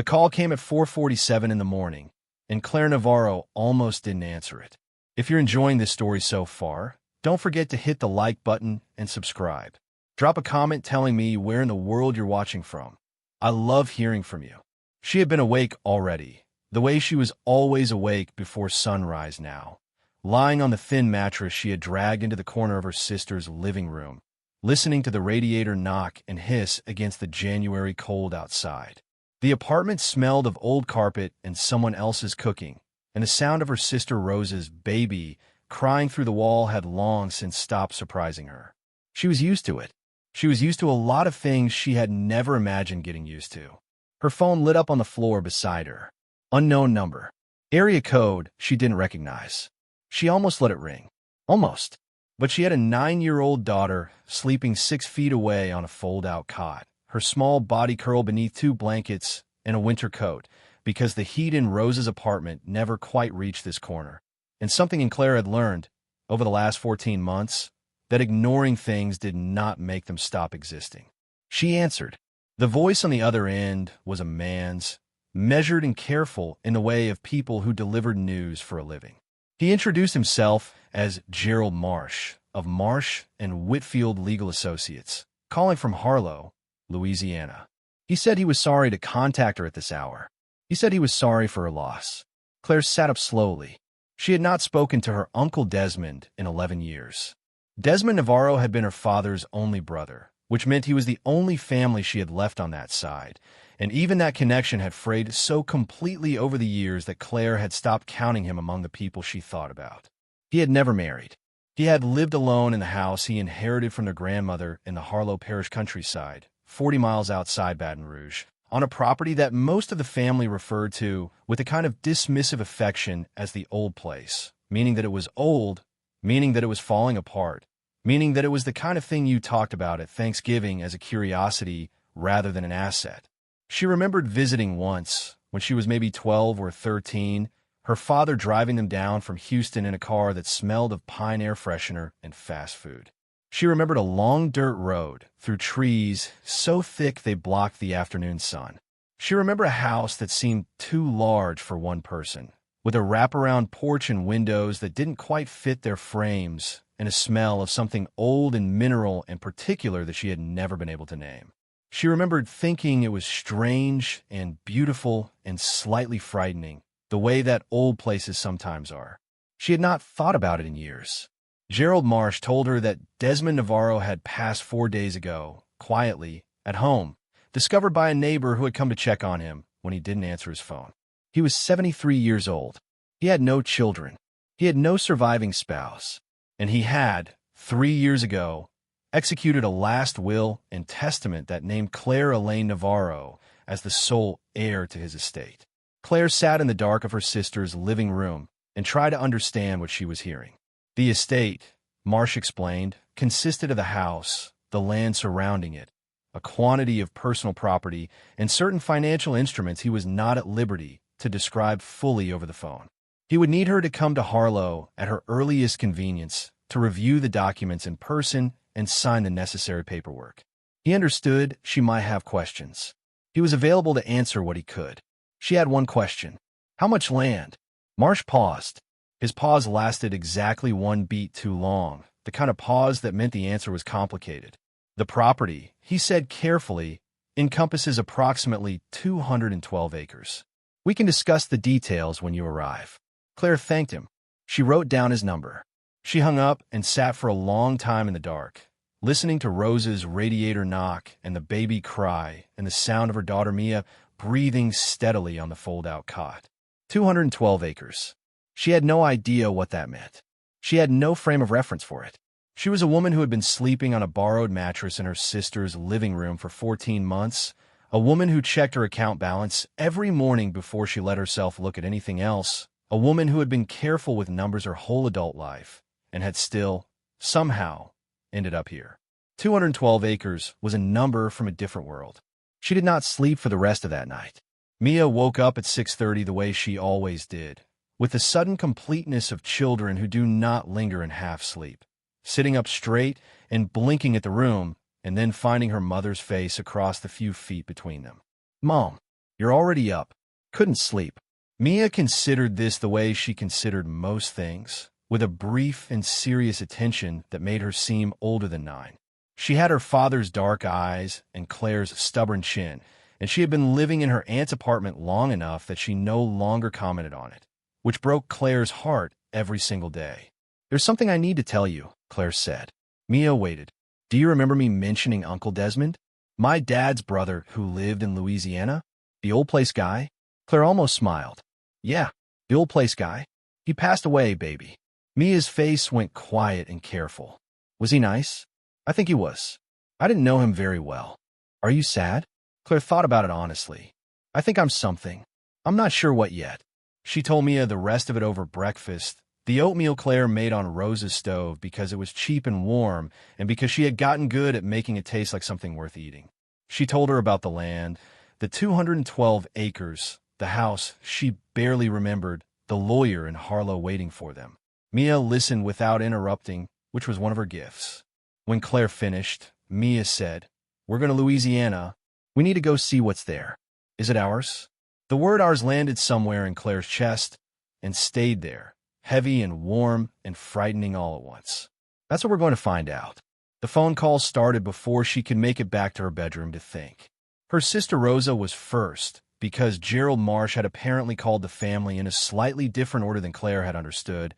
The call came at 4:47 in the morning, and Claire Navarro almost didn't answer it. If you're enjoying this story so far, don't forget to hit the like button and subscribe. Drop a comment telling me where in the world you're watching from. I love hearing from you. She had been awake already, the way she was always awake before sunrise now, lying on the thin mattress she had dragged into the corner of her sister's living room, listening to the radiator knock and hiss against the January cold outside. The apartment smelled of old carpet and someone else's cooking, and the sound of her sister Rose's baby crying through the wall had long since stopped surprising her. She was used to it. She was used to a lot of things she had never imagined getting used to. Her phone lit up on the floor beside her. Unknown number. Area code she didn't recognize. She almost let it ring. Almost. But she had a 9-year-old daughter sleeping 6 feet away on a fold-out cot, her small body curled beneath 2 blankets and a winter coat, because the heat in Rose's apartment never quite reached this corner. And something in Claire had learned, over the last 14 months, that ignoring things did not make them stop existing. She answered. The voice on the other end was a man's, measured and careful in the way of people who delivered news for a living. He introduced himself as Gerald Marsh, of Marsh and Whitfield Legal Associates, calling from Harlow, Louisiana. He said he was sorry to contact her at this hour. He said he was sorry for her loss. Claire sat up slowly. She had not spoken to her Uncle Desmond in 11 years. Desmond Navarro had been her father's only brother, which meant he was the only family she had left on that side, and even that connection had frayed so completely over the years that Claire had stopped counting him among the people she thought about. He had never married. He had lived alone in the house he inherited from their grandmother in the Harlow parish countryside, 40 miles outside Baton Rouge, on a property that most of the family referred to with a kind of dismissive affection as the old place, meaning that it was old, meaning that it was falling apart, meaning that it was the kind of thing you talked about at Thanksgiving as a curiosity rather than an asset. She remembered visiting once, when she was maybe 12 or 13, her father driving them down from Houston in a car that smelled of pine air freshener and fast food. She remembered a long dirt road through trees so thick they blocked the afternoon sun. She remembered a house that seemed too large for one person, with a wraparound porch and windows that didn't quite fit their frames, and a smell of something old and mineral and particular that she had never been able to name. She remembered thinking it was strange and beautiful and slightly frightening, the way that old places sometimes are. She had not thought about it in years. Gerald Marsh told her that Desmond Navarro had passed 4 days ago, quietly, at home, discovered by a neighbor who had come to check on him when he didn't answer his phone. He was 73 years old. He had no children. He had no surviving spouse. And he had, 3 years ago, executed a last will and testament that named Claire Elaine Navarro as the sole heir to his estate. Claire sat in the dark of her sister's living room and tried to understand what she was hearing. The estate, Marsh explained, consisted of the house, the land surrounding it, a quantity of personal property, and certain financial instruments he was not at liberty to describe fully over the phone. He would need her to come to Harlow at her earliest convenience to review the documents in person and sign the necessary paperwork. He understood she might have questions. He was available to answer what he could. She had one question. How much land? Marsh paused. His pause lasted exactly 1 beat too long, the kind of pause that meant the answer was complicated. The property, he said carefully, encompasses approximately 212 acres. We can discuss the details when you arrive. Claire thanked him. She wrote down his number. She hung up and sat for a long time in the dark, listening to Rose's radiator knock and the baby cry and the sound of her daughter Mia breathing steadily on the fold-out cot. 212 acres. She had no idea what that meant. She had no frame of reference for it. She was a woman who had been sleeping on a borrowed mattress in her sister's living room for 14 months, a woman who checked her account balance every morning before she let herself look at anything else, a woman who had been careful with numbers her whole adult life, and had still, somehow, ended up here. 212 acres was a number from a different world. She did not sleep for the rest of that night. Mia woke up at 6:30 the way she always did, with the sudden completeness of children who do not linger in half-sleep, sitting up straight and blinking at the room, and then finding her mother's face across the few feet between them. "Mom," You're already up. Couldn't sleep. Mia considered this the way she considered most things, with a brief and serious attention that made her seem older than 9. She had her father's dark eyes and Claire's stubborn chin, and she had been living in her aunt's apartment long enough that she no longer commented on it, which broke Claire's heart every single day. "There's something I need to tell you," Claire said. Mia waited. "Do you remember me mentioning Uncle Desmond? My dad's brother who lived in Louisiana? The old place guy?" Claire almost smiled. "Yeah, the old place guy. He passed away, baby." Mia's face went quiet and careful. "Was he nice?" "I think he was. I didn't know him very well." "Are you sad?" Claire thought about it honestly. "I think I'm something. I'm not sure what yet." She told Mia the rest of it over breakfast. The oatmeal Claire made on Rosa's stove because it was cheap and warm, and because she had gotten good at making it taste like something worth eating. She told her about the land, the 212 acres, the house she barely remembered, the lawyer in Harlow waiting for them. Mia listened without interrupting, which was one of her gifts. When Claire finished, Mia said, "We're going to Louisiana. We need to go see what's there." "Is it ours?" The word ours landed somewhere in Claire's chest and stayed there, heavy and warm and frightening all at once. "That's what we're going to find out." The phone call started before she could make it back to her bedroom to think. Her sister Rosa was first, because Gerald Marsh had apparently called the family in a slightly different order than Claire had understood,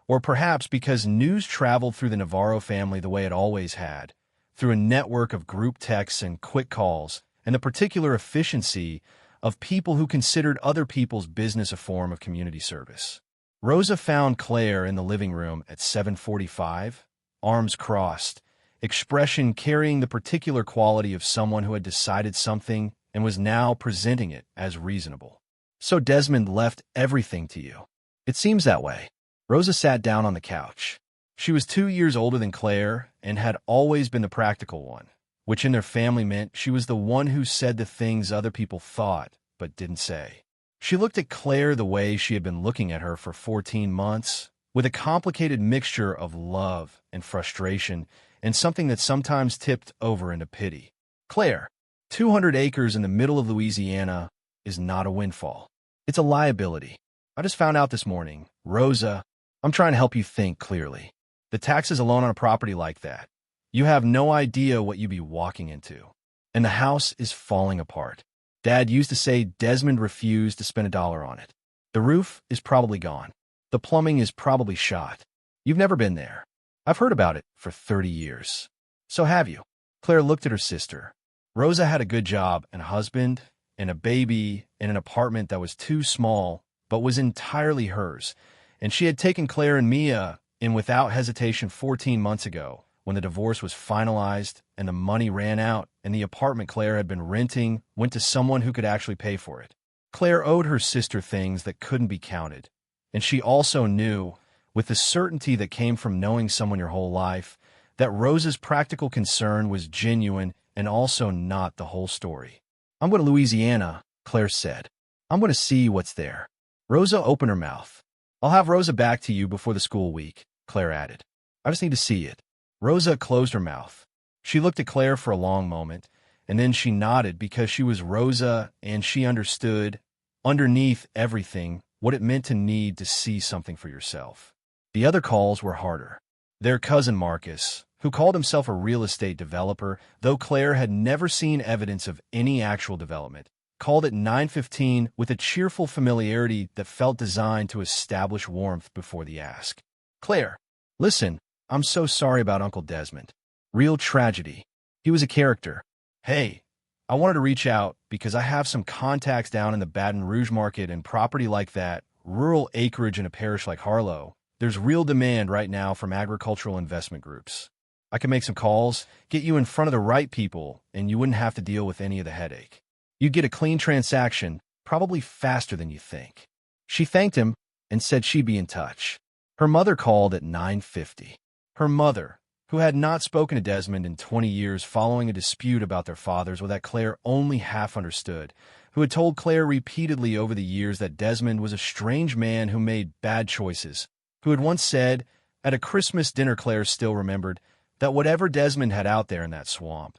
or perhaps because news traveled through the Navarro family the way it always had, through a network of group texts and quick calls, and the particular efficiency of people who considered other people's business a form of community service. Rosa found Claire in the living room at 7:45, arms crossed, expression carrying the particular quality of someone who had decided something and was now presenting it as reasonable. "So Desmond left everything to you." "It seems that way." Rosa sat down on the couch. She was 2 years older than Claire and had always been the practical one, which in their family meant she was the one who said the things other people thought but didn't say. She looked at Claire the way she had been looking at her for 14 months, with a complicated mixture of love and frustration and something that sometimes tipped over into pity. "Claire, 200 acres in the middle of Louisiana is not a windfall. It's a liability. I just found out this morning. Rosa, I'm trying to help you think clearly. The taxes alone on a property like that, you have no idea what you'd be walking into. And the house is falling apart. Dad used to say Desmond refused to spend $1 on it. The roof is probably gone. The plumbing is probably shot. You've never been there. I've heard about it for 30 years. So have you?" Claire looked at her sister. Rosa had a good job and a husband and a baby in an apartment that was too small but was entirely hers, and she had taken Claire and Mia in without hesitation 14 months ago when the divorce was finalized and the money ran out and the apartment Claire had been renting went to someone who could actually pay for it. Claire owed her sister things that couldn't be counted, and she also knew, with the certainty that came from knowing someone your whole life, that Rosa's practical concern was genuine and also not the whole story. "I'm going to Louisiana," Claire said. "I'm going to see what's there." Rosa opened her mouth. "I'll have Rosa back to you before the school week," Claire added. "I just need to see it." Rosa closed her mouth. She looked at Claire for a long moment, and then she nodded because she was Rosa and she understood, underneath everything, what it meant to need to see something for yourself. The other calls were harder. Their cousin Marcus, who called himself a real estate developer, though Claire had never seen evidence of any actual development, called at 9:15 with a cheerful familiarity that felt designed to establish warmth before the ask. "Claire, listen, I'm so sorry about Uncle Desmond. Real tragedy. He was a character. Hey, I wanted to reach out because I have some contacts down in the Baton Rouge market and property like that, rural acreage in a parish like Harlow. There's real demand right now from agricultural investment groups. I can make some calls, get you in front of the right people, and you wouldn't have to deal with any of the headache. You'd get a clean transaction, probably faster than you think." She thanked him and said she'd be in touch. Her mother called at 9:50. Her mother, who had not spoken to Desmond in 20 years following a dispute about their fathers that Claire only half understood, who had told Claire repeatedly over the years that Desmond was a strange man who made bad choices, who had once said, at a Christmas dinner Claire still remembered, that whatever Desmond had out there in that swamp,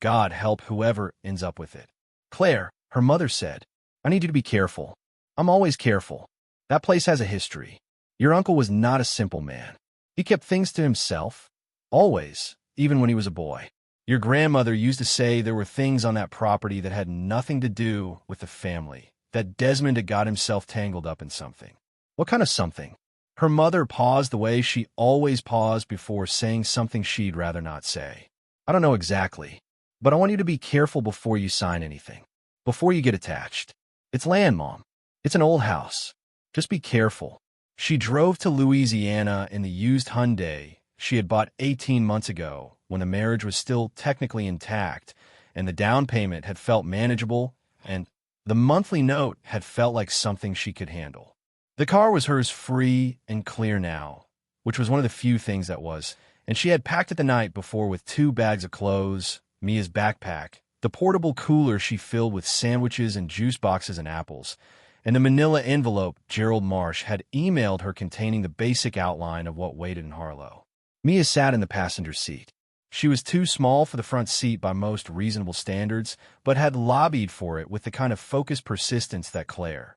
God help whoever ends up with it. "Claire," her mother said, I need you to be careful. I'm always careful. That place has a history. Your uncle was not a simple man. He kept things to himself. Always, even when he was a boy. Your grandmother used to say there were things on that property that had nothing to do with the family, that Desmond had got himself tangled up in something. What kind of something? Her mother paused the way she always paused before saying something she'd rather not say. I don't know exactly, but I want you to be careful before you sign anything, before you get attached. It's land, Mom. It's an old house. Just be careful. She drove to Louisiana in the used Hyundai she had bought 18 months ago when the marriage was still technically intact and the down payment had felt manageable and the monthly note had felt like something she could handle. The car was hers free and clear now, which was one of the few things that was, and she had packed it the night before with 2 bags of clothes, Mia's backpack, the portable cooler she filled with sandwiches and juice boxes and apples, and the manila envelope Gerald Marsh had emailed her containing the basic outline of what waited in Harlow. Mia sat in the passenger seat. She was too small for the front seat by most reasonable standards, but had lobbied for it with the kind of focused persistence that Claire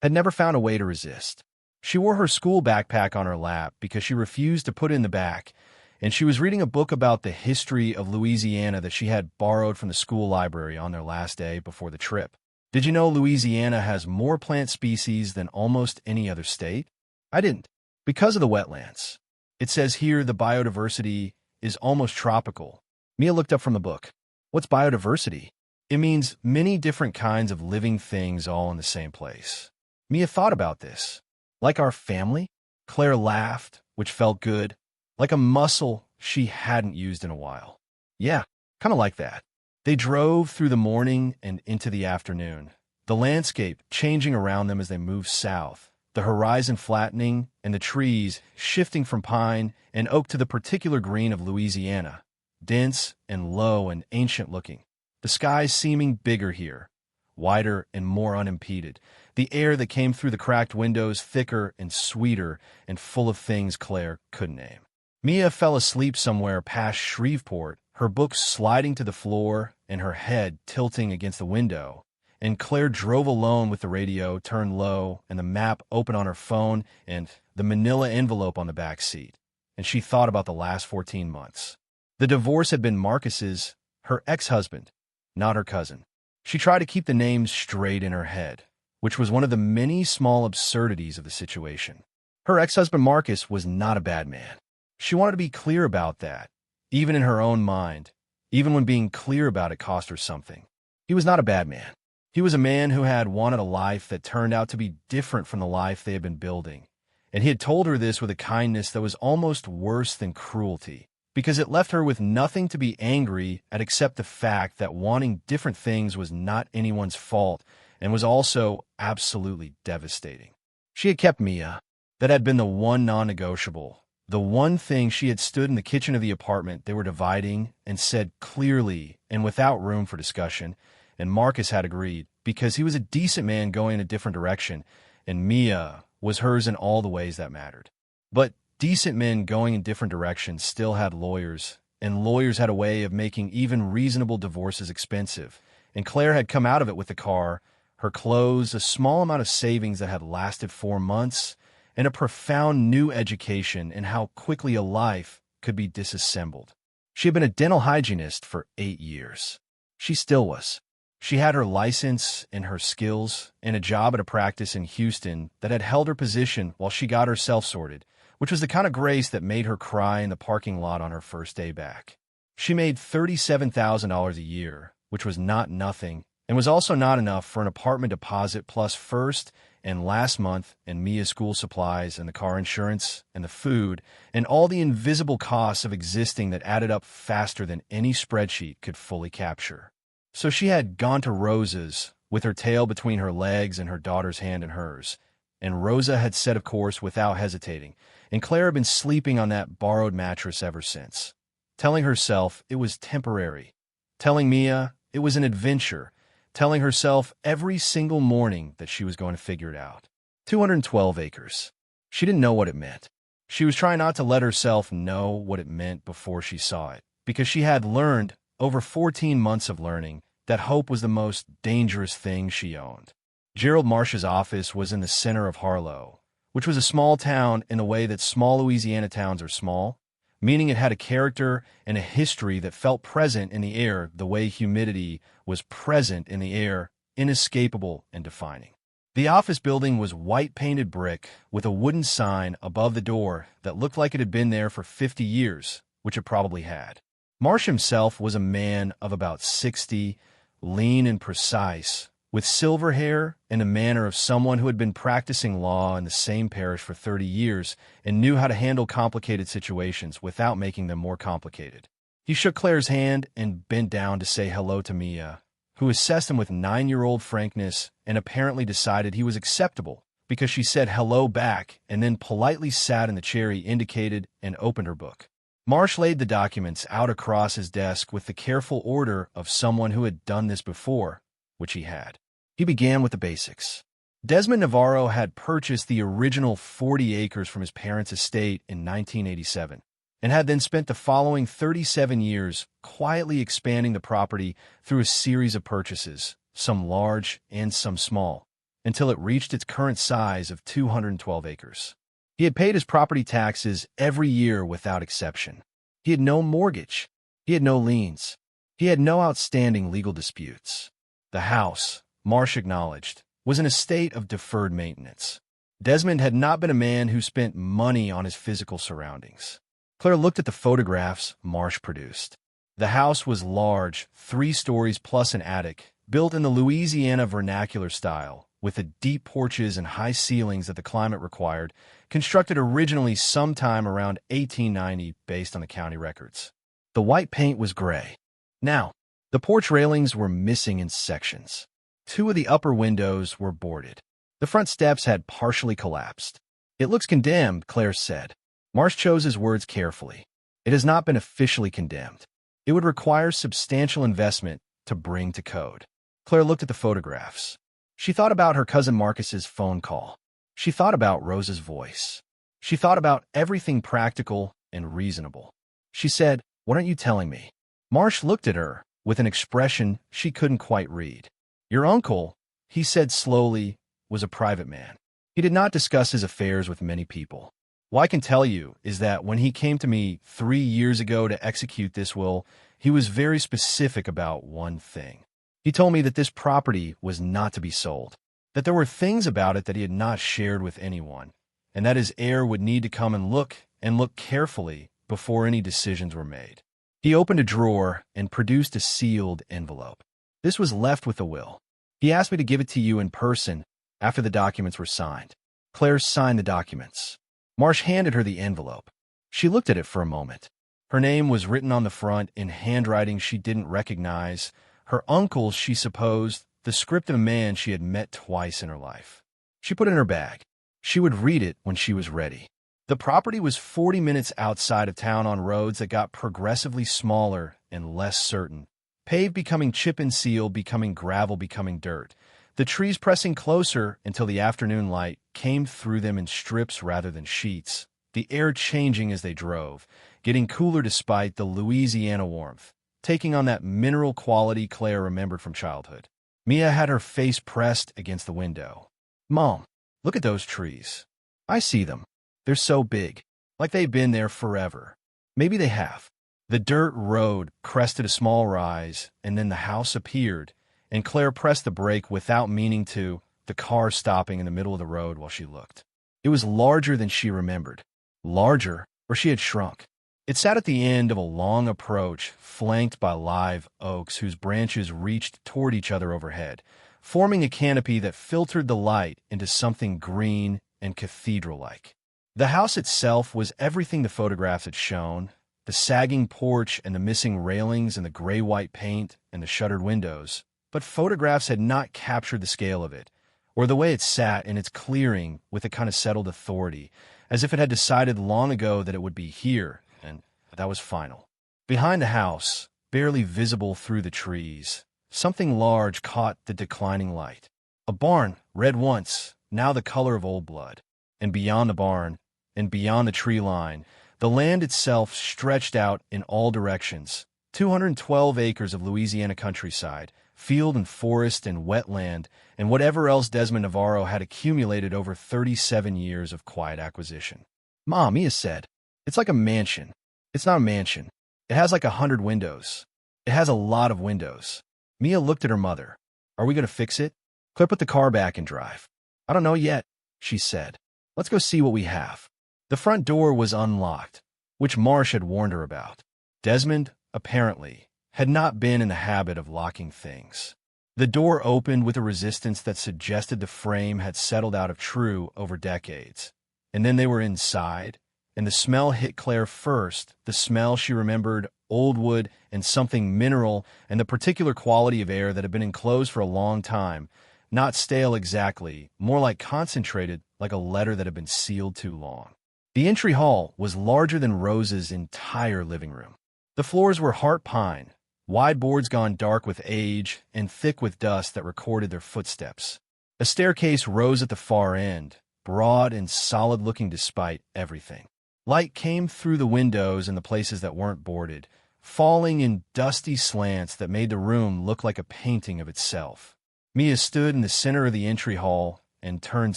had never found a way to resist. She wore her school backpack on her lap because she refused to put it in the back, and she was reading a book about the history of Louisiana that she had borrowed from the school library on their last day before the trip. Did you know Louisiana has more plant species than almost any other state? I didn't. Because of the wetlands. It says here the biodiversity is almost tropical. Mia looked up from the book. What's biodiversity? It means many different kinds of living things all in the same place. Mia thought about this. Like our family? Claire laughed, which felt good. Like a muscle she hadn't used in a while. Yeah, kind of like that. They drove through the morning and into the afternoon, the landscape changing around them as they moved south, the horizon flattening and the trees shifting from pine and oak to the particular green of Louisiana, dense and low and ancient-looking. The skies seeming bigger here, wider and more unimpeded. The air that came through the cracked windows thicker and sweeter and full of things Claire couldn't name. Mia fell asleep somewhere past Shreveport, her books sliding to the floor and her head tilting against the window, and Claire drove alone with the radio turned low and the map open on her phone and the manila envelope on the back seat, and she thought about the last 14 months. The divorce had been Marcus's, her ex-husband, not her cousin. She tried to keep the names straight in her head, which was one of the many small absurdities of the situation. Her ex-husband Marcus was not a bad man. She wanted to be clear about that, even in her own mind, even when being clear about it cost her something. He was not a bad man. He was a man who had wanted a life that turned out to be different from the life they had been building, and he had told her this with a kindness that was almost worse than cruelty, because it left her with nothing to be angry at except the fact that wanting different things was not anyone's fault and was also absolutely devastating. She had kept Mia. That had been the one non-negotiable. The one thing she had stood in the kitchen of the apartment they were dividing and said clearly and without room for discussion, and Marcus had agreed because he was a decent man going in a different direction, and Mia was hers in all the ways that mattered. But decent men going in different directions still had lawyers, and lawyers had a way of making even reasonable divorces expensive, and Claire had come out of it with the car, her clothes, a small amount of savings that had lasted 4 months, and a profound new education in how quickly a life could be disassembled. She had been a dental hygienist for 8 years. She still was. She had her license and her skills and a job at a practice in Houston that had held her position while she got herself sorted, which was the kind of grace that made her cry in the parking lot on her first day back. She made $37,000 a year, which was not nothing, and was also not enough for an apartment deposit plus first and last month and Mia's school supplies and the car insurance and the food and all the invisible costs of existing that added up faster than any spreadsheet could fully capture. So she had gone to Rosa's with her tail between her legs and her daughter's hand in hers, and Rosa had said of course without hesitating, and Claire had been sleeping on that borrowed mattress ever since, telling herself it was temporary, telling Mia it was an adventure, telling herself every single morning that she was going to figure it out. 212 acres. She didn't know what it meant. She was trying not to let herself know what it meant before she saw it, because she had learned, over 14 months of learning, that hope was the most dangerous thing she owned. Gerald Marsh's office was in the center of Harlow, which was a small town in the way that small Louisiana towns are small, meaning it had a character and a history that felt present in the air the way humidity was present in the air, inescapable and defining. The office building was white-painted brick with a wooden sign above the door that looked like it had been there for 50 years, which it probably had. Marsh himself was a man of about 60, lean and precise, with silver hair and the manner of someone who had been practicing law in the same parish for 30 years and knew how to handle complicated situations without making them more complicated. He shook Claire's hand and bent down to say hello to Mia, who assessed him with 9-year-old frankness and apparently decided he was acceptable because she said hello back and then politely sat in the chair he indicated and opened her book. Marsh laid the documents out across his desk with the careful order of someone who had done this before, which he had. He began with the basics. Desmond Navarro had purchased the original 40 acres from his parents' estate in 1987 and had then spent the following 37 years quietly expanding the property through a series of purchases, some large and some small, until it reached its current size of 212 acres. He had paid his property taxes every year without exception. He had no mortgage. He had no liens. He had no outstanding legal disputes. The house, Marsh acknowledged, was in a state of deferred maintenance. Desmond had not been a man who spent money on his physical surroundings. Claire looked at the photographs Marsh produced. The house was large, 3 stories plus an attic, built in the Louisiana vernacular style, with the deep porches and high ceilings that the climate required, constructed originally sometime around 1890 based on the county records. The white paint was gray. Now, the porch railings were missing in sections. 2 of the upper windows were boarded. The front steps had partially collapsed. "It looks condemned," Claire said. Marsh chose his words carefully. "It has not been officially condemned. It would require substantial investment to bring to code." Claire looked at the photographs. She thought about her cousin Marcus's phone call. She thought about Rose's voice. She thought about everything practical and reasonable. She said, "What aren't you telling me?" Marsh looked at her with an expression she couldn't quite read. "Your uncle," he said slowly, "was a private man. He did not discuss his affairs with many people. What I can tell you is that when he came to me 3 years ago to execute this will, he was very specific about one thing. He told me that this property was not to be sold, that there were things about it that he had not shared with anyone, and that his heir would need to come and look carefully before any decisions were made." He opened a drawer and produced a sealed envelope. "This was left with the will. He asked me to give it to you in person after the documents were signed." Claire signed the documents. Marsh handed her the envelope. She looked at it for a moment. Her name was written on the front in handwriting she didn't recognize. Her uncle's, she supposed, the script of a man she had met twice in her life. She put it in her bag. She would read it when she was ready. The property was 40 minutes outside of town on roads that got progressively smaller and less certain. Paved becoming chip and seal, becoming gravel, becoming dirt. The trees pressing closer until the afternoon light came through them in strips rather than sheets. The air changing as they drove, getting cooler despite the Louisiana warmth, taking on that mineral quality Claire remembered from childhood. Mia had her face pressed against the window. "Mom, look at those trees. I see them. They're so big, like they've been there forever." Maybe they have. The dirt road crested a small rise, and then the house appeared, and Claire pressed the brake without meaning to, the car stopping in the middle of the road while she looked. It was larger than she remembered. Larger, or she had shrunk. It sat at the end of a long approach, flanked by live oaks whose branches reached toward each other overhead, forming a canopy that filtered the light into something green and cathedral-like. The house itself was everything the photographs had shown: the sagging porch and the missing railings and the gray-white paint and the shuttered windows. But photographs had not captured the scale of it, or the way it sat in its clearing with a kind of settled authority, as if it had decided long ago that it would be here, and that was final. Behind the house, barely visible through the trees, something large caught the declining light. A barn, red once, now the color of old blood. And beyond the barn, and beyond the tree line, the land itself stretched out in all directions. 212 acres of Louisiana countryside, field and forest and wetland, and whatever else Desmond Navarro had accumulated over 37 years of quiet acquisition. "Mom," Mia said, "it's like a mansion." "It's not a mansion. It has like 100 windows." "It has a lot of windows." Mia looked at her mother. "Are we going to fix it?" Claire put the car back in drive. "I don't know yet," she said. "Let's go see what we have." The front door was unlocked, which Marsh had warned her about. Desmond, apparently, had not been in the habit of locking things. The door opened with a resistance that suggested the frame had settled out of true over decades. And then they were inside, and the smell hit Claire first, the smell she remembered, old wood and something mineral, and the particular quality of air that had been enclosed for a long time, not stale exactly, more like concentrated, like a letter that had been sealed too long. The entry hall was larger than Rose's entire living room. The floors were heart pine, wide boards gone dark with age and thick with dust that recorded their footsteps. A staircase rose at the far end, broad and solid-looking despite everything. Light came through the windows in the places that weren't boarded, falling in dusty slants that made the room look like a painting of itself. Mia stood in the center of the entry hall and turned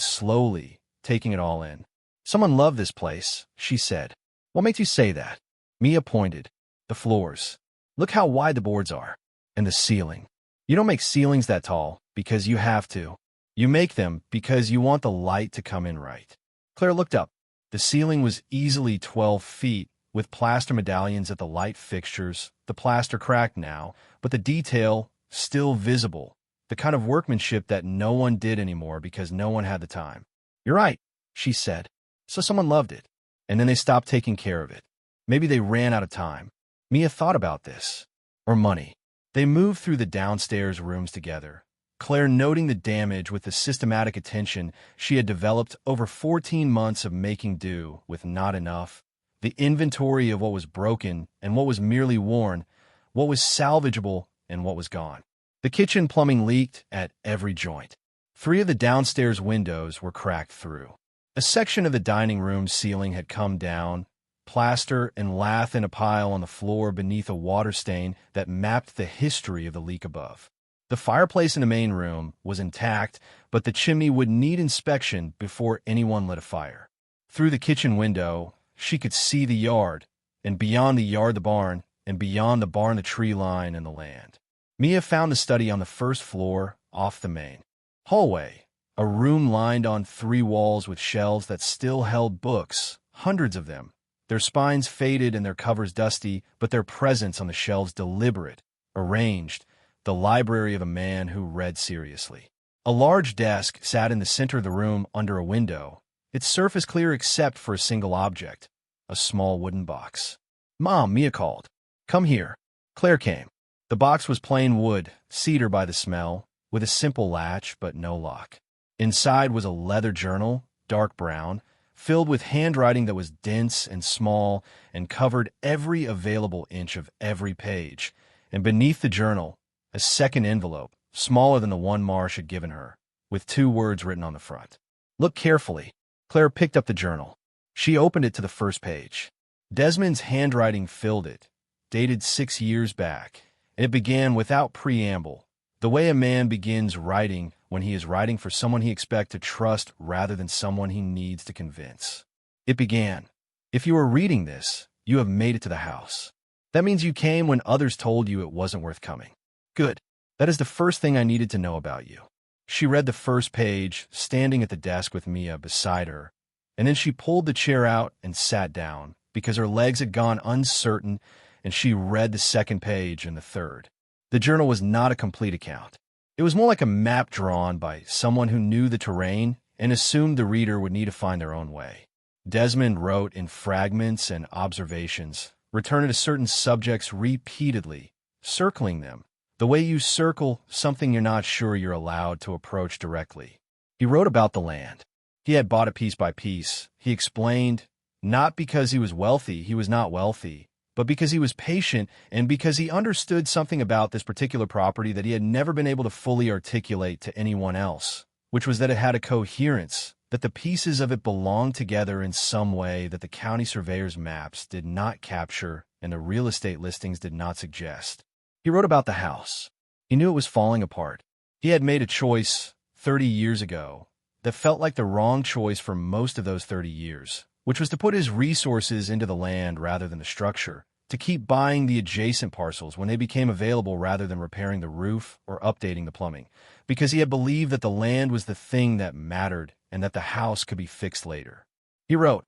slowly, taking it all in. "Someone loved this place," she said. "What makes you say that?" Mia pointed. "The floors. Look how wide the boards are. And the ceiling. You don't make ceilings that tall because you have to. You make them because you want the light to come in right." Claire looked up. The ceiling was easily 12 feet, with plaster medallions at the light fixtures, the plaster cracked now, but the detail still visible, the kind of workmanship that no one did anymore because no one had the time. "You're right," she said. "So someone loved it, and then they stopped taking care of it. Maybe they ran out of time." Mia thought about this. Or money. They moved through the downstairs rooms together, Claire noting the damage with the systematic attention she had developed over 14 months of making do with not enough, the inventory of what was broken and what was merely worn, what was salvageable and what was gone. The kitchen plumbing leaked at every joint. 3 of the downstairs windows were cracked through. A section of the dining room ceiling had come down, plaster and lath in a pile on the floor beneath a water stain that mapped the history of the leak above. The fireplace in the main room was intact, but the chimney would need inspection before anyone lit a fire. Through the kitchen window, she could see the yard, and beyond the yard the barn, and beyond the barn the tree line and the land. Mia found the study on the first floor, off the main hallway, a room lined on 3 walls with shelves that still held books, hundreds of them, their spines faded and their covers dusty, but their presence on the shelves deliberate, arranged, the library of a man who read seriously. A large desk sat in the center of the room under a window, its surface clear except for a single object, a small wooden box. "Mom," Mia called. "Come here." Claire came. The box was plain wood, cedar by the smell, with a simple latch but no lock. Inside was a leather journal, dark brown, filled with handwriting that was dense and small and covered every available inch of every page, and beneath the journal, a second envelope, smaller than the one Marsh had given her, with 2 words written on the front. "Look carefully." Claire picked up the journal. She opened it to the first page. Desmond's handwriting filled it, dated 6 years back, and it began without preamble, the way a man begins writing when he is writing for someone he expects to trust rather than someone he needs to convince. It began, "If you are reading this, you have made it to the house. That means you came when others told you it wasn't worth coming. Good. That is the first thing I needed to know about you." She read the first page, standing at the desk with Mia beside her, and then she pulled the chair out and sat down, because her legs had gone uncertain, and she read the second page and the third. The journal was not a complete account. It was more like a map drawn by someone who knew the terrain and assumed the reader would need to find their own way. Desmond wrote in fragments and observations, returning to certain subjects repeatedly, circling them, the way you circle something you're not sure you're allowed to approach directly. He wrote about the land. He had bought it piece by piece. He explained, not because he was not wealthy, but because he was patient and because he understood something about this particular property that he had never been able to fully articulate to anyone else, which was that it had a coherence, that the pieces of it belonged together in some way that the county surveyor's maps did not capture and the real estate listings did not suggest. He wrote about the house. He knew it was falling apart. He had made a choice 30 years ago that felt like the wrong choice for most of those 30 years, which was to put his resources into the land rather than the structure, to keep buying the adjacent parcels when they became available rather than repairing the roof or updating the plumbing, because he had believed that the land was the thing that mattered and that the house could be fixed later. He wrote,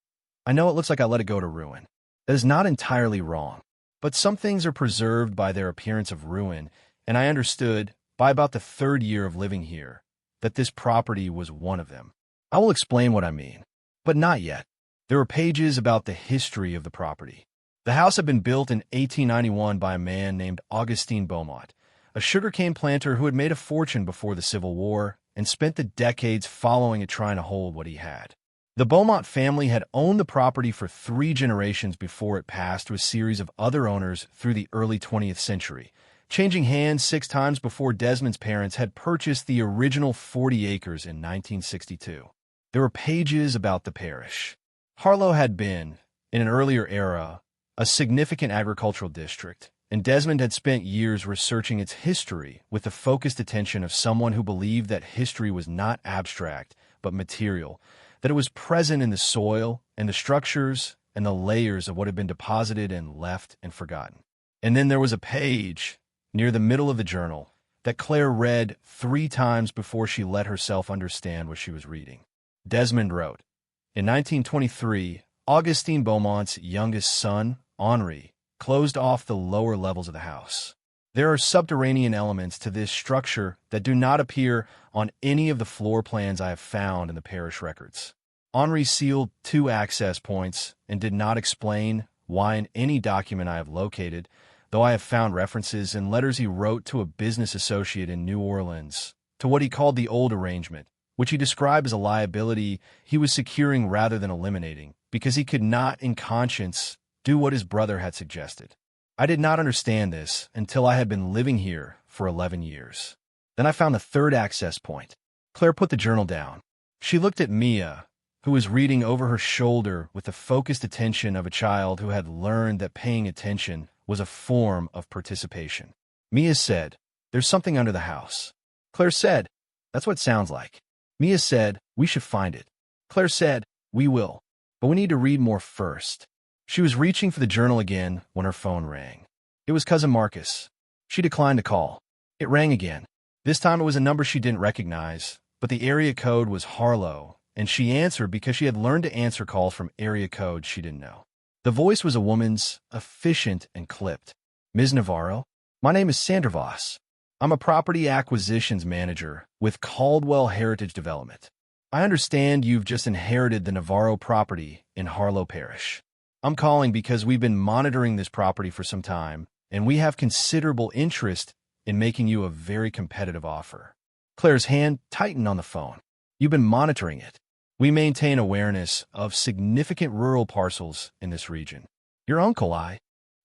"I know it looks like I let it go to ruin. That is not entirely wrong, but some things are preserved by their appearance of ruin, and I understood, by about the third year of living here, that this property was one of them. I will explain what I mean, but not yet. There were pages about the history of the property. The house had been built in 1891 by a man named Navarro-Beaumont, a sugarcane planter who had made a fortune before the Civil War and spent the decades following it trying to hold what he had. The Beaumont family had owned the property for 3 generations before it passed to a series of other owners through the early 20th century, changing hands 6 times before Desmond's parents had purchased the original 40 acres in 1962. There were pages about the parish. Harlow had been, in an earlier era, a significant agricultural district, and Desmond had spent years researching its history with the focused attention of someone who believed that history was not abstract, but material, that it was present in the soil and the structures and the layers of what had been deposited and left and forgotten. And then there was a page near the middle of the journal that Claire read 3 times before she let herself understand what she was reading. Desmond wrote, "In 1923, Augustine Beaumont's youngest son, Henri, closed off the lower levels of the house. There are subterranean elements to this structure that do not appear on any of the floor plans I have found in the parish records. Henri sealed 2 access points and did not explain why in any document I have located, though I have found references in letters he wrote to a business associate in New Orleans to what he called the old arrangement, which he described as a liability he was securing rather than eliminating, because he could not, in conscience, do what his brother had suggested. I did not understand this until I had been living here for 11 years. Then I found the 3rd access point." Claire put the journal down. She looked at Mia, who was reading over her shoulder with the focused attention of a child who had learned that paying attention was a form of participation. Mia said, "There's something under the house." Claire said, "That's what it sounds like." Mia said, "We should find it." Claire said, "We will, but we need to read more first." She was reaching for the journal again when her phone rang. It was Cousin Marcus. She declined to call. It rang again. This time it was a number she didn't recognize, but the area code was Harlow, and she answered because she had learned to answer calls from area codes she didn't know. The voice was a woman's, efficient and clipped. "Ms. Navarro, my name is Sandra Voss. I'm a property acquisitions manager with Caldwell Heritage Development. I understand you've just inherited the Navarro property in Harlow Parish. I'm calling because we've been monitoring this property for some time, and we have considerable interest in making you a very competitive offer." Claire's hand tightened on the phone. "You've been monitoring it. We maintain awareness of significant rural parcels in this region. Your uncle, I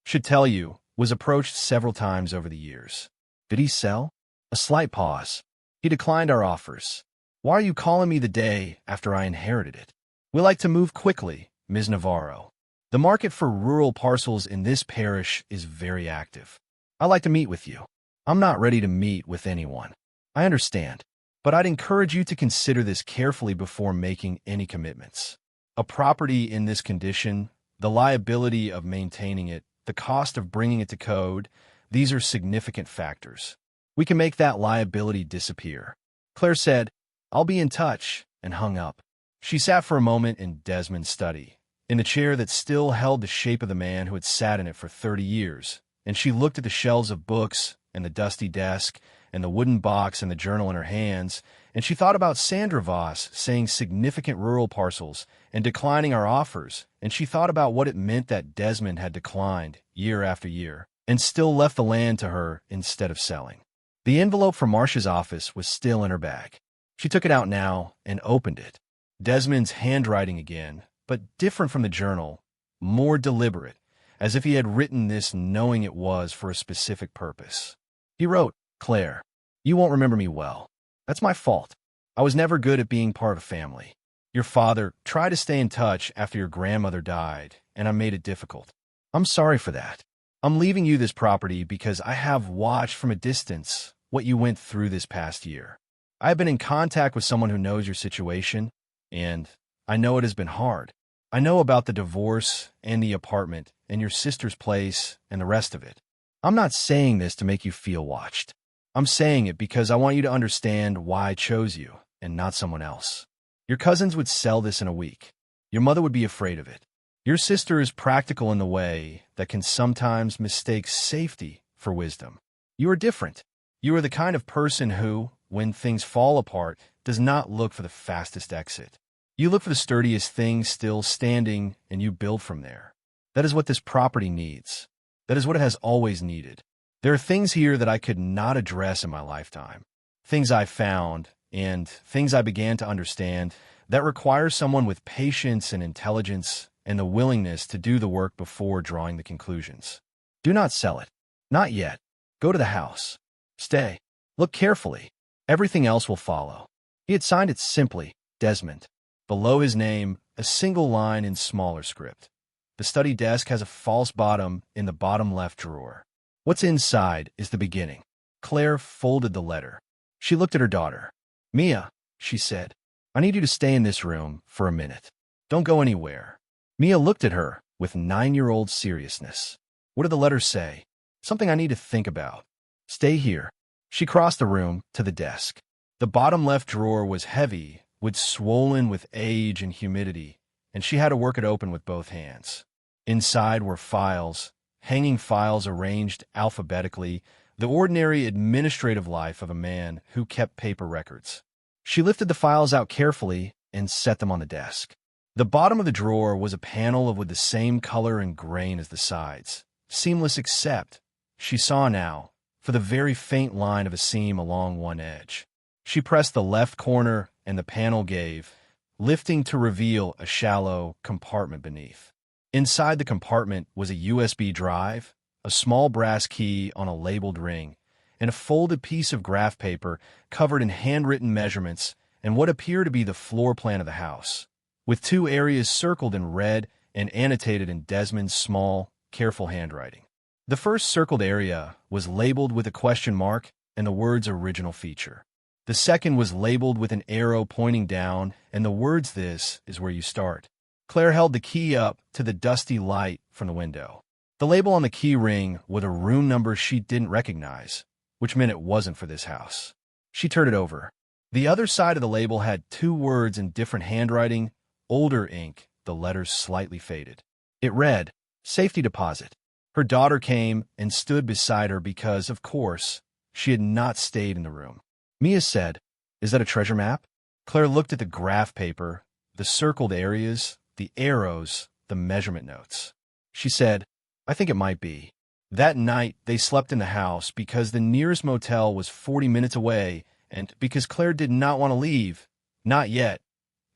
should tell you, was approached several times over the years. Did he sell?" A slight pause. "He declined our offers. Why are you calling me the day after I inherited it? We like to move quickly, Ms. Navarro. The market for rural parcels in this parish is very active. I'd like to meet with you. I'm not ready to meet with anyone. I understand, but I'd encourage you to consider this carefully before making any commitments. A property in this condition, the liability of maintaining it, the cost of bringing it to code, these are significant factors. We can make that liability disappear." Claire said, "I'll be in touch," and hung up. She sat for a moment in Desmond's study, in the chair that still held the shape of the man who had sat in it for 30 years, and she looked at the shelves of books and the dusty desk and the wooden box and the journal in her hands, and she thought about Sandra Voss saying significant rural parcels and declining our offers, and she thought about what it meant that Desmond had declined year after year and still left the land to her instead of selling. The envelope from Marcia's office was still in her bag. She took it out now and opened it. Desmond's handwriting again, but different from the journal, more deliberate, as if he had written this knowing it was for a specific purpose. He wrote, "Claire, you won't remember me well. That's my fault. I was never good at being part of a family. Your father tried to stay in touch after your grandmother died, and I made it difficult. I'm sorry for that. I'm leaving you this property because I have watched from a distance what you went through this past year. I have been in contact with someone who knows your situation, and I know it has been hard. I know about the divorce and the apartment and your sister's place and the rest of it. I'm not saying this to make you feel watched. I'm saying it because I want you to understand why I chose you and not someone else. Your cousins would sell this in a week. Your mother would be afraid of it. Your sister is practical in the way that can sometimes mistake safety for wisdom. You are different. You are the kind of person who, when things fall apart, does not look for the fastest exit. You look for the sturdiest thing still standing, and you build from there. That is what this property needs. That is what it has always needed. There are things here that I could not address in my lifetime. Things I found, and things I began to understand, that require someone with patience and intelligence and the willingness to do the work before drawing the conclusions. Do not sell it. Not yet. Go to the house. Stay. Look carefully. Everything else will follow. He had signed it simply, Desmond. Below his name, a single line in smaller script. The study desk has a false bottom in the bottom left drawer. What's inside is the beginning. Claire folded the letter. She looked at her daughter. Mia, she said, I need you to stay in this room for a minute. Don't go anywhere. Mia looked at her with 9-year-old seriousness. What did the letter say? Something I need to think about. Stay here. She crossed the room to the desk. The bottom left drawer was heavy, swollen with age and humidity, and she had to work it open with both hands. Inside were files, hanging files arranged alphabetically, the ordinary administrative life of a man who kept paper records. She lifted the files out carefully and set them on the desk. The bottom of the drawer was a panel with the same color and grain as the sides, seamless except, she saw now, for the very faint line of a seam along one edge. She pressed the left corner and the panel gave, lifting to reveal a shallow compartment beneath. Inside the compartment was a USB drive, a small brass key on a labeled ring, and a folded piece of graph paper covered in handwritten measurements and what appeared to be the floor plan of the house, with 2 areas circled in red and annotated in Desmond's small, careful handwriting. The first circled area was labeled with a question mark and the words original feature. The second was labeled with an arrow pointing down and the words this is where you start. Claire held the key up to the dusty light from the window. The label on the key ring was a room number she didn't recognize, which meant it wasn't for this house. She turned it over. The other side of the label had 2 words in different handwriting, older ink, the letters slightly faded. It read, Safety Deposit. Her daughter came and stood beside her because, of course, she had not stayed in the room. Mia said, Is that a treasure map? Claire looked at the graph paper, the circled areas, the arrows, the measurement notes. She said, I think it might be. That night, they slept in the house because the nearest motel was 40 minutes away and because Claire did not want to leave. Not yet.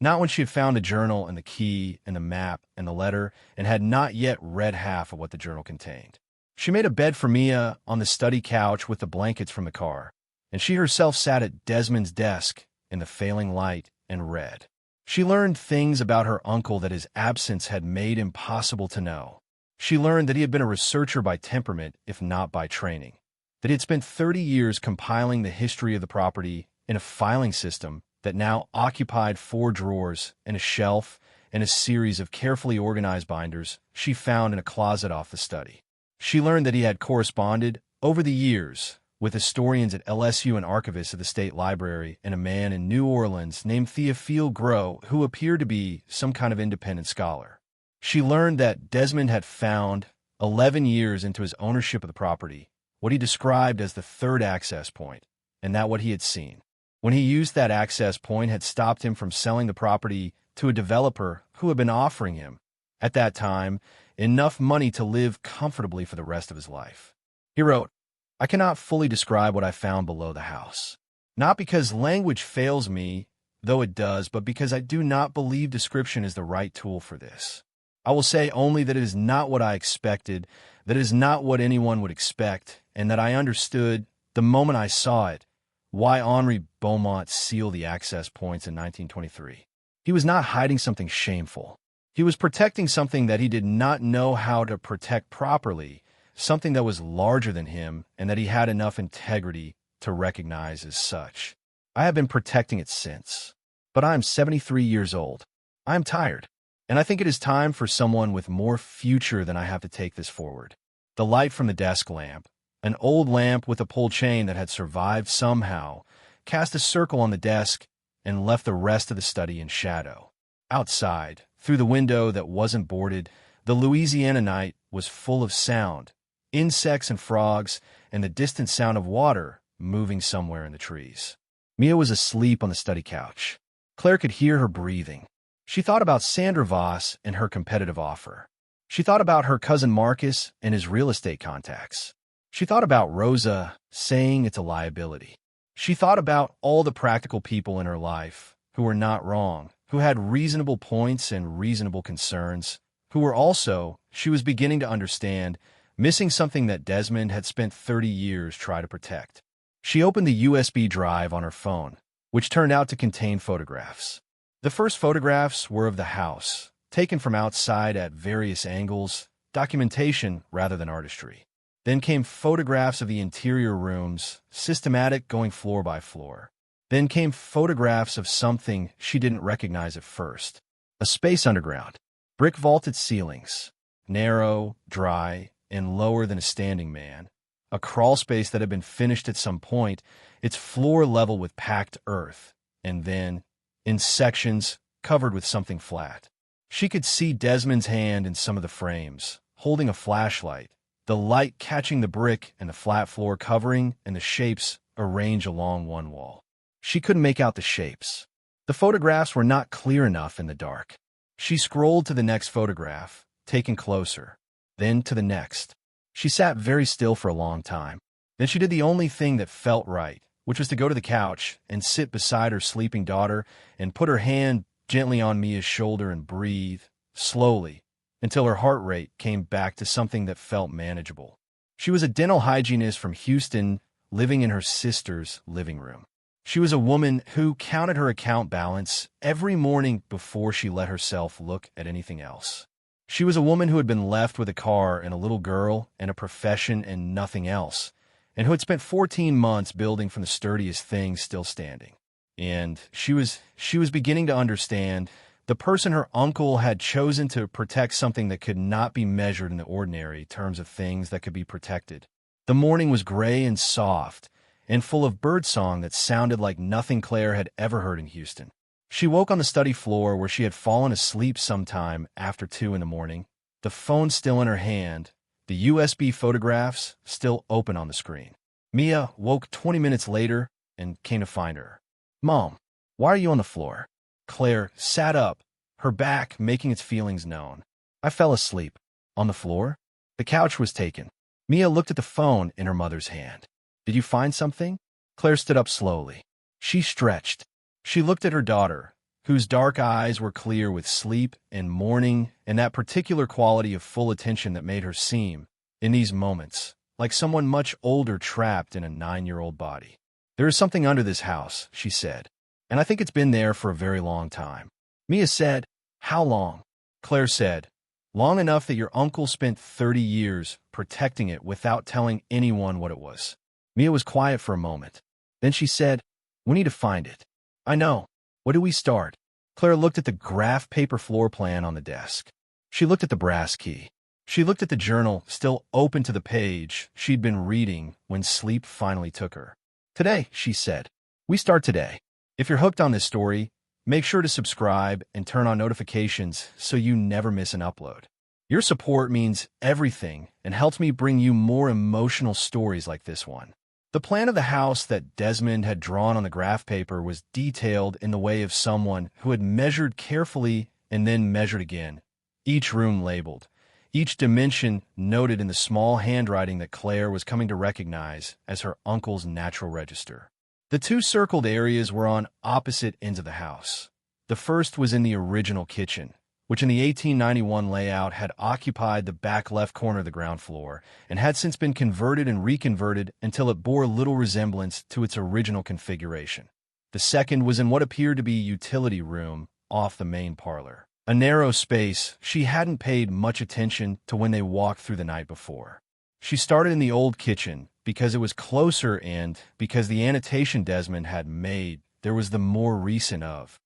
Not when she had found the journal and the key and the map and the letter and had not yet read half of what the journal contained. She made a bed for Mia on the study couch with the blankets from the car, and she herself sat at Desmond's desk in the failing light and read. She learned things about her uncle that his absence had made impossible to know. She learned that he had been a researcher by temperament, if not by training, that he had spent 30 years compiling the history of the property in a filing system that now occupied 4 drawers and a shelf and a series of carefully organized binders she found in a closet off the study. She learned that he had corresponded, over the years, with historians at LSU and archivists of the State Library and a man in New Orleans named Theophile Gros who appeared to be some kind of independent scholar. She learned that Desmond had found, 11 years into his ownership of the property, what he described as the 3rd access point, and that what he had seen, when he used that access point, had stopped him from selling the property to a developer who had been offering him, at that time, enough money to live comfortably for the rest of his life. He wrote, I cannot fully describe what I found below the house. Not because language fails me, though it does, but because I do not believe description is the right tool for this. I will say only that it is not what I expected, that it is not what anyone would expect, and that I understood, the moment I saw it, why Henri Beaumont sealed the access points in 1923. He was not hiding something shameful. He was protecting something that he did not know how to protect properly, something that was larger than him and that he had enough integrity to recognize as such. I have been protecting it since. But I am 73 years old. I am tired. And I think it is time for someone with more future than I have to take this forward. The light from the desk lamp, an old lamp with a pull chain that had survived somehow, cast a circle on the desk and left the rest of the study in shadow. Outside, through the window that wasn't boarded, the Louisiana night was full of sound, insects and frogs, and the distant sound of water moving somewhere in the trees. Mia was asleep on the study couch. Claire could hear her breathing. She thought about Sandra Voss and her competitive offer. She thought about her cousin Marcus and his real estate contacts. She thought about Rosa saying it's a liability. She thought about all the practical people in her life who were not wrong, who had reasonable points and reasonable concerns, who were also, she was beginning to understand, missing something that Desmond had spent 30 years trying to protect. She opened the USB drive on her phone, which turned out to contain photographs. The first photographs were of the house, taken from outside at various angles, documentation rather than artistry. Then came photographs of the interior rooms, systematic going floor by floor. Then came photographs of something she didn't recognize at first. A space underground, brick vaulted ceilings, narrow, dry, and lower than a standing man. A crawl space that had been finished at some point, its floor level with packed earth, and then, in sections, covered with something flat. She could see Desmond's hand in some of the frames, holding a flashlight, the light catching the brick and the flat floor covering and the shapes arranged along one wall. She couldn't make out the shapes. The photographs were not clear enough in the dark. She scrolled to the next photograph, taken closer, then to the next. She sat very still for a long time. Then she did the only thing that felt right, which was to go to the couch and sit beside her sleeping daughter and put her hand gently on Mia's shoulder and breathe, slowly, until her heart rate came back to something that felt manageable. She was a dental hygienist from Houston, living in her sister's living room. She was a woman who counted her account balance every morning before she let herself look at anything else. She was a woman who had been left with a car and a little girl and a profession and nothing else, and who had spent 14 months building from the sturdiest things still standing. And she was beginning to understand the person her uncle had chosen to protect something that could not be measured in the ordinary terms of things that could be protected. The morning was gray and soft, and full of birdsong that sounded like nothing Claire had ever heard in Houston. She woke on the study floor where she had fallen asleep sometime after 2 a.m, the phone still in her hand, the USB photographs still open on the screen. Mia woke 20 minutes later and came to find her. "Mom, why are you on the floor?" Claire sat up, her back making its feelings known. "I fell asleep." "On the floor?" "The couch was taken." Mia looked at the phone in her mother's hand. "Did you find something?" Claire stood up slowly. She stretched. She looked at her daughter, whose dark eyes were clear with sleep and mourning and that particular quality of full attention that made her seem, in these moments, like someone much older trapped in a 9-year-old body. "There is something under this house," she said, "and I think it's been there for a very long time." Mia said, "How long?" Claire said, "Long enough that your uncle spent 30 years protecting it without telling anyone what it was." Mia was quiet for a moment. Then she said, "We need to find it." "I know. Where do we start?" Claire looked at the graph paper floor plan on the desk. She looked at the brass key. She looked at the journal still open to the page she'd been reading when sleep finally took her. "Today," she said. "We start today. If you're hooked on this story, make sure to subscribe and turn on notifications so you never miss an upload. Your support means everything and helps me bring you more emotional stories like this one." The plan of the house that Desmond had drawn on the graph paper was detailed in the way of someone who had measured carefully and then measured again, each room labeled, each dimension noted in the small handwriting that Claire was coming to recognize as her uncle's natural register. The 2 circled areas were on opposite ends of the house. The first was in the original kitchen, which in the 1891 layout had occupied the back left corner of the ground floor and had since been converted and reconverted until it bore little resemblance to its original configuration. The second was in what appeared to be a utility room off the main parlor, a narrow space she hadn't paid much attention to when they walked through the night before. She started in the old kitchen because it was closer and because the annotation Desmond had made there was the more recent of.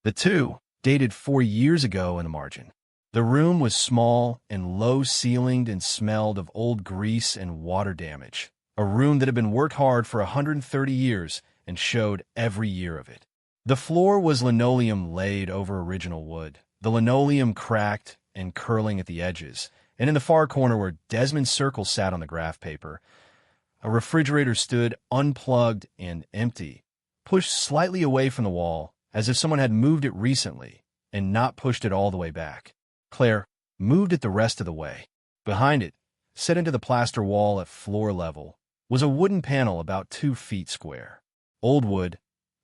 The two dated 4 years ago in the margin. The room was small and low-ceilinged and smelled of old grease and water damage. A room that had been worked hard for 130 years and showed every year of it. The floor was linoleum laid over original wood, the linoleum cracked and curling at the edges, and in the far corner where Desmond's circle sat on the graph paper, a refrigerator stood unplugged and empty, pushed slightly away from the wall as if someone had moved it recently and not pushed it all the way back. Claire moved it the rest of the way. Behind it, set into the plaster wall at floor level, was a wooden panel about 2 feet square. Old wood,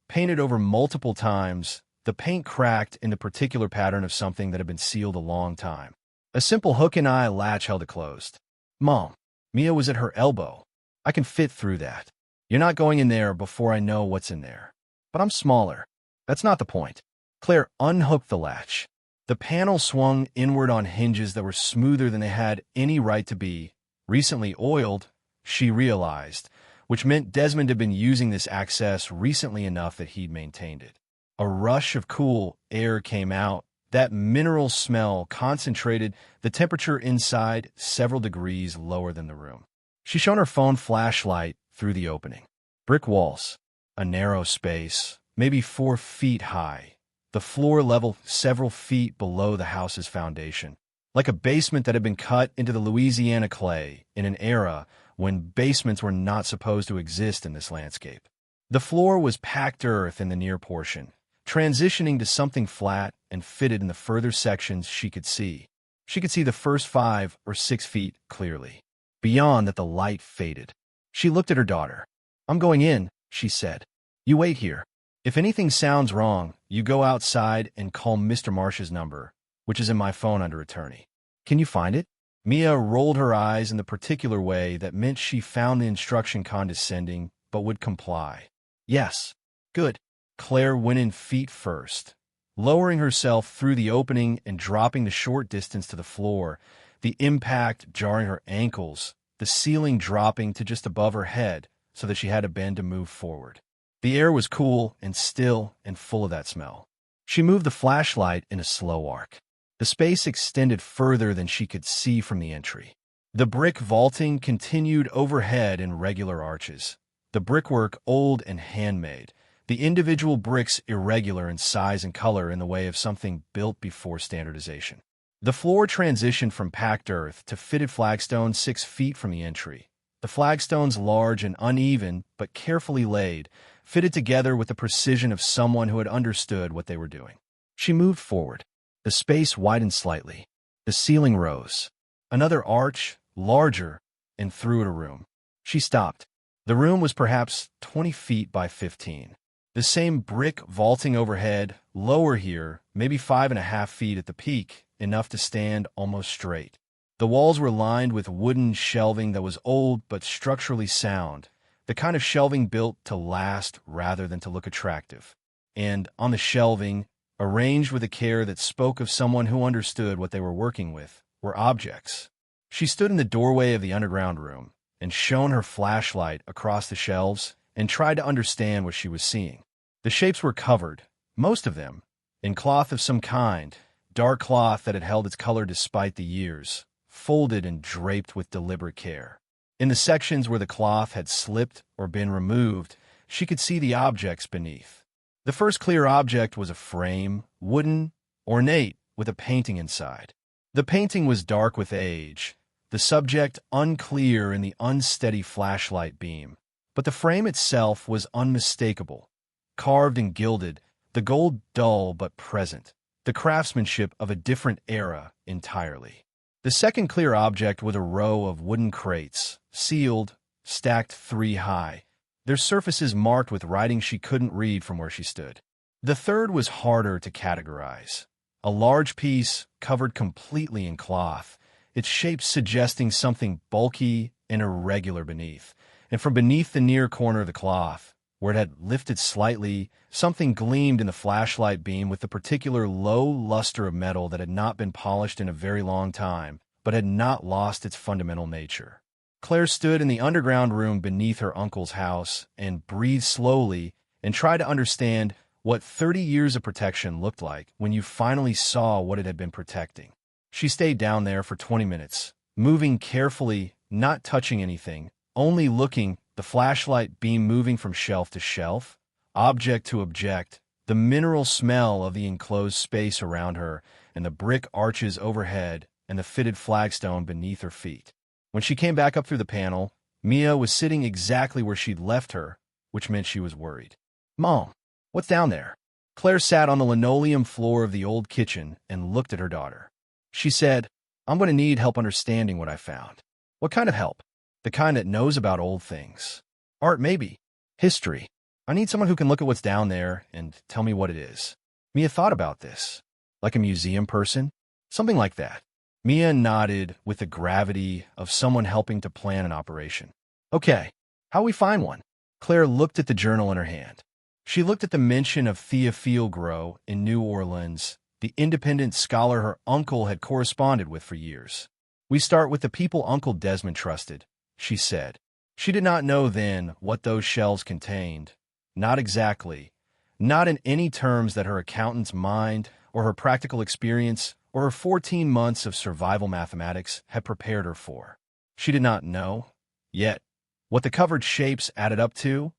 painted over multiple times, the paint cracked in the particular pattern of something that had been sealed a long time. A simple hook-and-eye latch held it closed. "Mom." Mia was at her elbow. "I can fit through that. You're not going in there before I know what's in there." "But I'm smaller." "That's not the point." Claire unhooked the latch. The panel swung inward on hinges that were smoother than they had any right to be, recently oiled, she realized, which meant Desmond had been using this access recently enough that he'd maintained it. A rush of cool air came out. That mineral smell concentrated the temperature inside several degrees lower than the room. She shone her phone flashlight through the opening. Brick walls, a narrow space, maybe 4 feet high. The floor level several feet below the house's foundation, like a basement that had been cut into the Louisiana clay in an era when basements were not supposed to exist in this landscape. The floor was packed earth in the near portion, transitioning to something flat and fitted in the further sections she could see. She could see the first 5 or 6 feet clearly. Beyond that, the light faded. She looked at her daughter. "I'm going in," she said. "You wait here. If anything sounds wrong, you go outside and call Mr. Marsh's number, which is in my phone under attorney." "Can you find it?" Mia rolled her eyes in the particular way that meant she found the instruction condescending but would comply. "Yes." "Good." Claire went in feet first, lowering herself through the opening and dropping the short distance to the floor, the impact jarring her ankles, the ceiling dropping to just above her head so that she had to bend to move forward. The air was cool and still and full of that smell. She moved the flashlight in a slow arc. The space extended further than she could see from the entry. The brick vaulting continued overhead in regular arches, the brickwork old and handmade, the individual bricks irregular in size and color in the way of something built before standardization. The floor transitioned from packed earth to fitted flagstones 6 feet from the entry. The flagstones large and uneven, but carefully laid, fitted together with the precision of someone who had understood what they were doing. She moved forward. The space widened slightly. The ceiling rose. Another arch, larger, and through it a room. She stopped. The room was perhaps 20 feet by 15. The same brick vaulting overhead, lower here, maybe 5.5 feet at the peak, enough to stand almost straight. The walls were lined with wooden shelving that was old but structurally sound, the kind of shelving built to last rather than to look attractive. And on the shelving, arranged with a care that spoke of someone who understood what they were working with, were objects. She stood in the doorway of the underground room and shone her flashlight across the shelves and tried to understand what she was seeing. The shapes were covered, most of them, in cloth of some kind, dark cloth that had held its color despite the years, folded and draped with deliberate care. In the sections where the cloth had slipped or been removed, she could see the objects beneath. The first clear object was a frame, wooden, ornate, with a painting inside. The painting was dark with age, the subject unclear in the unsteady flashlight beam, but the frame itself was unmistakable, carved and gilded, the gold dull but present, the craftsmanship of a different era entirely. The second clear object was a row of wooden crates, sealed, stacked 3 high, their surfaces marked with writing she couldn't read from where she stood. The third was harder to categorize. A large piece covered completely in cloth, its shape suggesting something bulky and irregular beneath, and from beneath the near corner of the cloth, where it had lifted slightly, something gleamed in the flashlight beam with the particular low luster of metal that had not been polished in a very long time, but had not lost its fundamental nature. Claire stood in the underground room beneath her uncle's house and breathed slowly and tried to understand what 30 years of protection looked like when you finally saw what it had been protecting. She stayed down there for 20 minutes, moving carefully, not touching anything, only looking, the flashlight beam moving from shelf to shelf, object to object, the mineral smell of the enclosed space around her, and the brick arches overhead and the fitted flagstone beneath her feet. When she came back up through the panel, Mia was sitting exactly where she'd left her, which meant she was worried. "Mom, what's down there?" Claire sat on the linoleum floor of the old kitchen and looked at her daughter. She said, "I'm going to need help understanding what I found." "What kind of help?" "The kind that knows about old things. Art, maybe. History. I need someone who can look at what's down there and tell me what it is." Mia thought about this. Like a museum person? Something like that. Mia nodded with the gravity of someone helping to plan an operation. "Okay, how we find one?" Claire looked at the journal in her hand. She looked at the mention of Théophile Gros in New Orleans, the independent scholar her uncle had corresponded with for years. "We start with the people Uncle Desmond trusted," she said. She did not know then what those shelves contained. Not exactly. Not in any terms that her accountant's mind or her practical experience or her 14 months of survival mathematics had prepared her for. She did not know, yet, what the covered shapes added up to,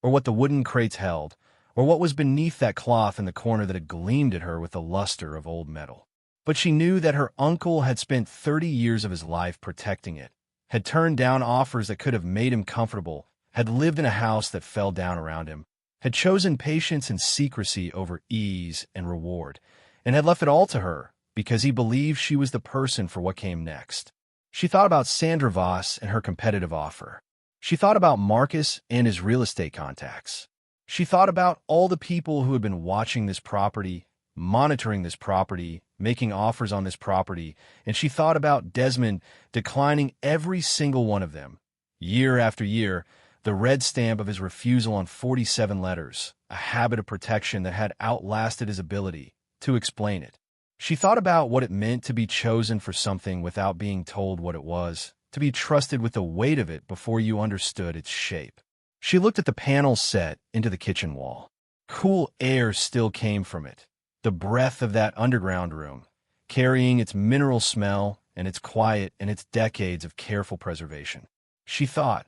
or what the wooden crates held, or what was beneath that cloth in the corner that had gleamed at her with the luster of old metal. But she knew that her uncle had spent 30 years of his life protecting it, had turned down offers that could have made him comfortable, had lived in a house that fell down around him, had chosen patience and secrecy over ease and reward, and had left it all to her because he believed she was the person for what came next. She thought about Sandra Voss and her competitive offer. She thought about Marcus and his real estate contacts. She thought about all the people who had been watching this property, monitoring this property, making offers on this property, and she thought about Desmond declining every single one of them. Year after year, the red stamp of his refusal on 47 letters, a habit of protection that had outlasted his ability to explain it. She thought about what it meant to be chosen for something without being told what it was, to be trusted with the weight of it before you understood its shape. She looked at the panels set into the kitchen wall. Cool air still came from it, the breath of that underground room, carrying its mineral smell and its quiet and its decades of careful preservation. She thought,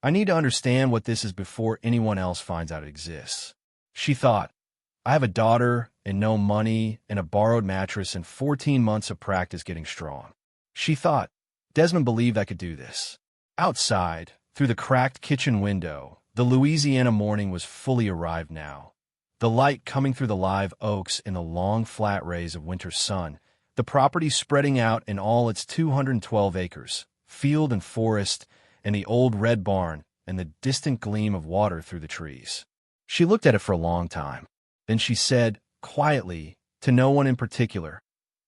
"I need to understand what this is before anyone else finds out it exists." She thought, "I have a daughter and no money and a borrowed mattress and 14 months of practice getting strong." She thought, Desmond believed I could do this. Outside, through the cracked kitchen window, the Louisiana morning was fully arrived now. The light coming through the live oaks in the long flat rays of winter sun, the property spreading out in all its 212 acres, field and forest, and the old red barn, and the distant gleam of water through the trees. She looked at it for a long time. Then she said, quietly, to no one in particular,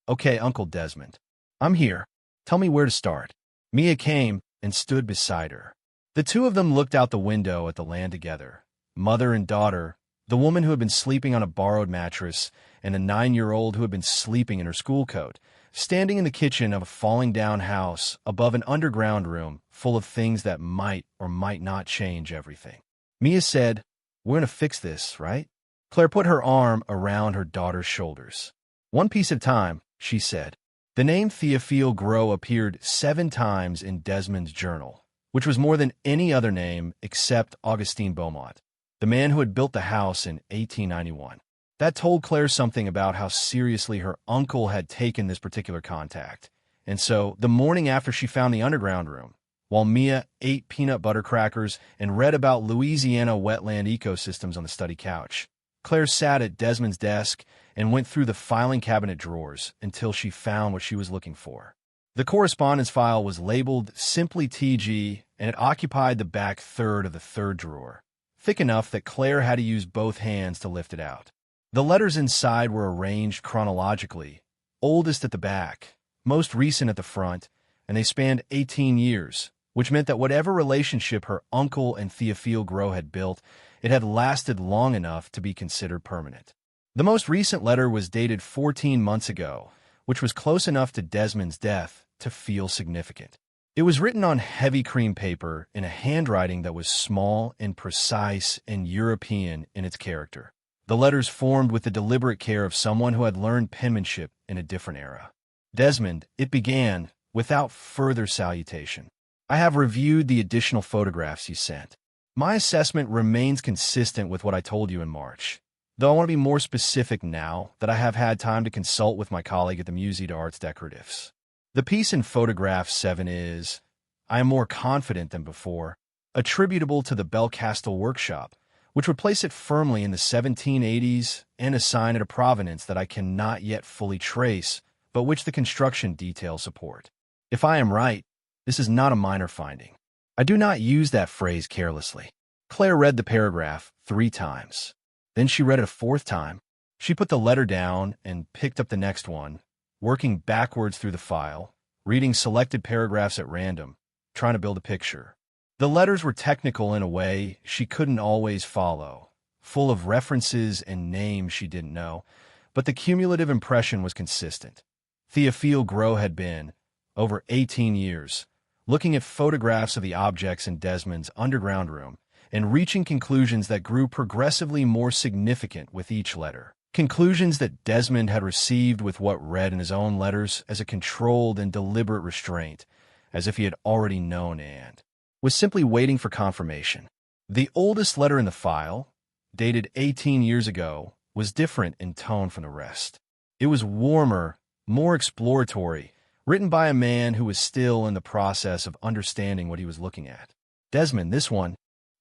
"Okay, Uncle Desmond, I'm here. Tell me where to start." Mia came and stood beside her. The two of them looked out the window at the land together, mother and daughter, the woman who had been sleeping on a borrowed mattress, and the 9-year-old who had been sleeping in her school coat, standing in the kitchen of a falling-down house above an underground room full of things that might or might not change everything. Mia said, "We're going to fix this, right?" Claire put her arm around her daughter's shoulders. "One piece at a time," she said. The name Théophile Gros appeared 7 times in Desmond's journal, which was more than any other name except Augustin Beaumont, the man who had built the house in 1891. That told Claire something about how seriously her uncle had taken this particular contact. And so, the morning after she found the underground room, while Mia ate peanut butter crackers and read about Louisiana wetland ecosystems on the study couch, Claire sat at Desmond's desk and went through the filing cabinet drawers until she found what she was looking for. The correspondence file was labeled simply TG, and it occupied the back third of the third drawer, thick enough that Claire had to use both hands to lift it out. The letters inside were arranged chronologically, oldest at the back, most recent at the front, and they spanned 18 years, which meant that whatever relationship her uncle and Théophile Gros had built, it had lasted long enough to be considered permanent. The most recent letter was dated 14 months ago, which was close enough to Desmond's death to feel significant. It was written on heavy cream paper in a handwriting that was small and precise and European in its character. The letters formed with the deliberate care of someone who had learned penmanship in a different era. Desmond, it began, without further salutation. I have reviewed the additional photographs you sent. My assessment remains consistent with what I told you in March, though I want to be more specific now that I have had time to consult with my colleague at the Musée d'Arts Décoratifs. The piece in photograph 7 is, I am more confident than before, attributable to the Belcastel workshop, which would place it firmly in the 1780s and assign it a provenance that I cannot yet fully trace, but which the construction details support. If I am right, this is not a minor finding. I do not use that phrase carelessly. Claire read the paragraph 3 times. Then she read it a 4th time. She put the letter down and picked up the next one, working backwards through the file, reading selected paragraphs at random, trying to build a picture. The letters were technical in a way she couldn't always follow, full of references and names she didn't know, but the cumulative impression was consistent. Théophile Gros had been, over 18 years, looking at photographs of the objects in Desmond's underground room and reaching conclusions that grew progressively more significant with each letter. Conclusions that Desmond had received with what read in his own letters as a controlled and deliberate restraint, as if he had already known and was simply waiting for confirmation. The oldest letter in the file, dated 18 years ago, was different in tone from the rest. It was warmer, more exploratory, written by a man who was still in the process of understanding what he was looking at. Desmond, this one,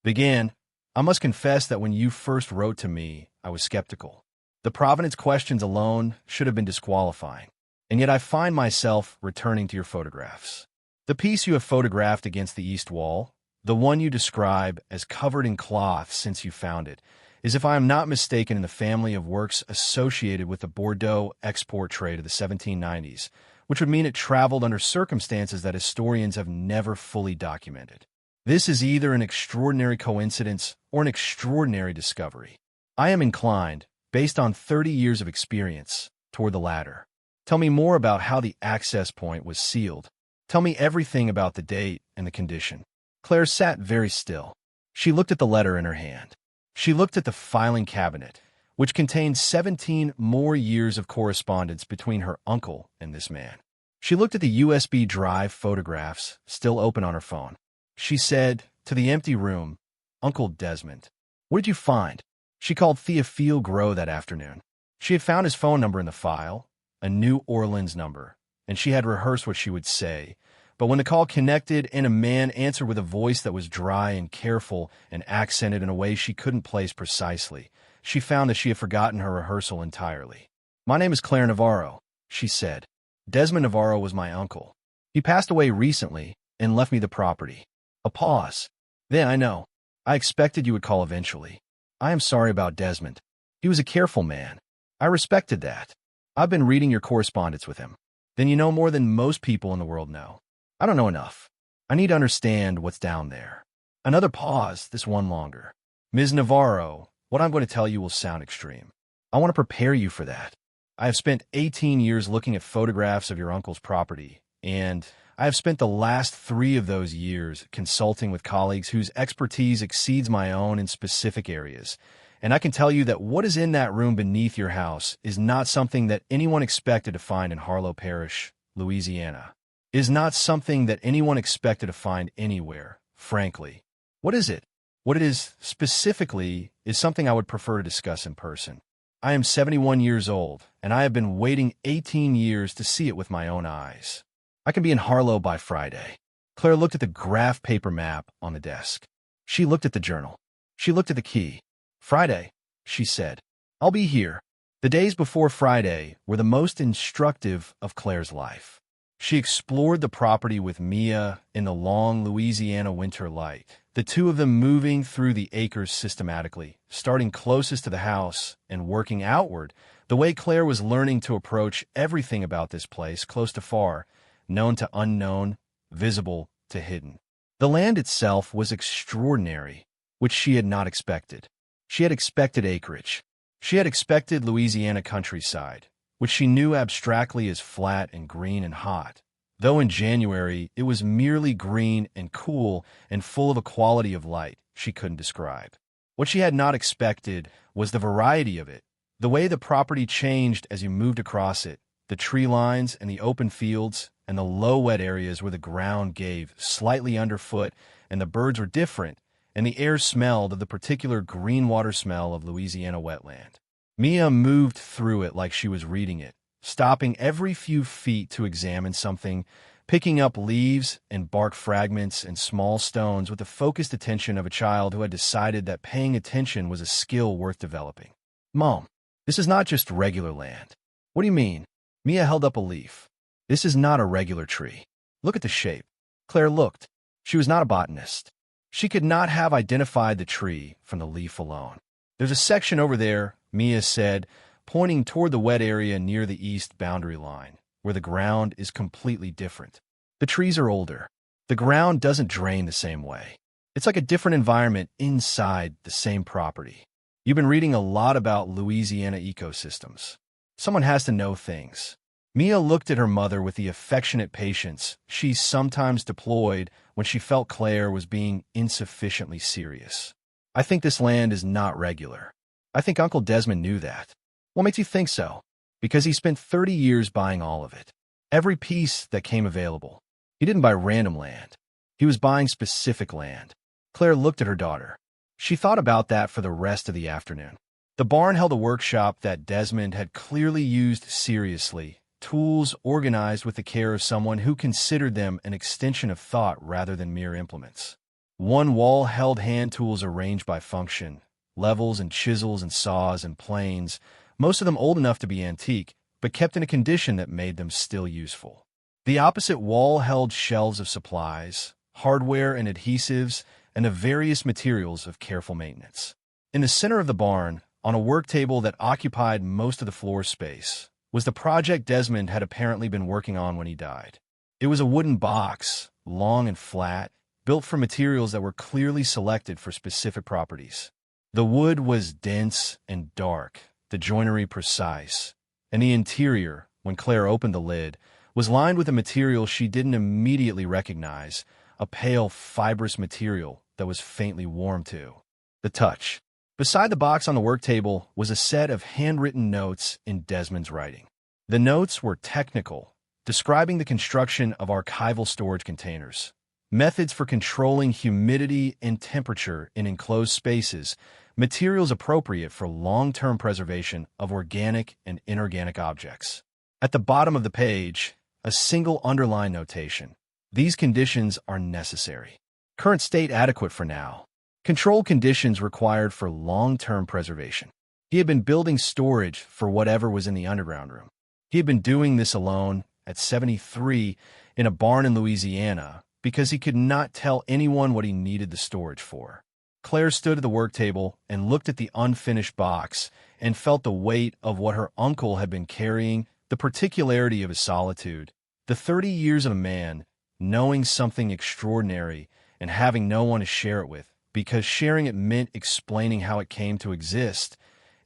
began, I must confess that when you first wrote to me, I was skeptical. The provenance questions alone should have been disqualifying, and yet I find myself returning to your photographs. The piece you have photographed against the east wall, the one you describe as covered in cloth since you found it, is, if I am not mistaken, in the family of works associated with the Bordeaux export trade of the 1790s, which would mean it traveled under circumstances that historians have never fully documented. This is either an extraordinary coincidence or an extraordinary discovery. I am inclined, based on 30 years of experience, toward the latter. Tell me more about how the access point was sealed. Tell me everything about the date and the condition. Claire sat very still. She looked at the letter in her hand. She looked at the filing cabinet, which contained 17 more years of correspondence between her uncle and this man. She looked at the USB drive photographs, still open on her phone. She said, to the empty room, Uncle Desmond, what did you find? She called Théophile Gros that afternoon. She had found his phone number in the file, a New Orleans number, and she had rehearsed what she would say. But when the call connected and a man answered with a voice that was dry and careful and accented in a way she couldn't place precisely, she found that she had forgotten her rehearsal entirely. My name is Claire Navarro, she said. Desmond Navarro was my uncle. He passed away recently and left me the property. A pause. Then, I know. I expected you would call eventually. I am sorry about Desmond. He was a careful man. I respected that. I've been reading your correspondence with him. Then you know more than most people in the world know. I don't know enough. I need to understand what's down there. Another pause, this one longer. Ms. Navarro, what I'm going to tell you will sound extreme. I want to prepare you for that. I have spent 18 years looking at photographs of your uncle's property, and I have spent the last 3 of those years consulting with colleagues whose expertise exceeds my own in specific areas. And I can tell you that what is in that room beneath your house is not something that anyone expected to find in Harlow Parish, Louisiana. Is not something that anyone expected to find anywhere, frankly. What is it? What it is specifically is something I would prefer to discuss in person. I am 71 years old, and I have been waiting 18 years to see it with my own eyes. I can be in Harlow by Friday. Claire looked at the graph paper map on the desk. She looked at the journal. She looked at the key. Friday, she said. I'll be here. The days before Friday were the most instructive of Claire's life. She explored the property with Mia in the long Louisiana winter light, the two of them moving through the acres systematically, starting closest to the house and working outward, the way Claire was learning to approach everything about this place, close to far, known to unknown, visible to hidden. The land itself was extraordinary, which she had not expected. She had expected acreage. She had expected Louisiana countryside, which she knew abstractly as flat and green and hot, though in January it was merely green and cool and full of a quality of light she couldn't describe. What she had not expected was the variety of it, the way the property changed as you moved across it, the tree lines and the open fields and the low wet areas where the ground gave slightly underfoot and the birds were different, and the air smelled of the particular green water smell of Louisiana wetland. Mia moved through it like she was reading it, stopping every few feet to examine something, picking up leaves and bark fragments and small stones with the focused attention of a child who had decided that paying attention was a skill worth developing. "Mom, this is not just regular land." "What do you mean?" Mia held up a leaf. "This is not a regular tree. Look at the shape." Claire looked. She was not a botanist. She could not have identified the tree from the leaf alone. "There's a section over there," Mia said, pointing toward the wet area near the east boundary line, where the ground is completely different. The trees are older. The ground doesn't drain the same way. It's like a different environment inside the same property. You've been reading a lot about Louisiana ecosystems. Someone has to know things. Mia looked at her mother with the affectionate patience she sometimes deployed when she felt Claire was being insufficiently serious. "I think this land is not regular. I think Uncle Desmond knew that." "What makes you think so?" "Because he spent 30 years buying all of it. Every piece that came available. He didn't buy random land. He was buying specific land." Claire looked at her daughter. She thought about that for the rest of the afternoon. The barn held a workshop that Desmond had clearly used seriously, tools organized with the care of someone who considered them an extension of thought rather than mere implements. One wall held hand tools arranged by function, levels and chisels and saws and planes, most of them old enough to be antique, but kept in a condition that made them still useful. The opposite wall held shelves of supplies, hardware and adhesives, and of various materials of careful maintenance. In the center of the barn, on a work table that occupied most of the floor space, was the project Desmond had apparently been working on when he died. It was a wooden box, long and flat, built from materials that were clearly selected for specific properties. The wood was dense and dark, the joinery precise, and the interior, when Claire opened the lid, was lined with a material she didn't immediately recognize, a pale, fibrous material that was faintly warm to the touch. Beside the box on the work table was a set of handwritten notes in Desmond's writing. The notes were technical, describing the construction of archival storage containers, methods for controlling humidity and temperature in enclosed spaces, materials appropriate for long-term preservation of organic and inorganic objects. At the bottom of the page, a single underline notation. These conditions are necessary. Current state adequate for now. Control conditions required for long-term preservation. He had been building storage for whatever was in the underground room. He had been doing this alone, at 73, in a barn in Louisiana, because he could not tell anyone what he needed the storage for. Claire stood at the work table and looked at the unfinished box and felt the weight of what her uncle had been carrying, the particularity of his solitude, the 30 years of a man knowing something extraordinary and having no one to share it with, because sharing it meant explaining how it came to exist,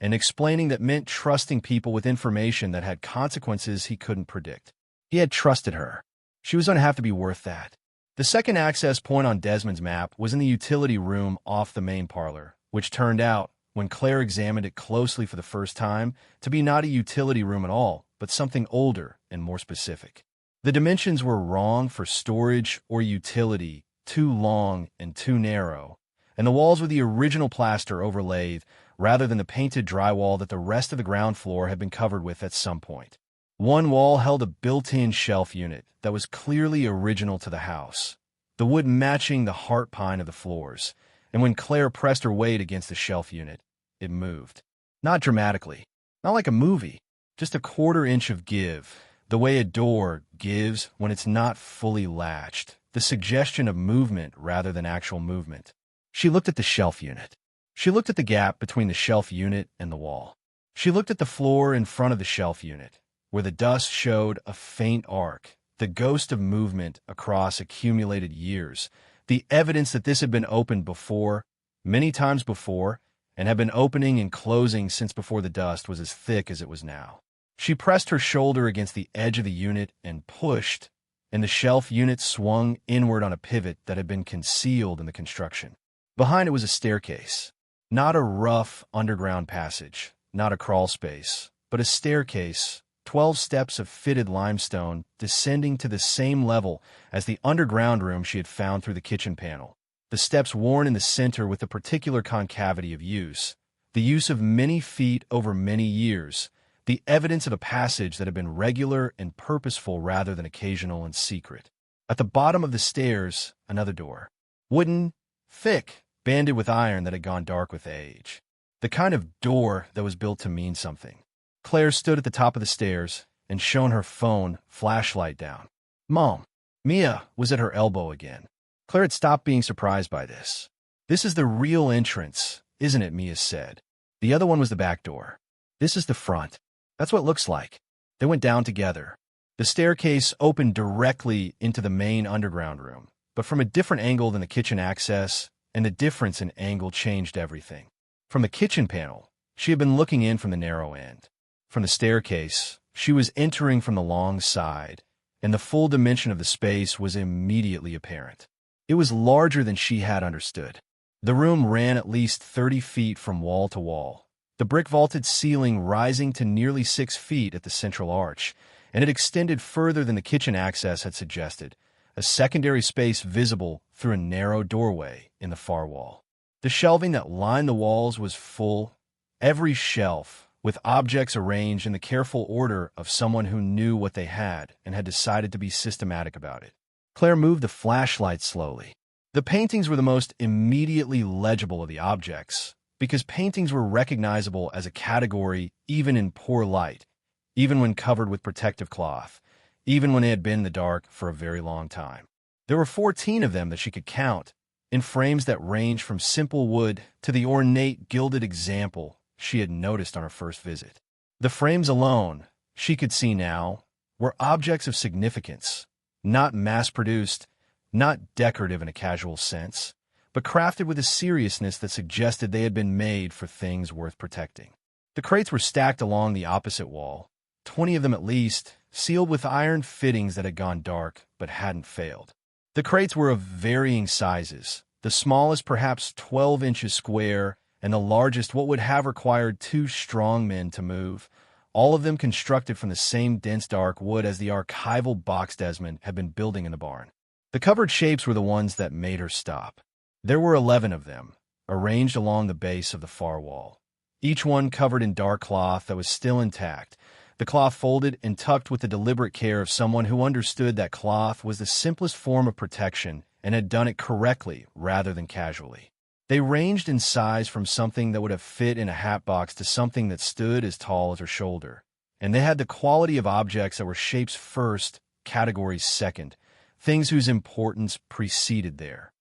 and explaining that meant trusting people with information that had consequences he couldn't predict. He had trusted her. She was going to have to be worth that. The second access point on Desmond's map was in the utility room off the main parlor, which turned out, when Claire examined it closely for the first time, to be not a utility room at all, but something older and more specific. The dimensions were wrong for storage or utility, too long and too narrow, and the walls were the original plaster overlaid rather than the painted drywall that the rest of the ground floor had been covered with at some point. One wall held a built-in shelf unit that was clearly original to the house, the wood matching the heart pine of the floors, and when Claire pressed her weight against the shelf unit, it moved. Not dramatically, not like a movie, just a quarter-inch of give, the way a door gives when it's not fully latched, the suggestion of movement rather than actual movement. She looked at the shelf unit. She looked at the gap between the shelf unit and the wall. She looked at the floor in front of the shelf unit, where the dust showed a faint arc, the ghost of movement across accumulated years, the evidence that this had been opened before, many times before, and had been opening and closing since before the dust was as thick as it was now. She pressed her shoulder against the edge of the unit and pushed and the shelf unit swung inward on a pivot that had been concealed in the construction. Behind it was a staircase. Not a rough underground passage, not a crawl space, but a staircase, 12 steps of fitted limestone descending to the same level as the underground room she had found through the kitchen panel. The steps worn in the center with a particular concavity of use, the use of many feet over many years, the evidence of a passage that had been regular and purposeful rather than occasional and secret. At the bottom of the stairs, another door. Wooden, thick, banded with iron that had gone dark with age. The kind of door that was built to mean something. Claire stood at the top of the stairs and shone her phone flashlight down. "Mom." Mia was at her elbow again. Claire had stopped being surprised by this. "This is the real entrance, isn't it?" Mia said. "The other one was the back door. This is the front. That's what it looks like." They went down together. The staircase opened directly into the main underground room, but from a different angle than the kitchen access, and the difference in angle changed everything. From the kitchen panel, she had been looking in from the narrow end. From the staircase, she was entering from the long side, and the full dimension of the space was immediately apparent. It was larger than she had understood. The room ran at least 30 feet from wall to wall, the brick-vaulted ceiling rising to nearly 6 feet at the central arch, and it extended further than the kitchen access had suggested, a secondary space visible through a narrow doorway in the far wall. The shelving that lined the walls was full, every shelf, with objects arranged in the careful order of someone who knew what they had and had decided to be systematic about it. Claire moved the flashlight slowly. The paintings were the most immediately legible of the objects, because paintings were recognizable as a category even in poor light, even when covered with protective cloth, even when they had been in the dark for a very long time. There were 14 of them that she could count, in frames that ranged from simple wood to the ornate gilded example she had noticed on her first visit. The frames alone, she could see now, were objects of significance, not mass-produced, not decorative in a casual sense, but crafted with a seriousness that suggested they had been made for things worth protecting. The crates were stacked along the opposite wall, 20 of them at least, sealed with iron fittings that had gone dark but hadn't failed. The crates were of varying sizes, the smallest perhaps 12 inches square, and the largest what would have required 2 strong men to move, all of them constructed from the same dense dark wood as the archival box Desmond had been building in the barn. The cupboard shapes were the ones that made her stop. There were 11 of them, arranged along the base of the far wall, each one covered in dark cloth that was still intact, the cloth folded and tucked with the deliberate care of someone who understood that cloth was the simplest form of protection and had done it correctly rather than casually. They ranged in size from something that would have fit in a hat box to something that stood as tall as her shoulder, and they had the quality of objects that were shapes first, categories second, things whose importance preceded their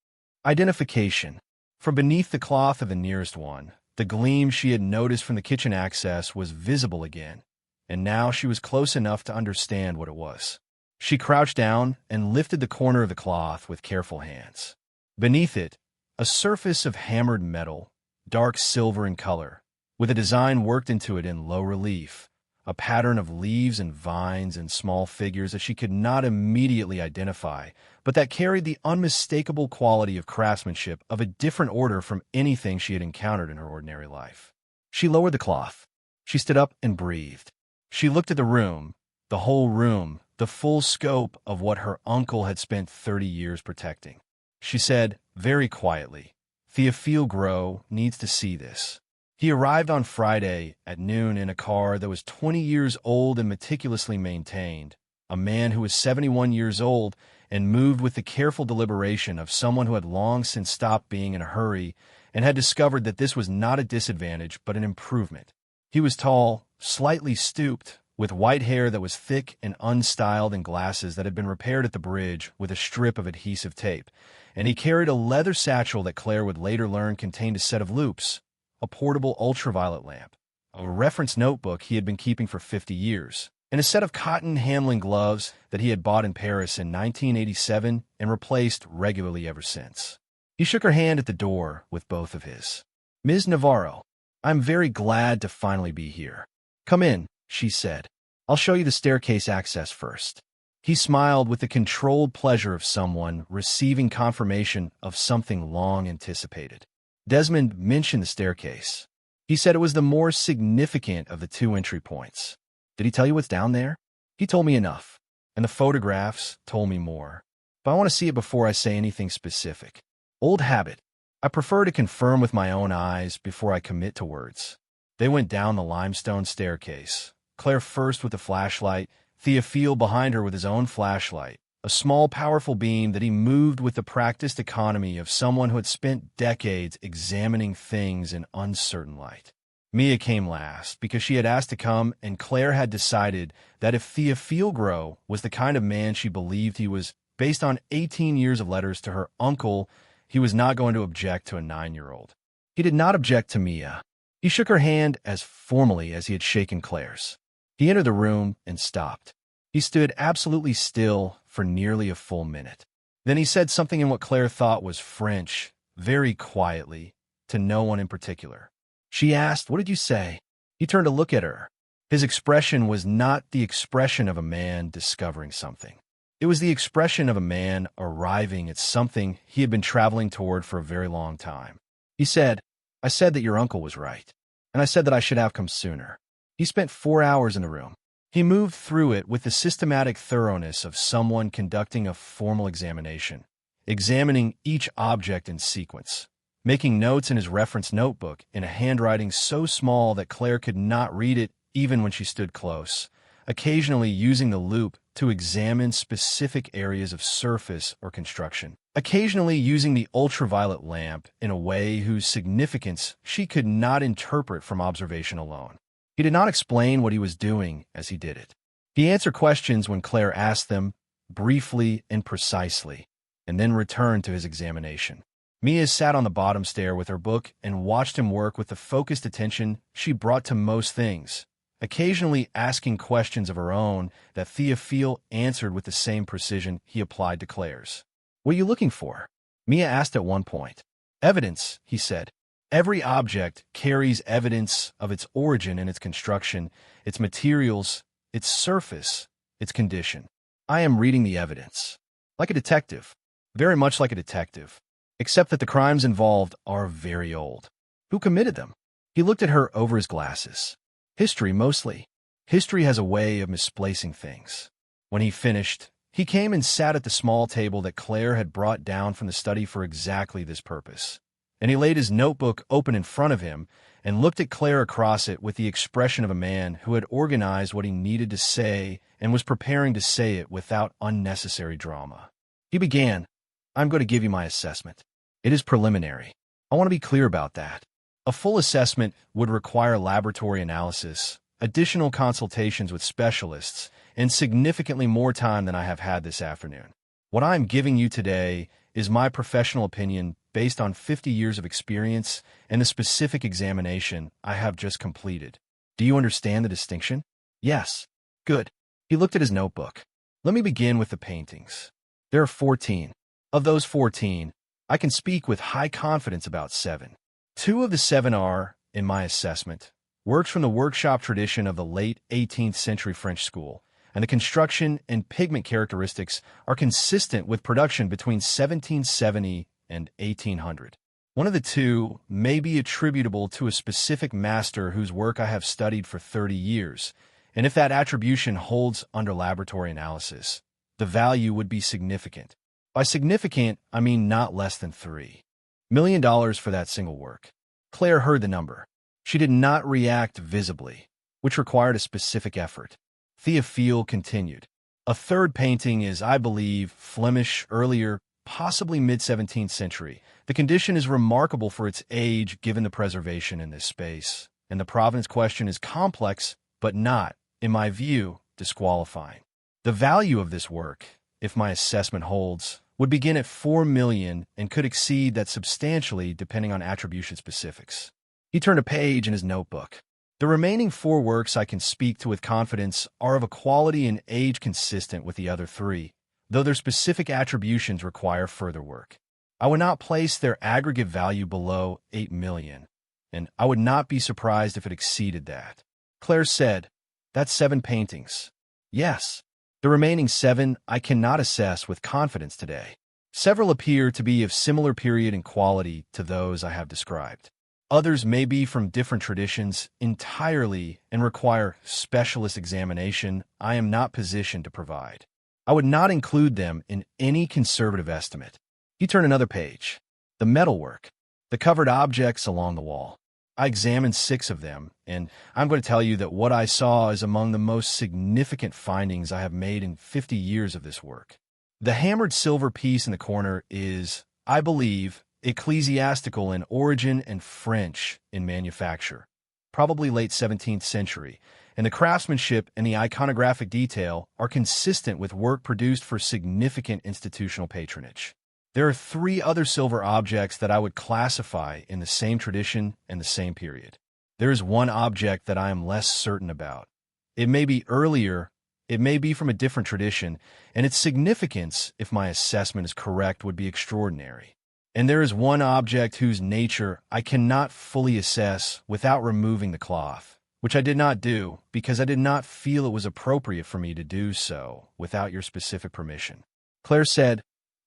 identification. From beneath the cloth of the nearest one, the gleam she had noticed from the kitchen access was visible again, and now she was close enough to understand what it was. She crouched down and lifted the corner of the cloth with careful hands. Beneath it, a surface of hammered metal, dark silver in color, with a design worked into it in low relief, a pattern of leaves and vines and small figures that she could not immediately identify, but that carried the unmistakable quality of craftsmanship of a different order from anything she had encountered in her ordinary life. She lowered the cloth. She stood up and breathed. She looked at the room, the whole room, the full scope of what her uncle had spent 30 years protecting. She said, very quietly, "Theophile Gros needs to see this." He arrived on Friday at noon in a car that was 20 years old and meticulously maintained, a man who was 71 years old and moved with the careful deliberation of someone who had long since stopped being in a hurry and had discovered that this was not a disadvantage but an improvement. He was tall, slightly stooped, with white hair that was thick and unstyled and glasses that had been repaired at the bridge with a strip of adhesive tape, and he carried a leather satchel that Claire would later learn contained a set of loupes, a portable ultraviolet lamp, a reference notebook he had been keeping for 50 years, and a set of cotton handling gloves that he had bought in Paris in 1987 and replaced regularly ever since. He shook her hand at the door with both of his. "Ms. Navarro, I'm very glad to finally be here. Come in," she said. "I'll show you the staircase access first." He smiled with the controlled pleasure of someone receiving confirmation of something long anticipated. Desmond mentioned the staircase. He said it was the more significant of the two entry points. Did he tell you what's down there? He told me enough, and the photographs told me more. But I want to see it before I say anything specific. Old habit. I prefer to confirm with my own eyes before I commit to words. They went down the limestone staircase. Claire first with the flashlight, Theophile behind her with his own flashlight, a small, powerful beam that he moved with the practiced economy of someone who had spent decades examining things in uncertain light. Mia came last because she had asked to come, and Claire had decided that if Theophile was the kind of man she believed he was, based on 18 years of letters to her uncle, he was not going to object to a 9-year-old. He did not object to Mia. He shook her hand as formally as he had shaken Claire's. He entered the room and stopped. He stood absolutely still for nearly a full minute. Then he said something in what Claire thought was French, very quietly, to no one in particular. She asked, "What did you say?" He turned to look at her. His expression was not the expression of a man discovering something. It was the expression of a man arriving at something he had been traveling toward for a very long time. He said, "I said that your uncle was right, and I said that I should have come sooner." He spent 4 hours in the room. He moved through it with the systematic thoroughness of someone conducting a formal examination, examining each object in sequence, making notes in his reference notebook in a handwriting so small that Claire could not read it even when she stood close, occasionally using the loupe to examine specific areas of surface or construction, occasionally using the ultraviolet lamp in a way whose significance she could not interpret from observation alone. He did not explain what he was doing as he did it. He answered questions when Claire asked them, briefly and precisely, and then returned to his examination. Mia sat on the bottom stair with her book and watched him work with the focused attention she brought to most things, occasionally asking questions of her own that Theophile answered with the same precision he applied to Claire's. "What are you looking for?" Mia asked at one point. "Evidence," he said. "Every object carries evidence of its origin and its construction, its materials, its surface, its condition. I am reading the evidence. Like a detective. Very much like a detective. Except that the crimes involved are very old. Who committed them?" He looked at her over his glasses. "History, mostly. History has a way of misplacing things." When he finished, he came and sat at the small table that Claire had brought down from the study for exactly this purpose. And he laid his notebook open in front of him and looked at Claire across it with the expression of a man who had organized what he needed to say and was preparing to say it without unnecessary drama. He began, "I'm going to give you my assessment. It is preliminary. I want to be clear about that. A full assessment would require laboratory analysis, additional consultations with specialists, and significantly more time than I have had this afternoon. What I am giving you today is my professional opinion based on 50 years of experience and the specific examination I have just completed. Do you understand the distinction?" "Yes." "Good." He looked at his notebook. "Let me begin with the paintings. There are 14. Of those 14, I can speak with high confidence about 7. 2 of the 7 are, in my assessment, works from the workshop tradition of the late 18th century French school, and the construction and pigment characteristics are consistent with production between 1770 and 1800. One of the 2 may be attributable to a specific master whose work I have studied for 30 years, and if that attribution holds under laboratory analysis, the value would be significant. By significant, I mean not less than $3 million for that single work." Claire heard the number. She did not react visibly, which required a specific effort. Theophile continued, "A third painting is, I believe, Flemish, earlier, possibly mid-17th century. The condition is remarkable for its age given the preservation in this space, and the provenance question is complex, but not, in my view, disqualifying. The value of this work, if my assessment holds, would begin at $4 million and could exceed that substantially depending on attribution specifics." He turned a page in his notebook. "The remaining 4 works I can speak to with confidence are of a quality and age consistent with the other 3, though their specific attributions require further work. I would not place their aggregate value below $8 million, and I would not be surprised if it exceeded that." Claire said, "That's 7 paintings." "Yes." The remaining 7 I cannot assess with confidence today. Several appear to be of similar period and quality to those I have described. Others may be from different traditions entirely and require specialist examination I am not positioned to provide. I would not include them in any conservative estimate. You turn another page. The metalwork. The covered objects along the wall. I examined 6 of them, and I'm going to tell you that what I saw is among the most significant findings I have made in 50 years of this work. The hammered silver piece in the corner is, I believe, ecclesiastical in origin and French in manufacture, probably late 17th century, and the craftsmanship and the iconographic detail are consistent with work produced for significant institutional patronage. There are 3 other silver objects that I would classify in the same tradition and the same period. There is one object that I am less certain about. It may be earlier, it may be from a different tradition, and its significance, if my assessment is correct, would be extraordinary. And there is one object whose nature I cannot fully assess without removing the cloth, which I did not do because I did not feel it was appropriate for me to do so without your specific permission. Claire said,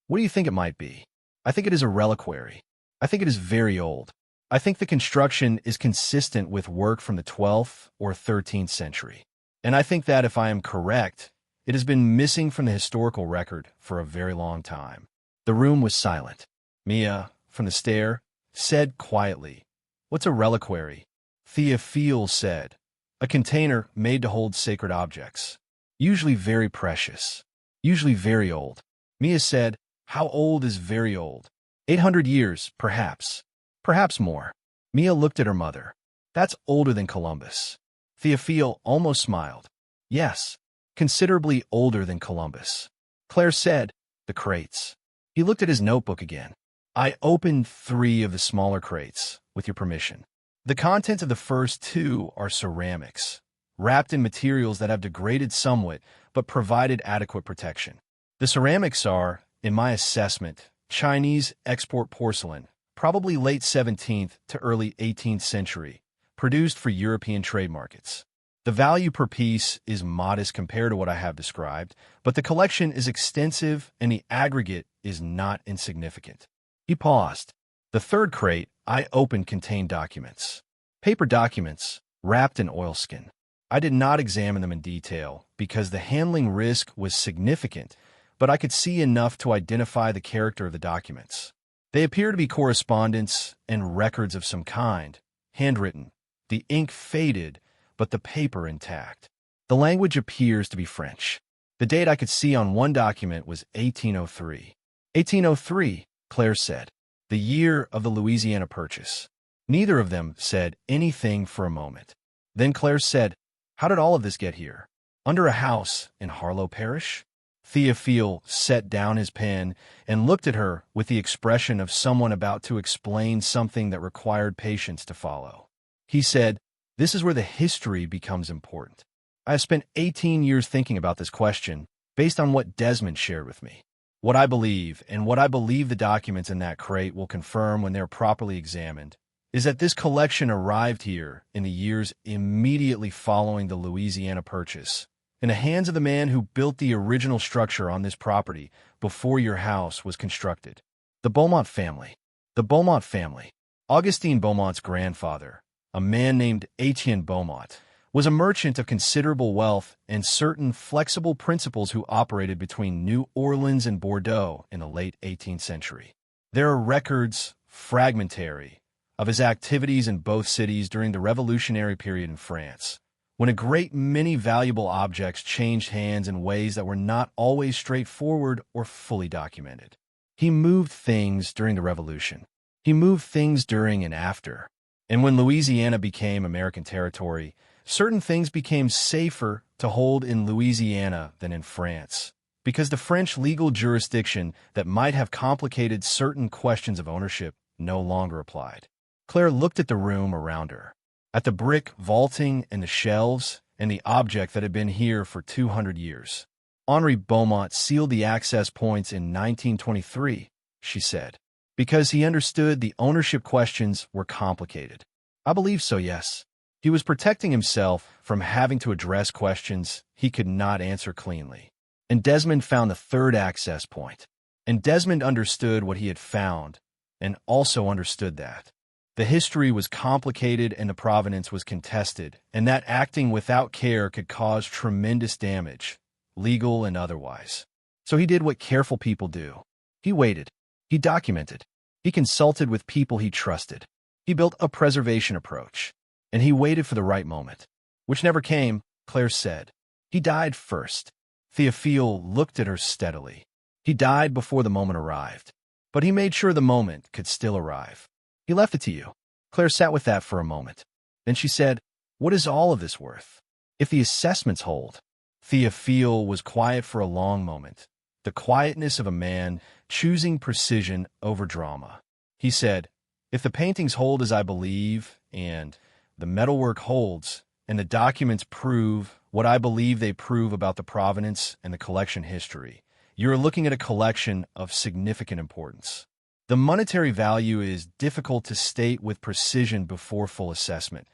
"What do you think it might be?" "I think it is a reliquary. I think it is very old. I think the construction is consistent with work from the 12th or 13th century. And I think that, if I am correct, it has been missing from the historical record for a very long time." The room was silent. Mia, from the stair, said quietly, "What's a reliquary?" Theophile said, "A container made to hold sacred objects. Usually very precious. Usually very old." Mia said, "How old is very old?" 800 years, perhaps. Perhaps more. Mia looked at her mother. "That's older than Columbus." Theophile almost smiled. "Yes, considerably older than Columbus." Claire said, "The crates." He looked at his notebook again. I opened 3 of the smaller crates, with your permission. The contents of the first 2 are ceramics, wrapped in materials that have degraded somewhat but provided adequate protection. The ceramics are, in my assessment, Chinese export porcelain, probably late 17th to early 18th century, produced for European trade markets. The value per piece is modest compared to what I have described, but the collection is extensive and the aggregate is not insignificant. He paused. The 3rd crate I opened contained documents. Paper documents, wrapped in oilskin. I did not examine them in detail because the handling risk was significant, but I could see enough to identify the character of the documents. They appear to be correspondence and records of some kind, handwritten, the ink faded, but the paper intact. The language appears to be French. The date I could see on one document was 1803. 1803, Claire said, the year of the Louisiana Purchase. Neither of them said anything for a moment. Then Claire said, "How did all of this get here? Under a house in Harlow Parish?" Theophile set down his pen and looked at her with the expression of someone about to explain something that required patience to follow. He said, "This is where the history becomes important. I have spent 18 years thinking about this question based on what Desmond shared with me. What I believe, and what I believe the documents in that crate will confirm when they're properly examined, is that this collection arrived here in the years immediately following the Louisiana Purchase, in the hands of the man who built the original structure on this property before your house was constructed. The Beaumont family. The Beaumont family. Augustine Beaumont's grandfather, a man named Etienne Beaumont, was a merchant of considerable wealth and certain flexible principles who operated between New Orleans and Bordeaux in the late 18th century. There are records, fragmentary, of his activities in both cities during the Revolutionary period in France, when a great many valuable objects changed hands in ways that were not always straightforward or fully documented. He moved things during the Revolution. He moved things during and after. And when Louisiana became American territory, certain things became safer to hold in Louisiana than in France, because the French legal jurisdiction that might have complicated certain questions of ownership no longer applied. Claire looked at the room around her, at the brick vaulting and the shelves and the object that had been here for 200 years. Henri Beaumont sealed the access points in 1923, she said, because he understood the ownership questions were complicated. I believe so, yes. He was protecting himself from having to address questions he could not answer cleanly. and Desmond found the third access point. And Desmond understood what he had found, and also understood that the history was complicated and the provenance was contested, and that acting without care could cause tremendous damage, legal and otherwise. So he did what careful people do. He waited. He documented. He consulted with people he trusted. He built a preservation approach, and he waited for the right moment, which never came, Claire said. He died first. Théophile looked at her steadily. He died before the moment arrived, but he made sure the moment could still arrive. He left it to you. Claire sat with that for a moment. Then she said, "What is all of this worth? If the assessments hold." Théophile was quiet for a long moment, the quietness of a man choosing precision over drama. He said, "If the paintings hold as I believe, and the metalwork holds, and the documents prove what I believe they prove about the provenance and the collection history, you are looking at a collection of significant importance. The monetary value is difficult to state with precision before full assessment,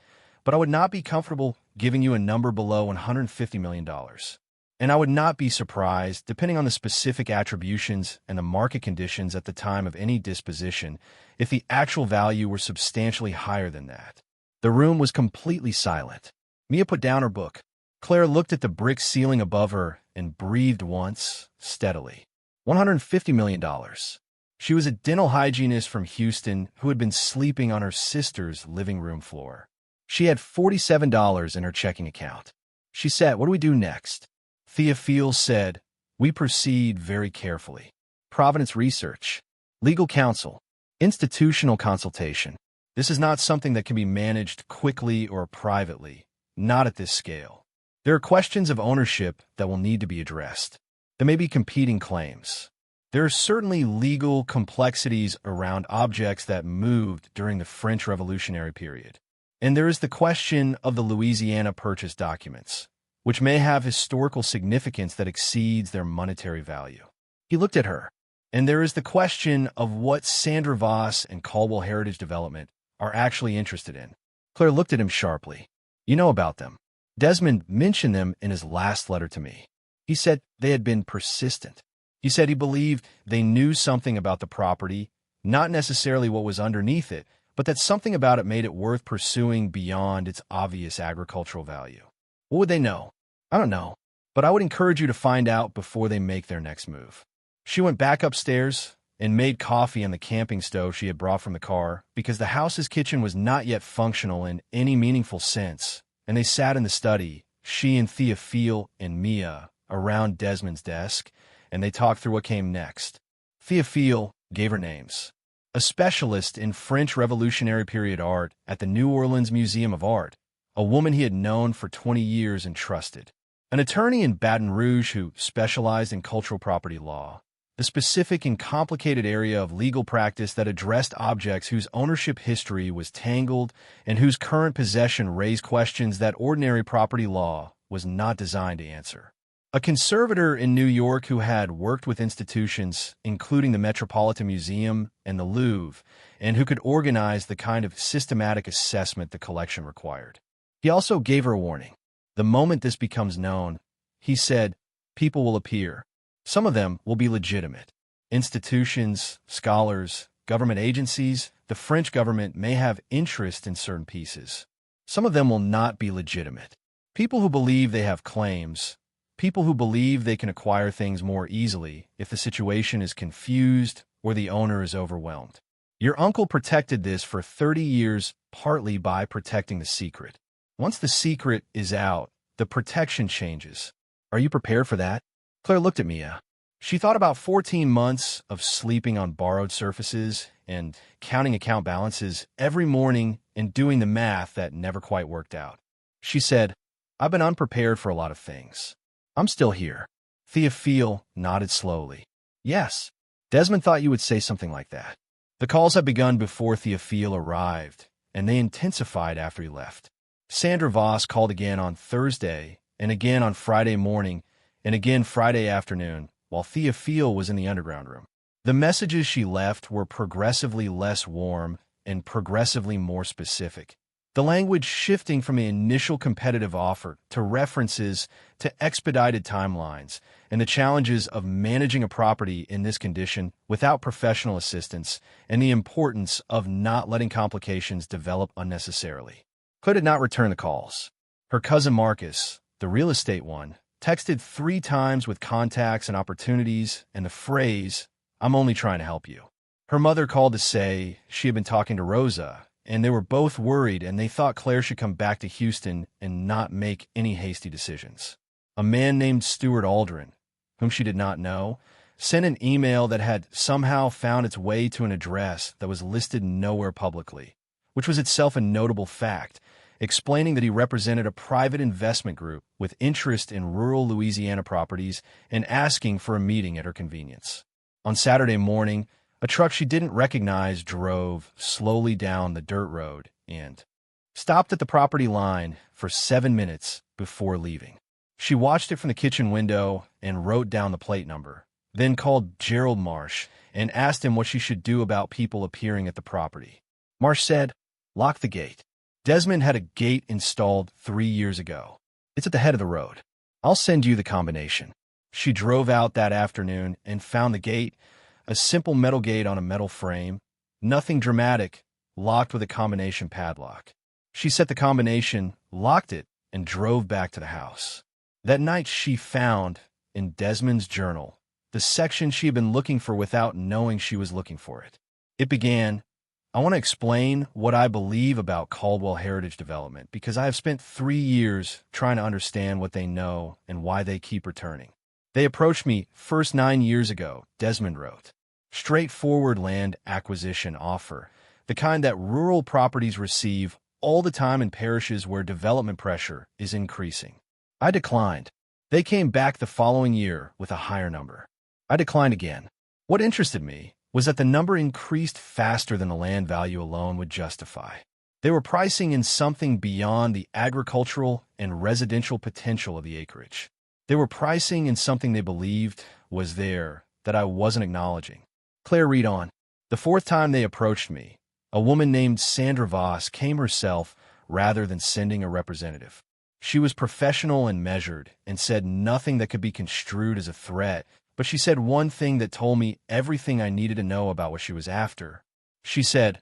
but I would not be comfortable giving you a number below $150 million. And I would not be surprised, depending on the specific attributions and the market conditions at the time of any disposition, if the actual value were substantially higher than that." The room was completely silent. Mia put down her book. Claire looked at the brick ceiling above her and breathed once, steadily. $150 million. She was a dental hygienist from Houston who had been sleeping on her sister's living room floor. She had $47 in her checking account. She said, "What do we do next?" Théophile said, "We proceed very carefully. Provenance research, legal counsel, institutional consultation. This is not something that can be managed quickly or privately, not at this scale. There are questions of ownership that will need to be addressed. There may be competing claims. There are certainly legal complexities around objects that moved during the French Revolutionary period. And there is the question of the Louisiana Purchase documents, which may have historical significance that exceeds their monetary value." He looked at her. "And there is the question of what Sandra Voss and Caldwell Heritage Development are actually interested in." Claire looked at him sharply. "You know about them. Desmond mentioned them in his last letter to me. He said they had been persistent. He said he believed they knew something about the property, not necessarily what was underneath it, but that something about it made it worth pursuing beyond its obvious agricultural value. What would they know? I don't know, but I would encourage you to find out before they make their next move." She went back upstairs and made coffee on the camping stove she had brought from the car because the house's kitchen was not yet functional in any meaningful sense, and they sat in the study, she and Théophile and Mia, around Desmond's desk, and they talked through what came next. Théophile gave her names. A specialist in French Revolutionary period art at the New Orleans Museum of Art, a woman he had known for 20 years and trusted. An attorney in Baton Rouge who specialized in cultural property law, the specific and complicated area of legal practice that addressed objects whose ownership history was tangled and whose current possession raised questions that ordinary property law was not designed to answer. A conservator in New York who had worked with institutions, including the Metropolitan Museum and the Louvre, and who could organize the kind of systematic assessment the collection required. He also gave her a warning. The moment this becomes known, he said, people will appear. Some of them will be legitimate. Institutions, scholars, government agencies, the French government may have interest in certain pieces. Some of them will not be legitimate. People who believe they have claims, people who believe they can acquire things more easily if the situation is confused or the owner is overwhelmed. Your uncle protected this for 30 years, partly by protecting the secret. Once the secret is out, the protection changes. Are you prepared for that? Claire looked at Mia. She thought about 14 months of sleeping on borrowed surfaces and counting account balances every morning and doing the math that never quite worked out. She said, "I've been unprepared for a lot of things. I'm still here." Théophile nodded slowly. "Yes, Desmond thought you would say something like that." The calls had begun before Théophile arrived, and they intensified after he left. Sandra Voss called again on Thursday, and again on Friday morning, and again Friday afternoon, while Théophile was in the underground room. The messages she left were progressively less warm and progressively more specific. the language shifting from the initial competitive offer to references to expedited timelines, and the challenges of managing a property in this condition without professional assistance, and the importance of not letting complications develop unnecessarily. Claire did not return the calls. Her cousin Marcus, the real estate one, texted 3 times with contacts and opportunities and the phrase, "I'm only trying to help you." Her mother called to say she had been talking to Rosa, and they were both worried, and they thought Claire should come back to Houston and not make any hasty decisions. A man named Stuart Aldrin, whom she did not know, sent an email that had somehow found its way to an address that was listed nowhere publicly, which was itself a notable fact, explaining that he represented a private investment group with interest in rural Louisiana properties and asking for a meeting at her convenience. On Saturday morning, a truck she didn't recognize drove slowly down the dirt road and stopped at the property line for 7 minutes before leaving. She watched it from the kitchen window and wrote down the plate number, then called Gerald Marsh and asked him what she should do about people appearing at the property. Marsh said, "Lock the gate. Desmond had a gate installed 3 years ago. It's at the head of the road. I'll send you the combination." She drove out that afternoon and found the gate, a simple metal gate on a metal frame, nothing dramatic, locked with a combination padlock. She set the combination, locked it, and drove back to the house. That night she found, in Desmond's journal, the section she had been looking for without knowing she was looking for it. It began, "I want to explain what I believe about Caldwell Heritage Development because I have spent 3 years trying to understand what they know and why they keep returning. They approached me first 9 years ago," Desmond wrote. "Straightforward land acquisition offer, the kind that rural properties receive all the time in parishes where development pressure is increasing. I declined. They came back the following year with a higher number. I declined again. What interested me was that the number increased faster than the land value alone would justify. They were pricing in something beyond the agricultural and residential potential of the acreage. They were pricing in something they believed was there that I wasn't acknowledging." Claire read on. "The 4th time they approached me, a woman named Sandra Voss came herself rather than sending a representative. She was professional and measured and said nothing that could be construed as a threat, but she said one thing that told me everything I needed to know about what she was after. She said,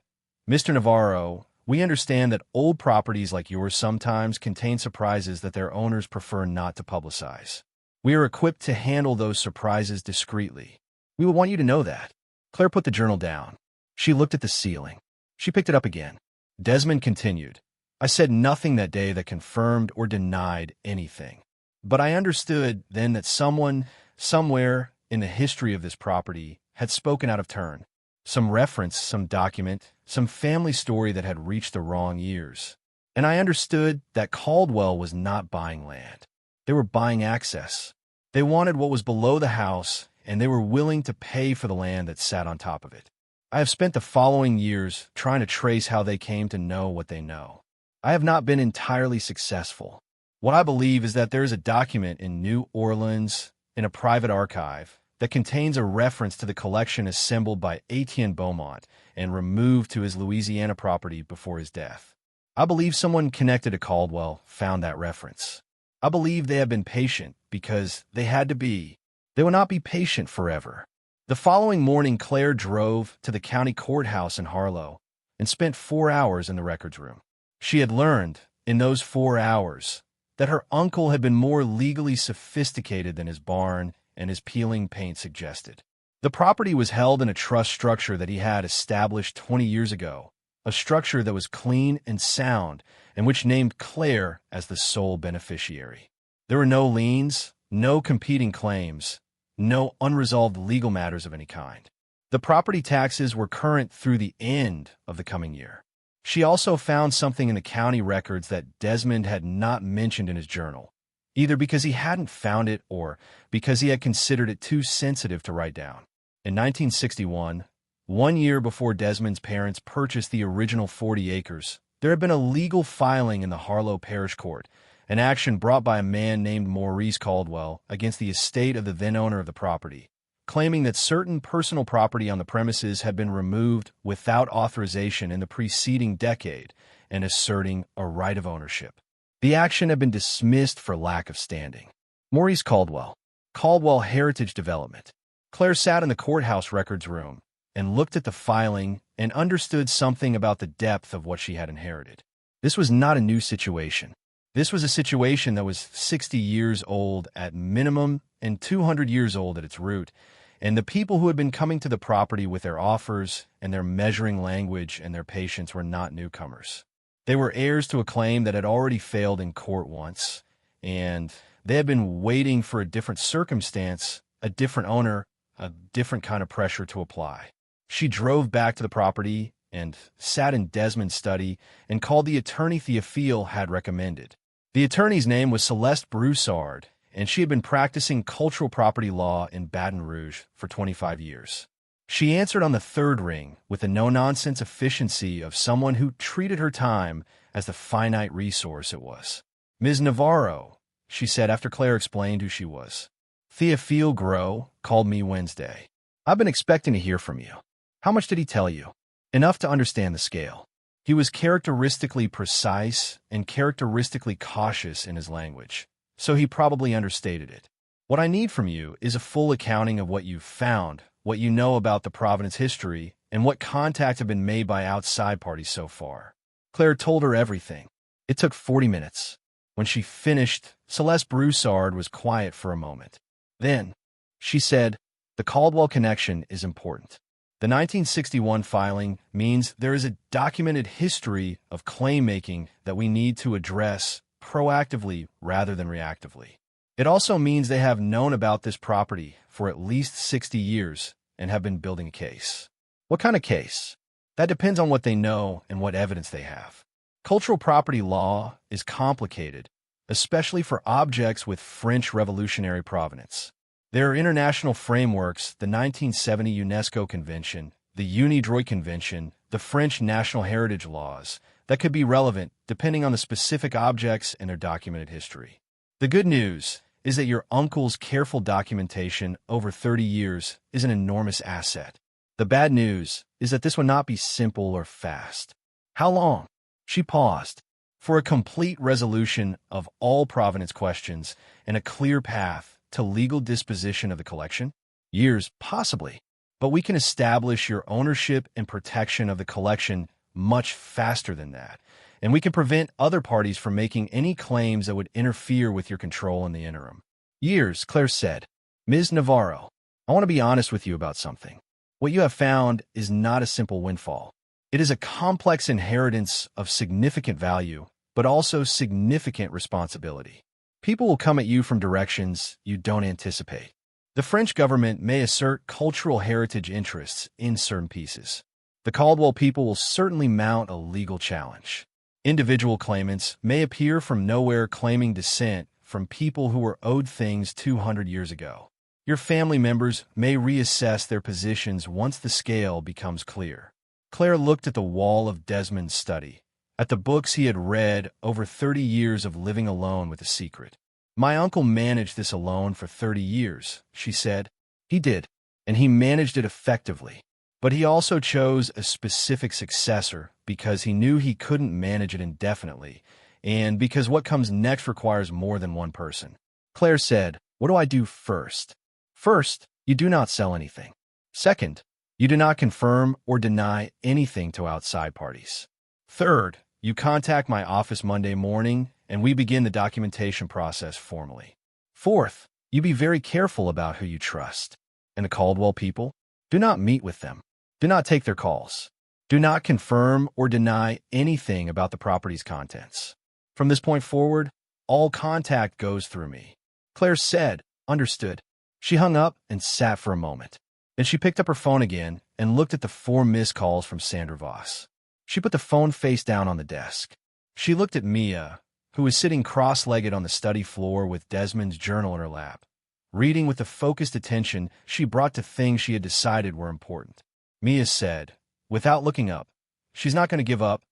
'Mr. Navarro, we understand that old properties like yours sometimes contain surprises that their owners prefer not to publicize. We are equipped to handle those surprises discreetly. We would want you to know that.'" Claire put the journal down. She looked at the ceiling. She picked it up again. Desmond continued, "I said nothing that day that confirmed or denied anything. But I understood then that someone, somewhere in the history of this property, had spoken out of turn. Some reference, some document, some family story that had reached the wrong years. And I understood that Caldwell was not buying land. They were buying access. They wanted what was below the house, and they were willing to pay for the land that sat on top of it. I have spent the following years trying to trace how they came to know what they know. I have not been entirely successful. What I believe is that there is a document in New Orleans in a private archive that contains a reference to the collection assembled by Etienne Beaumont and removed to his Louisiana property before his death. I believe someone connected to Caldwell found that reference. I believe they have been patient because they had to be. They will not be patient forever." The following morning, Claire drove to the county courthouse in Harlow and spent 4 hours in the records room. She had learned, in those 4 hours, that her uncle had been more legally sophisticated than his barn and his peeling paint suggested. The property was held in a trust structure that he had established 20 years ago, a structure that was clean and sound and which named Claire as the sole beneficiary. There were no liens, no competing claims, no unresolved legal matters of any kind. The property taxes were current through the end of the coming year. She also found something in the county records that Desmond had not mentioned in his journal, either because he hadn't found it or because he had considered it too sensitive to write down. In 1961, 1 year before Desmond's parents purchased the original 40 acres, there had been a legal filing in the Harlow Parish Court, an action brought by a man named Maurice Caldwell against the estate of the then owner of the property, claiming that certain personal property on the premises had been removed without authorization in the preceding decade and asserting a right of ownership. The action had been dismissed for lack of standing. Maurice Caldwell, Caldwell Heritage Development. Claire sat in the courthouse records room and looked at the filing and understood something about the depth of what she had inherited. This was not a new situation. This was a situation that was 60 years old at minimum and 200 years old at its root, and the people who had been coming to the property with their offers and their measuring language and their patience were not newcomers. They were heirs to a claim that had already failed in court once, and they had been waiting for a different circumstance, a different owner, a different kind of pressure to apply. She drove back to the property and sat in Desmond's study and called the attorney Theophile had recommended. The attorney's name was Celeste Broussard, and she had been practicing cultural property law in Baton Rouge for 25 years. She answered on the third ring with the no-nonsense efficiency of someone who treated her time as the finite resource it was. "Ms. Navarro," she said after Claire explained who she was. "Theophile Gros called me Wednesday. I've been expecting to hear from you. How much did he tell you?" "Enough to understand the scale." He was characteristically precise and characteristically cautious in his language, so he probably understated it. "What I need from you is a full accounting of what you've found, what you know about the Providence history, and what contacts have been made by outside parties so far." Claire told her everything. It took 40 minutes. When she finished, Celeste Broussard was quiet for a moment. Then, she said, "The Caldwell connection is important. The 1961 filing means there is a documented history of claim-making that we need to address proactively rather than reactively. It also means they have known about this property for at least 60 years and have been building a case." "What kind of case?" "That depends on what they know and what evidence they have. Cultural property law is complicated, especially for objects with French Revolutionary provenance. There are international frameworks, the 1970 UNESCO Convention, the Unidroit Convention, the French National Heritage Laws, that could be relevant depending on the specific objects and their documented history. The good news is that your uncle's careful documentation over 30 years is an enormous asset. The bad news is that this will not be simple or fast." "How long?" She paused. "For a complete resolution of all provenance questions and a clear path to legal disposition of the collection? Years, possibly. But we can establish your ownership and protection of the collection much faster than that, and we can prevent other parties from making any claims that would interfere with your control in the interim." "Years," Claire said. "Ms. Navarro, I want to be honest with you about something. What you have found is not a simple windfall. It is a complex inheritance of significant value, but also significant responsibility. People will come at you from directions you don't anticipate. The French government may assert cultural heritage interests in certain pieces. The Caldwell people will certainly mount a legal challenge. Individual claimants may appear from nowhere claiming descent from people who were owed things 200 years ago. Your family members may reassess their positions once the scale becomes clear." Claire looked at the wall of Desmond's study, at the books he had read over 30 years of living alone with a secret. "My uncle managed this alone for 30 years, she said. "He did, and he managed it effectively. But he also chose a specific successor because he knew he couldn't manage it indefinitely, and because what comes next requires more than one person." Claire said, "What do I do first?" "First, you do not sell anything. Second, you do not confirm or deny anything to outside parties. Third, you contact my office Monday morning, and we begin the documentation process formally. Fourth, you be very careful about who you trust. And the Caldwell people? Do not meet with them. Do not take their calls. Do not confirm or deny anything about the property's contents. From this point forward, all contact goes through me." Claire said, "Understood." She hung up and sat for a moment. Then she picked up her phone again and looked at the 4 missed calls from Sandra Voss. She put the phone face down on the desk. She looked at Mia, who was sitting cross-legged on the study floor with Desmond's journal in her lap, reading with the focused attention she brought to things she had decided were important. Mia said, without looking up, "She's not going to give up,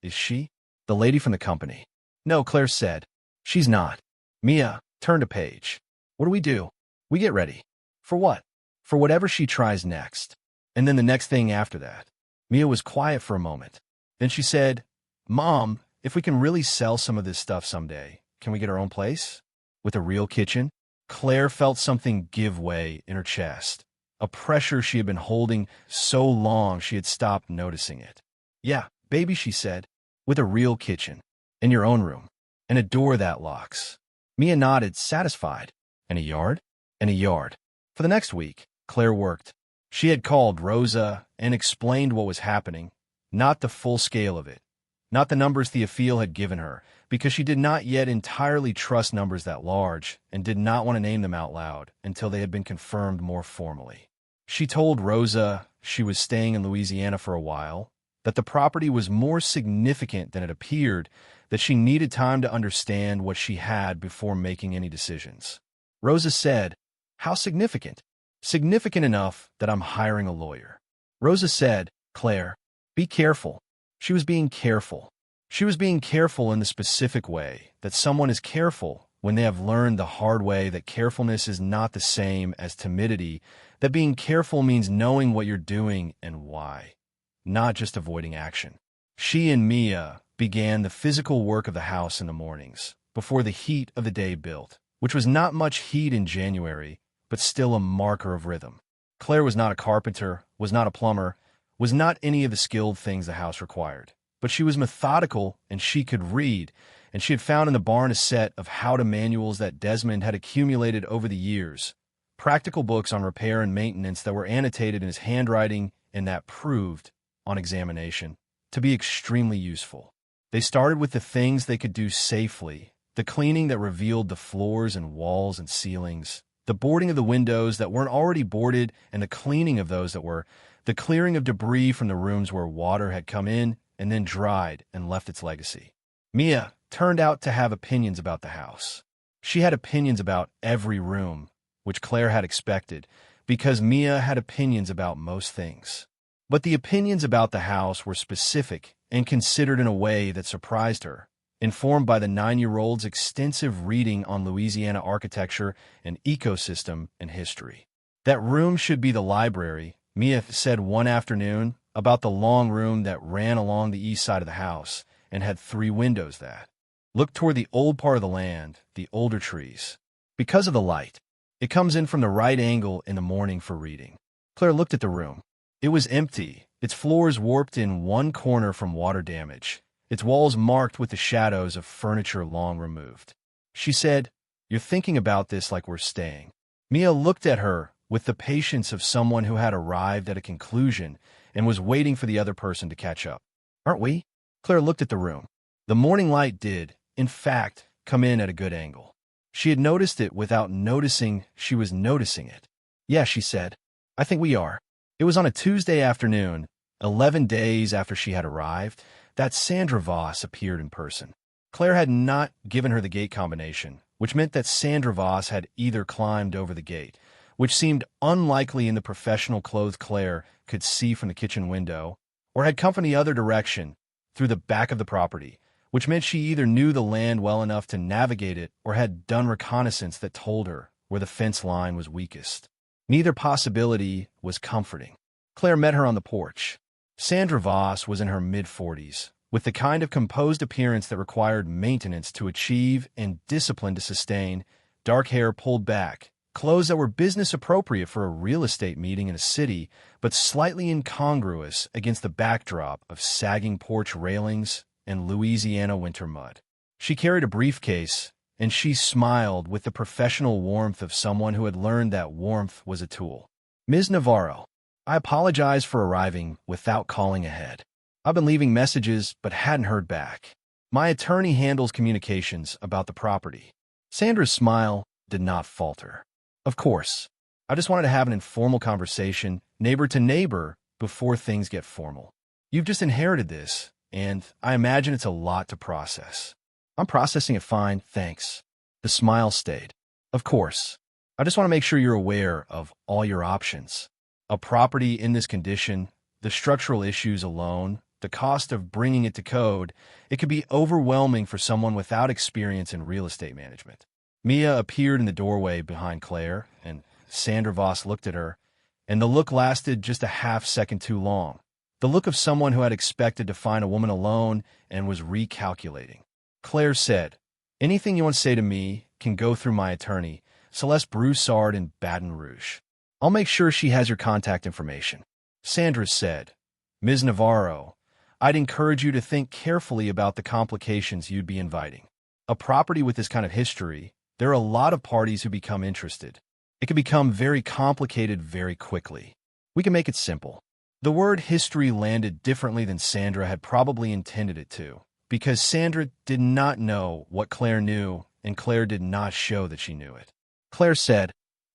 is she?" "The lady from the company." "No," Claire said. "She's not." Mia turned a page. "What do we do?" "We get ready." "For what?" "For whatever she tries next. And then the next thing after that." Mia was quiet for a moment. Then she said, "Mom, if we can really sell some of this stuff someday, can we get our own place? With a real kitchen?" Claire felt something give way in her chest, a pressure she had been holding so long she had stopped noticing it. "Yeah, baby," she said, "with a real kitchen, and your own room, and a door that locks." Mia nodded, satisfied. "And a yard?" "And a yard." For the next week, Claire worked. She had called Rosa and explained what was happening, not the full scale of it, not the numbers Theophile had given her, because she did not yet entirely trust numbers that large and did not want to name them out loud until they had been confirmed more formally. She told Rosa she was staying in Louisiana for a while, that the property was more significant than it appeared, that she needed time to understand what she had before making any decisions. Rosa said, "How significant?" "Significant enough that I'm hiring a lawyer." Rosa said, "Claire, be careful." She was being careful. She was being careful in the specific way that someone is careful when they have learned the hard way that carefulness is not the same as timidity, that being careful means knowing what you're doing and why, not just avoiding action. She and Mia began the physical work of the house in the mornings, before the heat of the day built, which was not much heat in January, but still a marker of rhythm. Claire was not a carpenter, was not a plumber, was not any of the skilled things the house required. But she was methodical, and she could read, and she had found in the barn a set of how-to manuals that Desmond had accumulated over the years, practical books on repair and maintenance that were annotated in his handwriting and that proved, on examination, to be extremely useful. They started with the things they could do safely, the cleaning that revealed the floors and walls and ceilings, the boarding of the windows that weren't already boarded and the cleaning of those that were, the clearing of debris from the rooms where water had come in and then dried and left its legacy. Mia turned out to have opinions about the house. She had opinions about every room, which Claire had expected, because Mia had opinions about most things. But the opinions about the house were specific and considered in a way that surprised her, informed by the 9-year-old's extensive reading on Louisiana architecture and ecosystem and history. That room should be the library, Mia said one afternoon, about the long room that ran along the east side of the house and had 3 windows that looked toward the old part of the land, the older trees. Because of the light, it comes in from the right angle in the morning for reading. Claire looked at the room. It was empty, its floors warped in one corner from water damage, its walls marked with the shadows of furniture long removed. She said, "You're thinking about this like we're staying." Mia looked at her with the patience of someone who had arrived at a conclusion and was waiting for the other person to catch up. "Aren't we?" Claire looked at the room. The morning light did, in fact, come in at a good angle. She had noticed it without noticing she was noticing it. "Yeah," she said, "I think we are." It was on a Tuesday afternoon, 11 days after she had arrived, that Sandra Voss appeared in person. Claire had not given her the gate combination, which meant that Sandra Voss had either climbed over the gate, which seemed unlikely in the professional clothes Claire could see from the kitchen window, or had come from the other direction, through the back of the property, which meant she either knew the land well enough to navigate it or had done reconnaissance that told her where the fence line was weakest. Neither possibility was comforting. Claire met her on the porch. Sandra Voss was in her mid-40s, with the kind of composed appearance that required maintenance to achieve and discipline to sustain, dark hair pulled back, clothes that were business appropriate for a real estate meeting in a city, but slightly incongruous against the backdrop of sagging porch railings and Louisiana winter mud. She carried a briefcase, and she smiled with the professional warmth of someone who had learned that warmth was a tool. "Ms. Navarro, I apologize for arriving without calling ahead. I've been leaving messages but hadn't heard back. My attorney handles communications about the property." Sandra's smile did not falter. "Of course. I just wanted to have an informal conversation, neighbor to neighbor, before things get formal. You've just inherited this, and I imagine it's a lot to process." "I'm processing it fine, thanks." The smile stayed. "Of course. I just want to make sure you're aware of all your options. A property in this condition, the structural issues alone, the cost of bringing it to code, it could be overwhelming for someone without experience in real estate management." Mia appeared in the doorway behind Claire, and Sandra Voss looked at her, and the look lasted just a half second too long. the look of someone who had expected to find a woman alone and was recalculating. Claire said, "Anything you want to say to me can go through my attorney, Celeste Broussard in Baton Rouge. I'll make sure she has your contact information." Sandra said, "Ms. Navarro, I'd encourage you to think carefully about the complications you'd be inviting. A property with this kind of history, there are a lot of parties who become interested. It can become very complicated very quickly. We can make it simple." The word history landed differently than Sandra had probably intended it to, because Sandra did not know what Claire knew, and Claire did not show that she knew it. Claire said,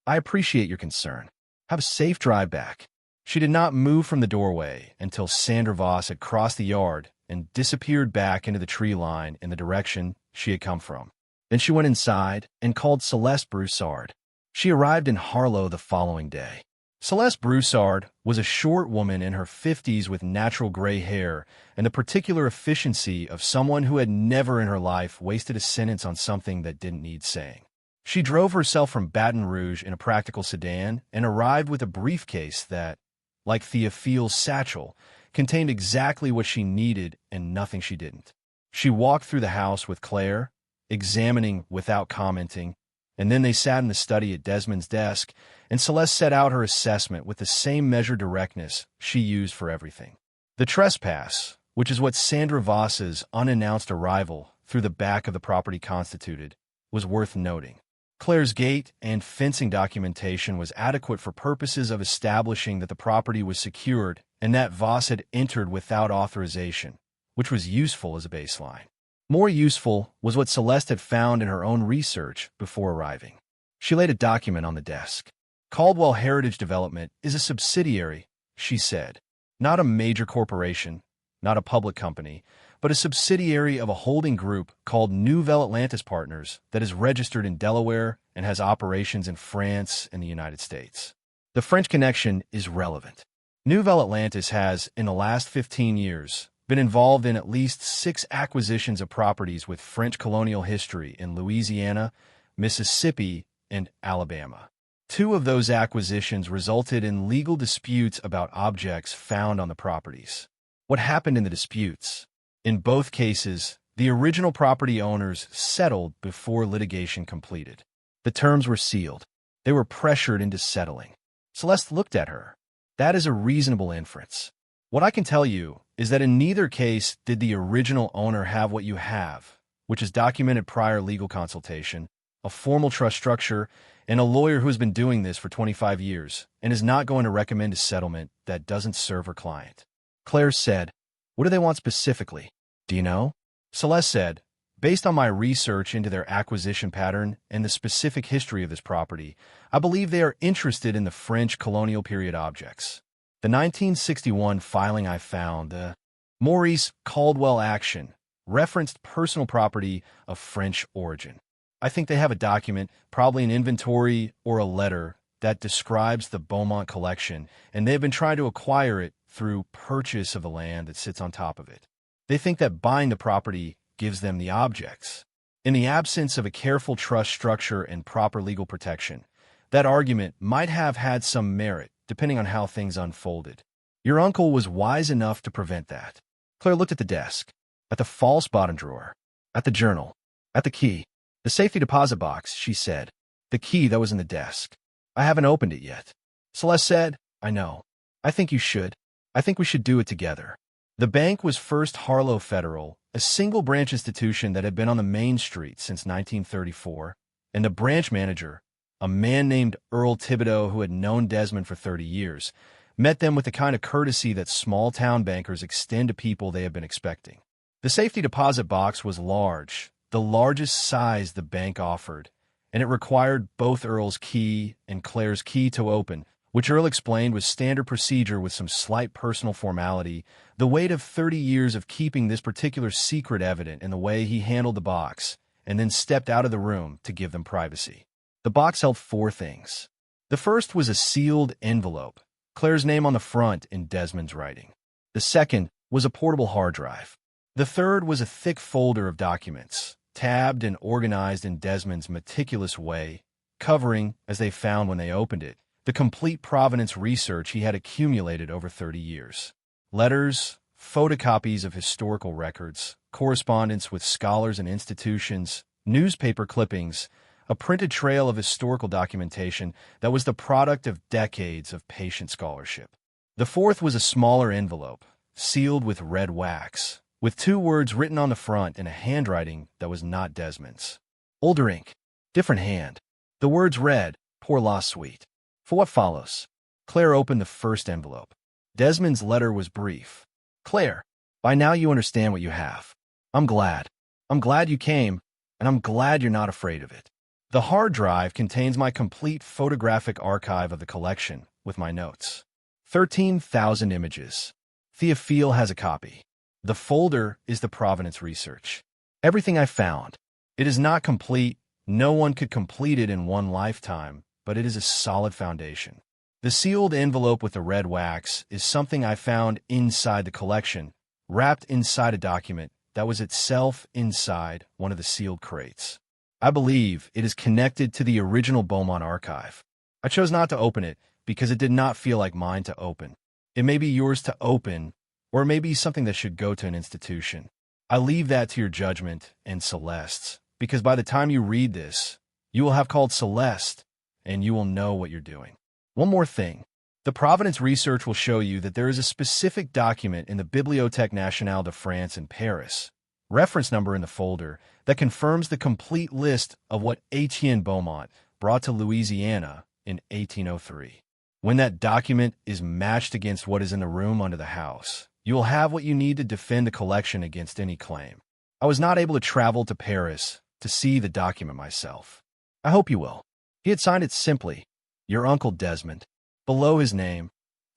"I appreciate your concern. Have a safe drive back." She did not move from the doorway until Sandra Voss had crossed the yard and disappeared back into the tree line in the direction she had come from. Then she went inside and called Celeste Broussard. She arrived in Harlow the following day. Celeste Broussard was a short woman in her 50s with natural gray hair and the particular efficiency of someone who had never in her life wasted a sentence on something that didn't need saying. She drove herself from Baton Rouge in a practical sedan and arrived with a briefcase that, like Theophile's satchel, contained exactly what she needed and nothing she didn't. She walked through the house with Claire, examining without commenting, and then they sat in the study at Desmond's desk, and Celeste set out her assessment with the same measured directness she used for everything. The trespass, which is what Sandra Voss's unannounced arrival through the back of the property constituted, was worth noting. Claire's gate and fencing documentation was adequate for purposes of establishing that the property was secured and that Voss had entered without authorization, which was useful as a baseline. More useful was what Celeste had found in her own research before arriving. She laid a document on the desk. "Caldwell Heritage Development is a subsidiary," she said. "Not a major corporation, not a public company, but a subsidiary of a holding group called Nouvelle Atlantis Partners that is registered in Delaware and has operations in France and the United States. The French connection is relevant. Nouvelle Atlantis has, in the last 15 years, been involved in at least 6 acquisitions of properties with French colonial history in Louisiana, Mississippi, and Alabama. 2 of those acquisitions resulted in legal disputes about objects found on the properties. What happened in the disputes? In both cases, the original property owners settled before litigation completed. The terms were sealed. They were pressured into settling." Celeste looked at her. "That is a reasonable inference. What I can tell you is that in neither case did the original owner have what you have, which is documented prior legal consultation, a formal trust structure, and a lawyer who has been doing this for 25 years and is not going to recommend a settlement that doesn't serve her client." Claire said, "What do they want specifically? Do you know?" Celeste said, "Based on my research into their acquisition pattern and the specific history of this property, I believe they are interested in the French colonial period objects. The 1961 filing I found, the Maurice Caldwell action, referenced personal property of French origin. I think they have a document, probably an inventory or a letter, that describes the Beaumont Collection, and they have been trying to acquire it through purchase of the land that sits on top of it. They think that buying the property gives them the objects. In the absence of a careful trust structure and proper legal protection, that argument might have had some merit, depending on how things unfolded. Your uncle was wise enough to prevent that." Claire looked at the desk, at the false bottom drawer, at the journal, at the key. "The safety deposit box," she said. "The key that was in the desk. I haven't opened it yet." Celeste said, "I know. I think you should. I think we should do it together." The bank was First Harlow Federal, a single-branch institution that had been on the main street since 1934, and the branch manager, a man named Earl Thibodeau who had known Desmond for 30 years, met them with the kind of courtesy that small-town bankers extend to people they have been expecting. The safety deposit box was large, the largest size the bank offered, and it required both Earl's key and Claire's key to open, which Earl explained was standard procedure with some slight personal formality, the weight of 30 years of keeping this particular secret evident in the way he handled the box, and then stepped out of the room to give them privacy. The box held 4 things. The first was a sealed envelope, Claire's name on the front in Desmond's writing. The second was a portable hard drive. The third was a thick folder of documents, tabbed and organized in Desmond's meticulous way, covering, as they found when they opened it, the complete provenance research he had accumulated over 30 years. letters, photocopies of historical records, correspondence with scholars and institutions, newspaper clippings, a printed trail of historical documentation that was the product of decades of patient scholarship. The fourth was a smaller envelope, sealed with red wax, with 2 words written on the front in a handwriting that was not Desmond's. Older ink, different hand. The words read, "Pour la suite." For what follows? Claire opened the first envelope. Desmond's letter was brief. "Claire, by now you understand what you have. I'm glad. I'm glad you came, and I'm glad you're not afraid of it. The hard drive contains my complete photographic archive of the collection, with my notes. 13,000 images. Theophile has a copy. The folder is the provenance research. Everything I found. It is not complete. No one could complete it in one lifetime, but it is a solid foundation. The sealed envelope with the red wax is something I found inside the collection, wrapped inside a document that was itself inside one of the sealed crates. I believe it is connected to the original Beaumont archive. I chose not to open it because it did not feel like mine to open. It may be yours to open, or it may be something that should go to an institution. I leave that to your judgment and Celeste's, because by the time you read this, you will have called Celeste, and you will know what you're doing. One more thing. The provenance research will show you that there is a specific document in the Bibliothèque Nationale de France in Paris, reference number in the folder, that confirms the complete list of what Etienne Beaumont brought to Louisiana in 1803. When that document is matched against what is in the room under the house, you will have what you need to defend the collection against any claim. I was not able to travel to Paris to see the document myself. I hope you will. He had signed it simply, "Your Uncle Desmond." Below his name,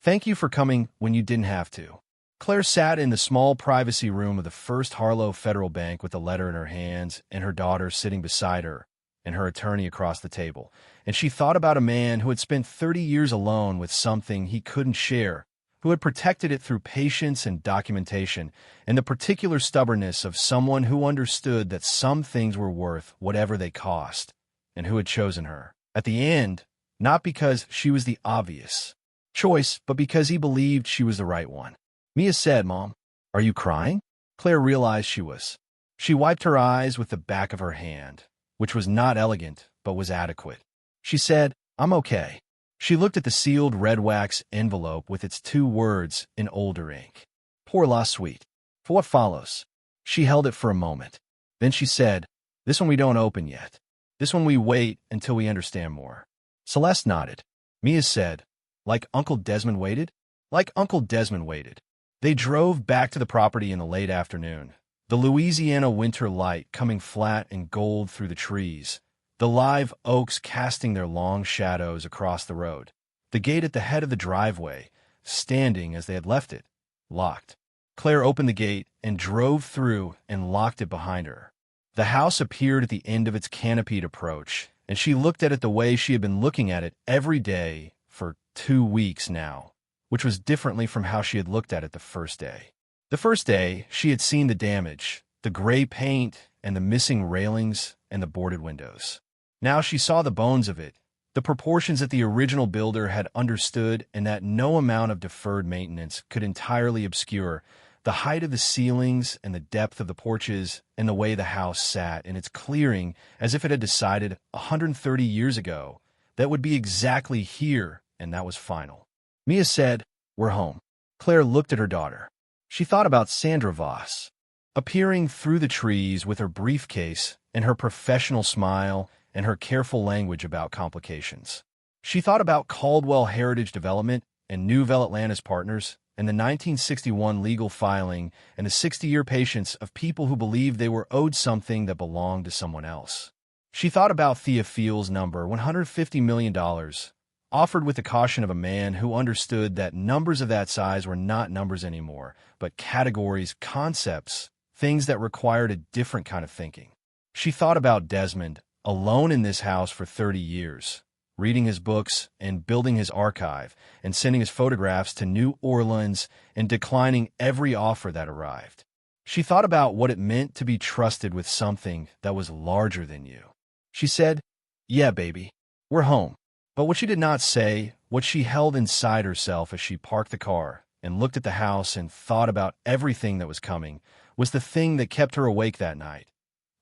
"Thank you for coming when you didn't have to." Claire sat in the small privacy room of the First Harlow Federal Bank with the letter in her hands and her daughter sitting beside her and her attorney across the table, and she thought about a man who had spent 30 years alone with something he couldn't share, who had protected it through patience and documentation, and the particular stubbornness of someone who understood that some things were worth whatever they cost, and who had chosen her. At the end, not because she was the obvious choice, but because he believed she was the right one. Mia said, "Mom, are you crying?" Claire realized she was. She wiped her eyes with the back of her hand, which was not elegant, but was adequate. She said, "I'm okay." She looked at the sealed red wax envelope with its 2 words in older ink. "Pour la suite." For what follows? She held it for a moment. Then she said, "This one we don't open yet. This one we wait until we understand more." Celeste nodded. Mia said, "Like Uncle Desmond waited?" "Like Uncle Desmond waited." They drove back to the property in the late afternoon, the Louisiana winter light coming flat and gold through the trees, the live oaks casting their long shadows across the road, the gate at the head of the driveway, standing as they had left it, locked. Claire opened the gate and drove through and locked it behind her. The house appeared at the end of its canopied approach, and she looked at it the way she had been looking at it every day for 2 weeks now, which was differently from how she had looked at it the first day. The first day, she had seen the damage, the gray paint, and the missing railings and the boarded windows. Now she saw the bones of it, the proportions that the original builder had understood and that no amount of deferred maintenance could entirely obscure, the height of the ceilings and the depth of the porches and the way the house sat in its clearing as if it had decided 130 years ago that would be exactly here, and that was final. Mia said, "We're home." Claire looked at her daughter. She thought about Sandra Voss, appearing through the trees with her briefcase and her professional smile and her careful language about complications. She thought about Caldwell Heritage Development and Nouvelle Atlantis Partners and the 1961 legal filing and the 60-year patience of people who believed they were owed something that belonged to someone else. She thought about Theophile's number, $150 million, offered with the caution of a man who understood that numbers of that size were not numbers anymore, but categories, concepts, things that required a different kind of thinking. She thought about Desmond, alone in this house for 30 years, reading his books and building his archive and sending his photographs to New Orleans and declining every offer that arrived. She thought about what it meant to be trusted with something that was larger than you. She said, "Yeah, baby, we're home." But what she did not say, what she held inside herself as she parked the car, and looked at the house and thought about everything that was coming was the thing that kept her awake that night,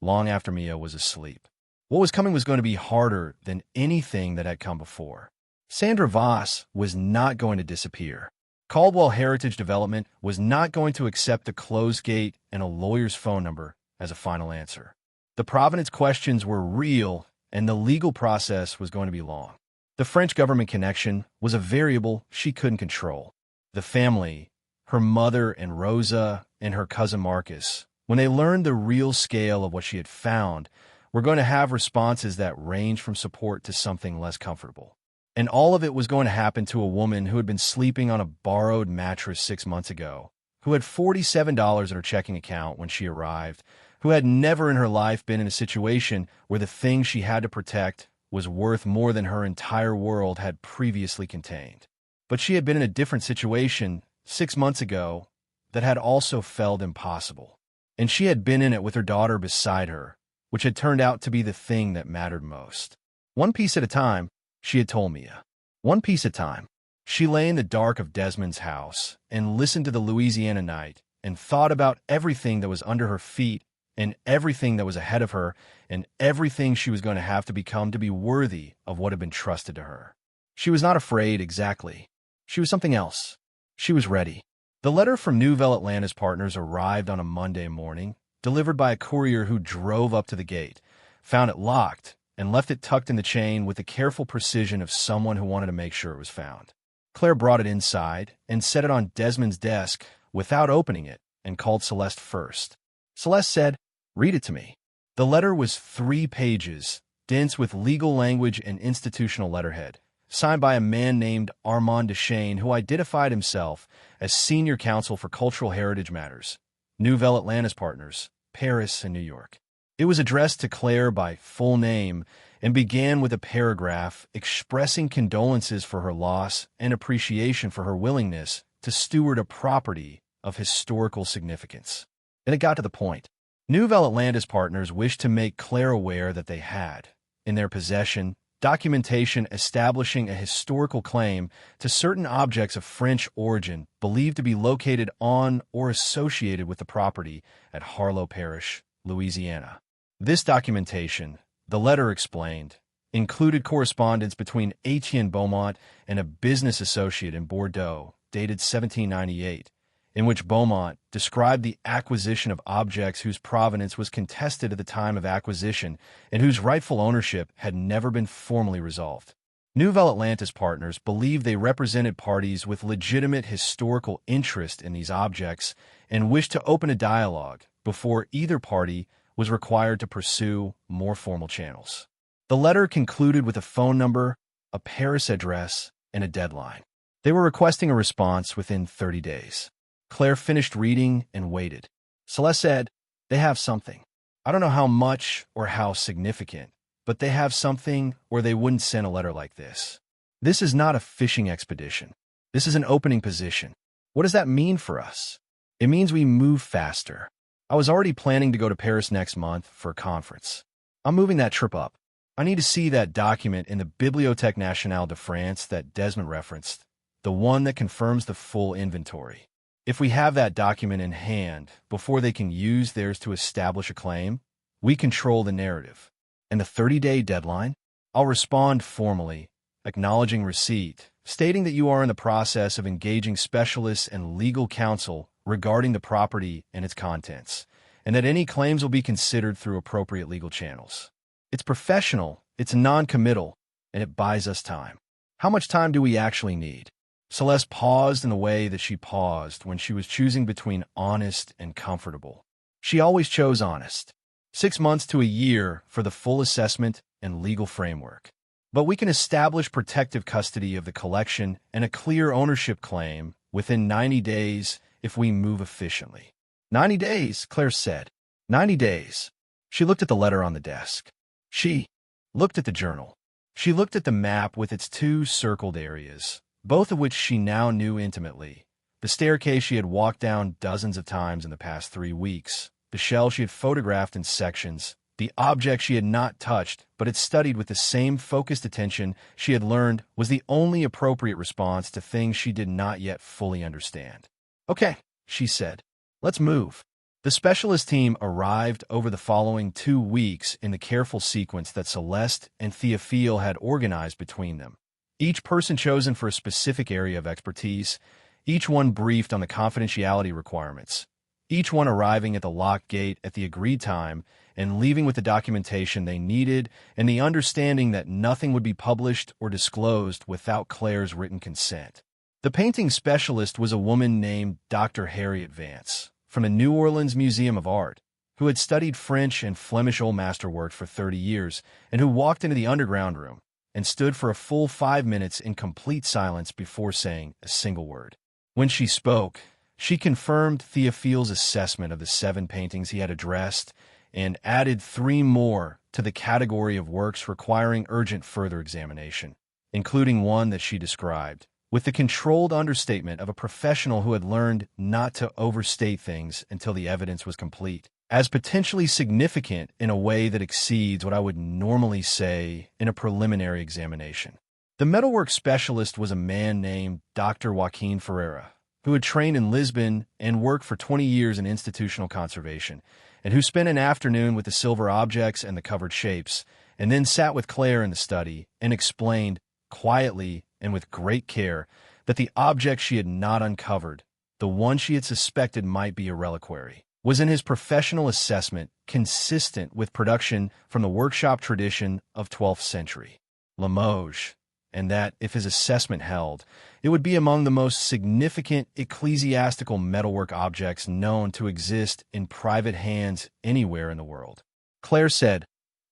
long after Mia was asleep. What was coming was going to be harder than anything that had come before. Sandra Voss was not going to disappear. Caldwell Heritage Development was not going to accept a closed gate and a lawyer's phone number as a final answer. The provenance questions were real, and the legal process was going to be long. The French government connection was a variable she couldn't control. The family, her mother and Rosa and her cousin Marcus, when they learned the real scale of what she had found, were going to have responses that ranged from support to something less comfortable. And all of it was going to happen to a woman who had been sleeping on a borrowed mattress 6 months ago, who had $47 in her checking account when she arrived, who had never in her life been in a situation where the thing she had to protect was worth more than her entire world had previously contained. But she had been in a different situation 6 months ago that had also felt impossible. And she had been in it with her daughter beside her, which had turned out to be the thing that mattered most. One piece at a time, she had told Mia. One piece at a time. She lay in the dark of Desmond's house and listened to the Louisiana night and thought about everything that was under her feet and everything that was ahead of her and everything she was going to have to become to be worthy of what had been trusted to her. She was not afraid exactly. She was something else. She was ready. The letter from Nouvelle Atlantis Partners arrived on a Monday morning, delivered by a courier who drove up to the gate, found it locked, and left it tucked in the chain with the careful precision of someone who wanted to make sure it was found. Claire brought it inside and set it on Desmond's desk without opening it and called Celeste first. Celeste said, "Read it to me." The letter was 3 pages, dense with legal language and institutional letterhead, signed by a man named Armand Deschênes, who identified himself as Senior Counsel for Cultural Heritage Matters, Nouvelle Atlantis Partners, Paris and New York. It was addressed to Claire by full name and began with a paragraph expressing condolences for her loss and appreciation for her willingness to steward a property of historical significance. And it got to the point. Nouvelle Atlantis Partners wished to make Claire aware that they had, in their possession, documentation establishing a historical claim to certain objects of French origin believed to be located on or associated with the property at Harlow Parish, Louisiana. This documentation, the letter explained, included correspondence between Etienne Beaumont and a business associate in Bordeaux, dated 1798, in which Beaumont described the acquisition of objects whose provenance was contested at the time of acquisition and whose rightful ownership had never been formally resolved. Nouvelle Atlantis Partners believed they represented parties with legitimate historical interest in these objects and wished to open a dialogue before either party was required to pursue more formal channels. The letter concluded with a phone number, a Paris address, and a deadline. They were requesting a response within 30 days. Claire finished reading and waited. Celeste said, "They have something. I don't know how much or how significant, but they have something or they wouldn't send a letter like this. This is not a fishing expedition. This is an opening position. What does that mean for us? It means we move faster. I was already planning to go to Paris next month for a conference. I'm moving that trip up. I need to see that document in the Bibliothèque Nationale de France that Desmond referenced, the one that confirms the full inventory. If we have that document in hand before they can use theirs to establish a claim, we control the narrative. And the 30-day deadline? I'll respond formally, acknowledging receipt, stating that you are in the process of engaging specialists and legal counsel regarding the property and its contents, and that any claims will be considered through appropriate legal channels. It's professional, it's non-committal, and it buys us time. How much time do we actually need? Celeste paused in the way that she paused when she was choosing between honest and comfortable. She always chose honest. 6 months to a year for the full assessment and legal framework. But we can establish protective custody of the collection and a clear ownership claim within 90 days if we move efficiently. 90 days, Claire said. 90 days. She looked at the letter on the desk. She looked at the journal. She looked at the map with its 2 circled areas, both of which she now knew intimately. The staircase she had walked down dozens of times in the past 3 weeks, the shell she had photographed in sections, The object she had not touched, but had studied with the same focused attention she had learned was the only appropriate response to things she did not yet fully understand. "Okay," she said. "Let's move." The specialist team arrived over the following 2 weeks in the careful sequence that Celeste and Theophile had organized between them. Each person chosen for a specific area of expertise, each one briefed on the confidentiality requirements, each one arriving at the locked gate at the agreed time and leaving with the documentation they needed and the understanding that nothing would be published or disclosed without Claire's written consent. The painting specialist was a woman named Dr. Harriet Vance, from the New Orleans Museum of Art, who had studied French and Flemish old masterwork for 30 years and who walked into the underground room and stood for a full 5 minutes in complete silence before saying a single word. When she spoke, she confirmed Theophile's assessment of the 7 paintings he had addressed and added 3 more to the category of works requiring urgent further examination, including one that she described, with the controlled understatement of a professional who had learned not to overstate things until the evidence was complete, as potentially significant in a way that exceeds what I would normally say in a preliminary examination. The metalwork specialist was a man named Dr. Joaquin Ferreira, who had trained in Lisbon and worked for 20 years in institutional conservation, and who spent an afternoon with the silver objects and the covered shapes, and then sat with Claire in the study and explained, quietly and with great care, that the object she had not uncovered, the one she had suspected might be a reliquary, was in his professional assessment consistent with production from the workshop tradition of 12th century Limoges, and that, if his assessment held, it would be among the most significant ecclesiastical metalwork objects known to exist in private hands anywhere in the world. Claire said,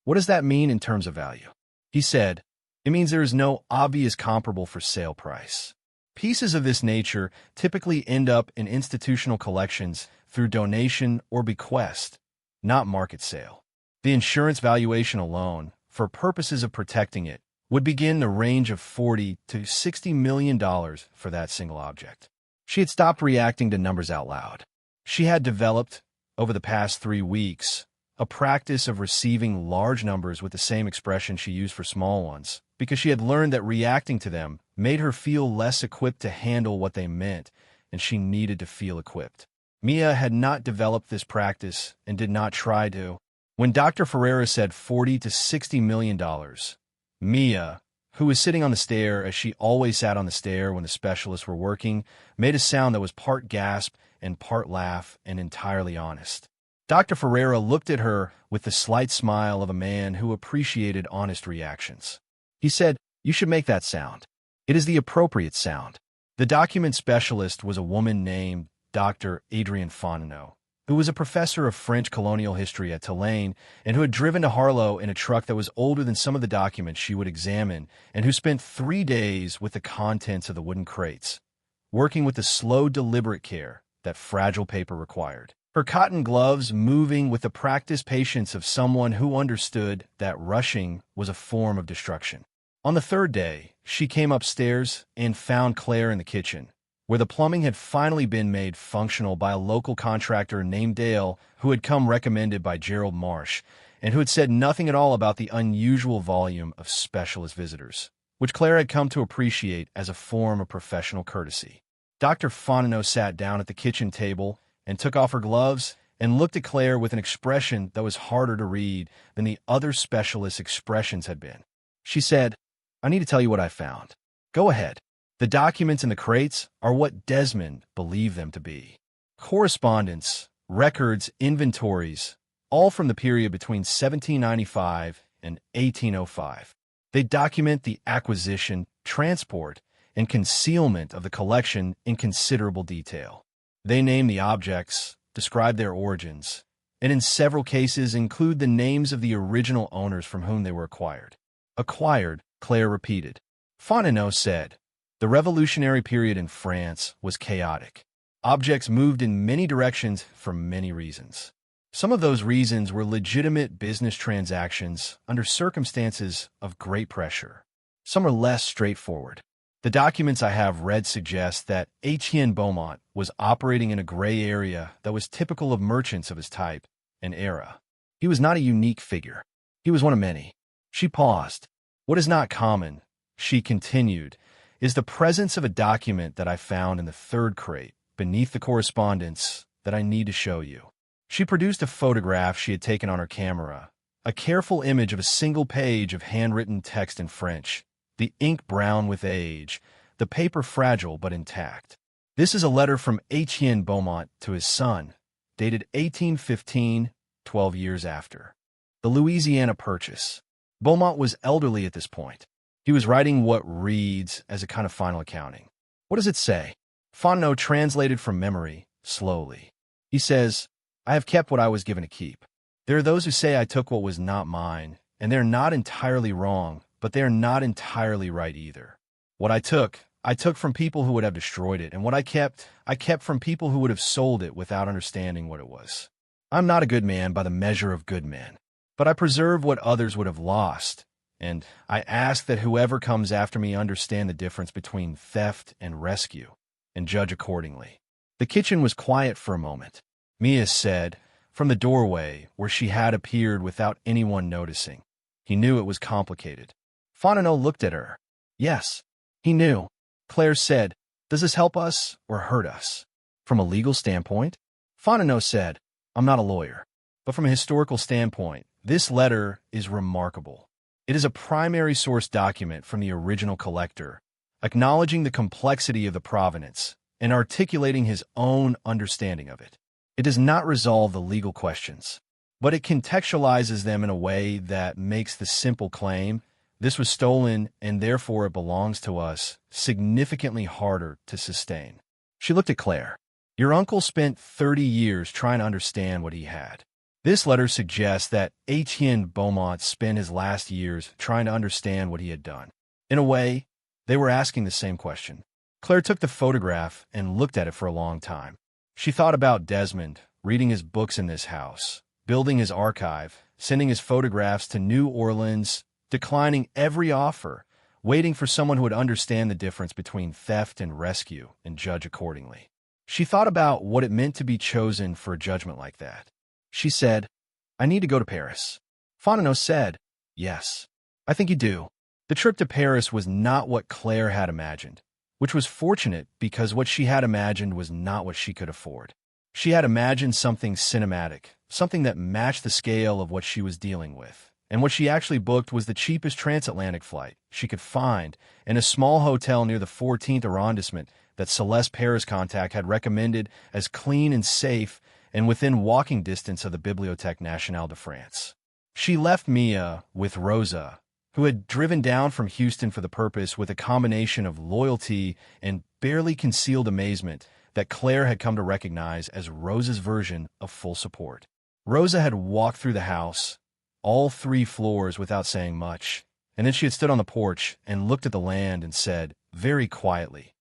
"What does that mean in terms of value?" He said, "It means there is no obvious comparable for sale price. Pieces of this nature typically end up in institutional collections through donation or bequest, not market sale. The insurance valuation alone, for purposes of protecting it, would begin the range of $40 to $60 million for that single object." She had stopped reacting to numbers out loud. She had developed, over the past 3 weeks, a practice of receiving large numbers with the same expression she used for small ones, because she had learned that reacting to them made her feel less equipped to handle what they meant, and she needed to feel equipped. Mia had not developed this practice and did not try to. When Dr. Ferreira said $40 to $60 million, Mia, who was sitting on the stair as she always sat on the stair when the specialists were working, made a sound that was part gasp and part laugh and entirely honest. Dr. Ferreira looked at her with the slight smile of a man who appreciated honest reactions. He said, "You should make that sound. It is the appropriate sound." The document specialist was a woman named Dr. Adrienne Fontenot, who was a professor of French colonial history at Tulane and who had driven to Harlow in a truck that was older than some of the documents she would examine, and who spent 3 days with the contents of the wooden crates, working with the slow, deliberate care that fragile paper required. Her cotton gloves moving with the practiced patience of someone who understood that rushing was a form of destruction. On the 3rd day, she came upstairs and found Claire in the kitchen, where the plumbing had finally been made functional by a local contractor named Dale, who had come recommended by Gerald Marsh, and who had said nothing at all about the unusual volume of specialist visitors, which Claire had come to appreciate as a form of professional courtesy. Dr. Fontenot sat down at the kitchen table and took off her gloves and looked at Claire with an expression that was harder to read than the other specialists' expressions had been. She said, "I need to tell you what I found." "Go ahead." "The documents in the crates are what Desmond believed them to be. Correspondence, records, inventories, all from the period between 1795 and 1805. They document the acquisition, transport, and concealment of the collection in considerable detail. They name the objects, describe their origins, and in several cases include the names of the original owners from whom they were acquired." "Acquired," Claire repeated. Fontenot said, "The Revolutionary period in France was chaotic. Objects moved in many directions for many reasons. Some of those reasons were legitimate business transactions under circumstances of great pressure. Some are less straightforward. The documents I have read suggest that Etienne Beaumont was operating in a gray area that was typical of merchants of his type and era. He was not a unique figure. He was one of many. She paused. What is not common, she continued, is the presence of a document that I found in the third crate, beneath the correspondence, that I need to show you. She produced a photograph she had taken on her camera, a careful image of a single page of handwritten text in French, the ink brown with age, the paper fragile but intact. This is a letter from Etienne Beaumont to his son, dated 1815, 12 years after. The Louisiana Purchase. Beaumont was elderly at this point. He was writing what reads as a kind of final accounting. What does it say? Fontenot translated from memory, slowly. He says, I have kept what I was given to keep. There are those who say I took what was not mine, and they are not entirely wrong, but they are not entirely right either. What I took from people who would have destroyed it, and what I kept from people who would have sold it without understanding what it was. I'm not a good man by the measure of good men, but I preserve what others would have lost, and I ask that whoever comes after me understand the difference between theft and rescue, and judge accordingly. The kitchen was quiet for a moment. Mia said, from the doorway, where she had appeared without anyone noticing. He knew it was complicated. Fontenot looked at her. Yes, he knew. Claire said, does this help us or hurt us? From a legal standpoint? Fontenot said, I'm not a lawyer, but from a historical standpoint, this letter is remarkable. It is a primary source document from the original collector, acknowledging the complexity of the provenance and articulating his own understanding of it. It does not resolve the legal questions, but it contextualizes them in a way that makes the simple claim, this was stolen and therefore it belongs to us, significantly harder to sustain. She looked at Claire. Your uncle spent 30 years trying to understand what he had. This letter suggests that Etienne Beaumont spent his last years trying to understand what he had done. In a way, they were asking the same question. Claire took the photograph and looked at it for a long time. She thought about Desmond, reading his books in this house, building his archive, sending his photographs to New Orleans, declining every offer, waiting for someone who would understand the difference between theft and rescue and judge accordingly. She thought about what it meant to be chosen for a judgment like that. She said, I need to go to Paris. Fontenot said, yes, I think you do. The trip to Paris was not what Claire had imagined, which was fortunate because what she had imagined was not what she could afford. She had imagined something cinematic, something that matched the scale of what she was dealing with. And what she actually booked was the cheapest transatlantic flight she could find in a small hotel near the 14th arrondissement that Celeste Paris contact had recommended as clean and safe and within walking distance of the Bibliothèque Nationale de France. She left Mia with Rosa, who had driven down from Houston for the purpose with a combination of loyalty and barely concealed amazement that Claire had come to recognize as Rosa's version of full support. Rosa had walked through the house, all 3 floors without saying much, and then she had stood on the porch and looked at the land and said, very quietly,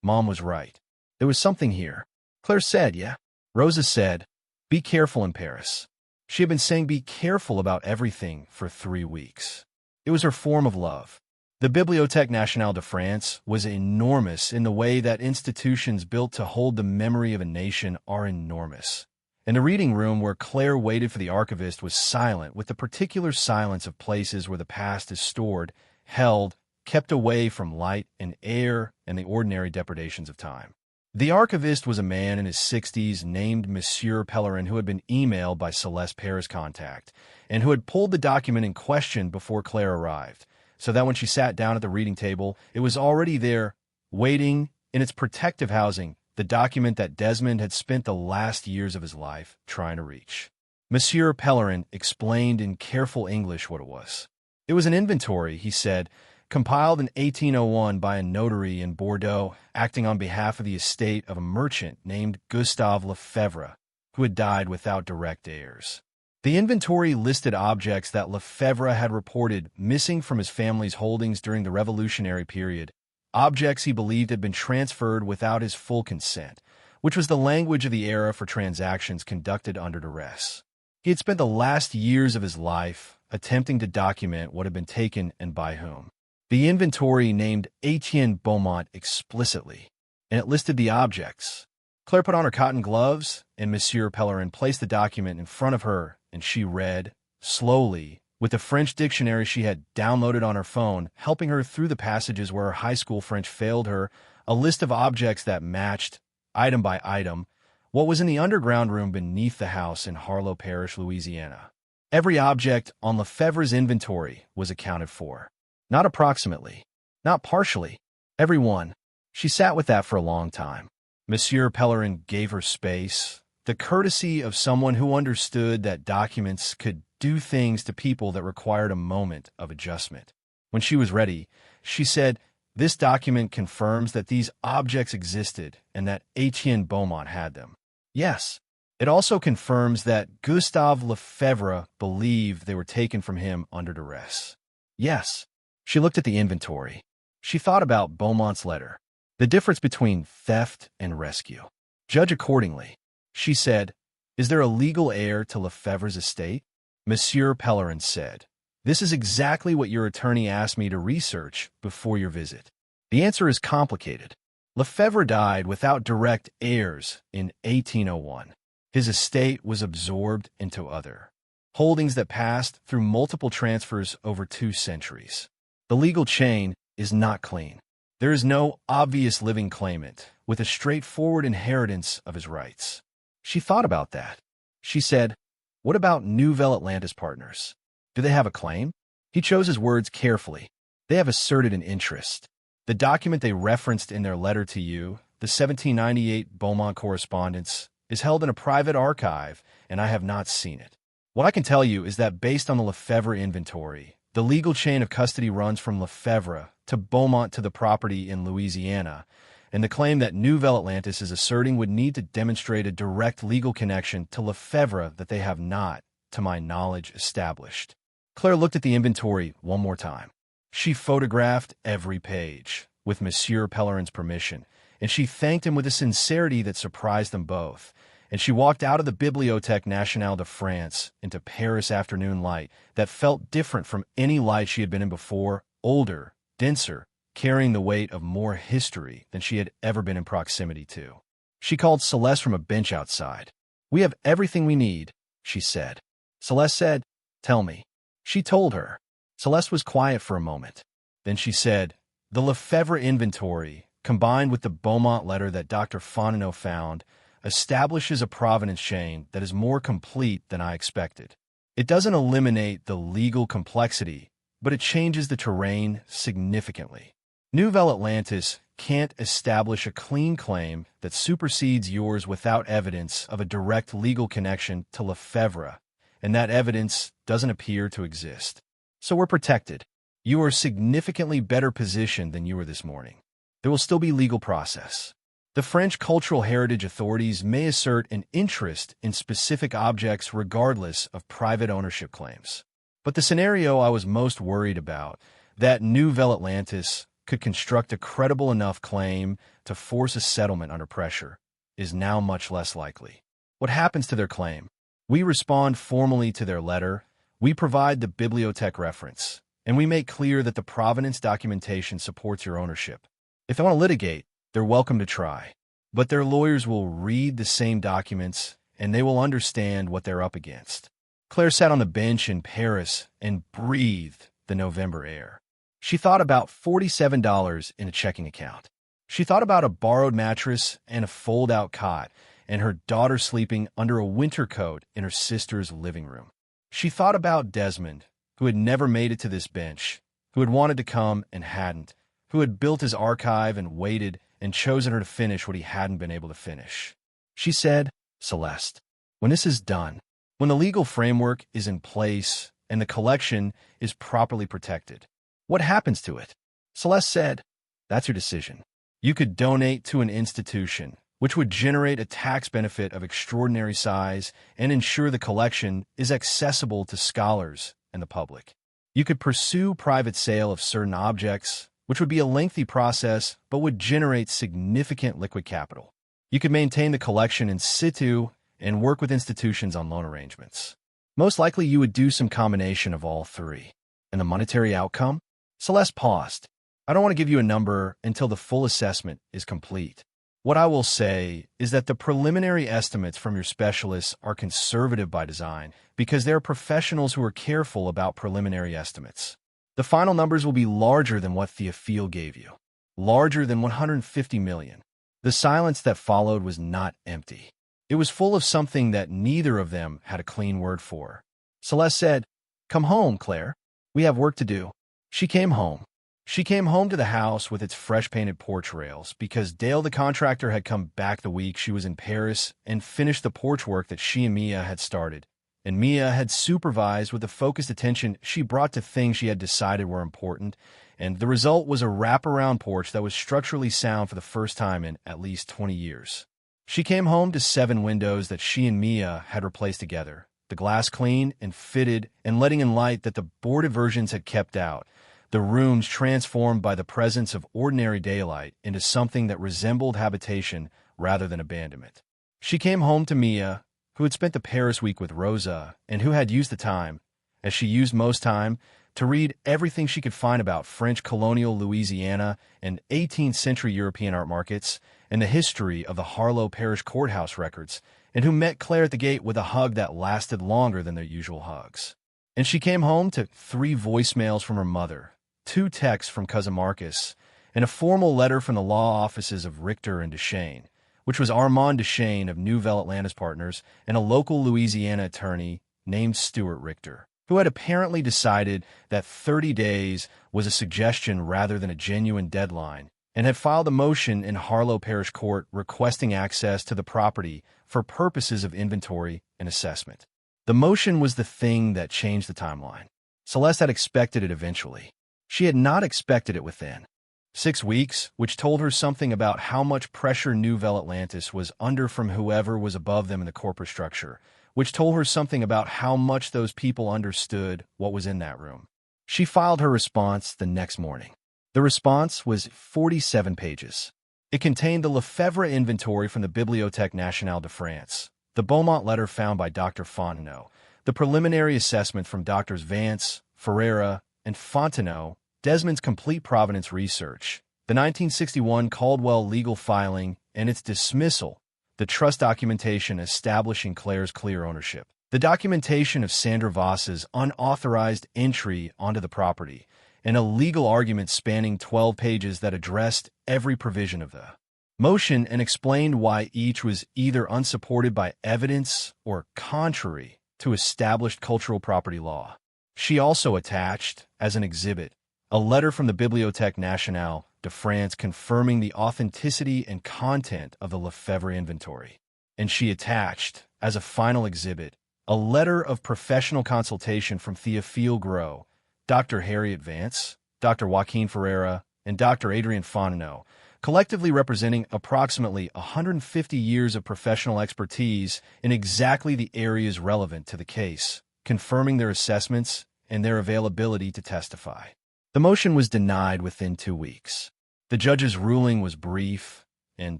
Mom was right. There was something here. Claire said, yeah. Rosa said, be careful in Paris. She had been saying be careful about everything for 3 weeks. It was her form of love. The Bibliothèque Nationale de France was enormous in the way that institutions built to hold the memory of a nation are enormous. And the reading room where Claire waited for the archivist was silent with the particular silence of places where the past is stored, held, kept away from light and air and the ordinary depredations of time. The archivist was a man in his 60s named Monsieur Pellerin who had been emailed by Celeste Paris contact and who had pulled the document in question before Claire arrived, so that when she sat down at the reading table, it was already there, waiting in its protective housing, the document that Desmond had spent the last years of his life trying to reach. Monsieur Pellerin explained in careful English what it was. It was an inventory, he said, compiled in 1801 by a notary in Bordeaux, acting on behalf of the estate of a merchant named Gustave Lefebvre, who had died without direct heirs. The inventory listed objects that Lefebvre had reported missing from his family's holdings during the Revolutionary period, objects he believed had been transferred without his full consent, which was the language of the era for transactions conducted under duress. He had spent the last years of his life attempting to document what had been taken and by whom. The inventory named Etienne Beaumont explicitly, and it listed the objects. Claire put on her cotton gloves, and Monsieur Pellerin placed the document in front of her and she read, slowly, with the French dictionary she had downloaded on her phone, helping her through the passages where her high school French failed her, a list of objects that matched, item by item, what was in the underground room beneath the house in Harlow Parish, Louisiana. Every object on Lefebvre's inventory was accounted for. Not approximately, not partially, every one. She sat with that for a long time. Monsieur Pellerin gave her space, the courtesy of someone who understood that documents could do things to people that required a moment of adjustment. When she was ready, she said, "This document confirms that these objects existed and that Etienne Beaumont had them." Yes. It also confirms that Gustave Lefebvre believed they were taken from him under duress. Yes. She looked at the inventory. She thought about Beaumont's letter, the difference between theft and rescue. Judge accordingly. She said, "Is there a legal heir to Lefebvre's estate?" Monsieur Pellerin said, "This is exactly what your attorney asked me to research before your visit. The answer is complicated. Lefebvre died without direct heirs in 1801. His estate was absorbed into other holdings that passed through multiple transfers over 2 centuries. The legal chain is not clean. There is no obvious living claimant with a straightforward inheritance of his rights." She thought about that. She said, "What about Nouvelle Atlantis partners? Do they have a claim?" He chose his words carefully. "They have asserted an interest. The document they referenced in their letter to you, the 1798 Beaumont correspondence, is held in a private archive, and I have not seen it. What I can tell you is that based on the Lefebvre inventory, the legal chain of custody runs from Lefebvre to Beaumont to the property in Louisiana, and the claim that Nouvelle Atlantis is asserting would need to demonstrate a direct legal connection to Lefebvre that they have not, to my knowledge, established." Claire looked at the inventory one more time. She photographed every page, with Monsieur Pellerin's permission, and she thanked him with a sincerity that surprised them both. And she walked out of the Bibliothèque Nationale de France into Paris afternoon light that felt different from any light she had been in before, older, denser, carrying the weight of more history than she had ever been in proximity to. She called Celeste from a bench outside. "We have everything we need," she said. Celeste said, "Tell me." She told her. Celeste was quiet for a moment. Then she said, "The Lefebvre inventory, combined with the Beaumont letter that Dr. Fontenot found, establishes a provenance chain that is more complete than I expected. It doesn't eliminate the legal complexity, but it changes the terrain significantly. Nouvelle Atlantis can't establish a clean claim that supersedes yours without evidence of a direct legal connection to Lefebvre, and that evidence doesn't appear to exist. So we're protected. You are significantly better positioned than you were this morning. There will still be legal process. The French cultural heritage authorities may assert an interest in specific objects regardless of private ownership claims. But the scenario I was most worried about, that Nouvelle Atlantis could construct a credible enough claim to force a settlement under pressure, is now much less likely. What happens to their claim? We respond formally to their letter, we provide the bibliothèque reference, and we make clear that the provenance documentation supports your ownership. If they want to litigate, they're welcome to try. But their lawyers will read the same documents, and they will understand what they're up against. Claire sat on the bench in Paris and breathed the November air. She thought about $47 in a checking account. She thought about a borrowed mattress and a fold-out cot, and her daughter sleeping under a winter coat in her sister's living room. She thought about Desmond, who had never made it to this bench, who had wanted to come and hadn't, who had built his archive and waited and chosen her to finish what he hadn't been able to finish. She said, "Celeste, when this is done, when the legal framework is in place and the collection is properly protected, what happens to it?" Celeste said, "That's your decision. You could donate to an institution, which would generate a tax benefit of extraordinary size and ensure the collection is accessible to scholars and the public. You could pursue private sale of certain objects, which would be a lengthy process but would generate significant liquid capital. You could maintain the collection in situ and work with institutions on loan arrangements. Most likely you would do some combination of all three. And the monetary outcome?" Celeste paused. "I don't want to give you a number until the full assessment is complete. What I will say is that the preliminary estimates from your specialists are conservative by design because they're professionals who are careful about preliminary estimates. The final numbers will be larger than what Theophile gave you, larger than 150 million. The silence that followed was not empty. It was full of something that neither of them had a clean word for. Celeste said, "Come home, Claire. We have work to do." She came home. She came home to the house with its fresh-painted porch rails because Dale the contractor had come back the week she was in Paris and finished the porch work that she and Mia had started, and Mia had supervised with the focused attention she brought to things she had decided were important, and the result was a wraparound porch that was structurally sound for the first time in at least 20 years. She came home to 7 windows that she and Mia had replaced together, the glass clean and fitted and letting in light that the boarded versions had kept out, the rooms transformed by the presence of ordinary daylight into something that resembled habitation rather than abandonment. She came home to Mia, who had spent the Paris week with Rosa and who had used the time, as she used most time, to read everything she could find about French colonial Louisiana and 18th century European art markets and the history of the Harlow parish courthouse records, and who met Claire at the gate with a hug that lasted longer than their usual hugs. And she came home to 3 voicemails from her mother, 2 texts from Cousin Marcus, and a formal letter from the law offices of Richter and Deschênes, which was Armand Deschênes of Nouvelle Atlantis Partners and a local Louisiana attorney named Stuart Richter, who had apparently decided that 30 days was a suggestion rather than a genuine deadline, and had filed a motion in Harlow Parish Court requesting access to the property for purposes of inventory and assessment. The motion was the thing that changed the timeline. Celeste had expected it eventually. She had not expected it within 6 weeks, which told her something about how much pressure Nouvelle Atlantis was under from whoever was above them in the corporate structure, which told her something about how much those people understood what was in that room. She filed her response the next morning. The response was 47 pages. It contained the Lefebvre inventory from the Bibliothèque Nationale de France, the Beaumont letter found by Dr. Fontenot, the preliminary assessment from Drs. Vance, Ferreira, and Fontenot, Desmond's complete provenance research, the 1961 Caldwell legal filing and its dismissal, the trust documentation establishing Claire's clear ownership, the documentation of Sandra Voss's unauthorized entry onto the property, and a legal argument spanning 12 pages that addressed every provision of the motion and explained why each was either unsupported by evidence or contrary to established cultural property law. She also attached, as an exhibit, a letter from the Bibliothèque Nationale de France confirming the authenticity and content of the Lefebvre inventory. And she attached, as a final exhibit, a letter of professional consultation from Theophile Gros, Dr. Harriet Vance, Dr. Joaquin Ferreira, and Dr. Adrian Fontenot, collectively representing approximately 150 years of professional expertise in exactly the areas relevant to the case, confirming their assessments and their availability to testify. The motion was denied within 2 weeks. The judge's ruling was brief and,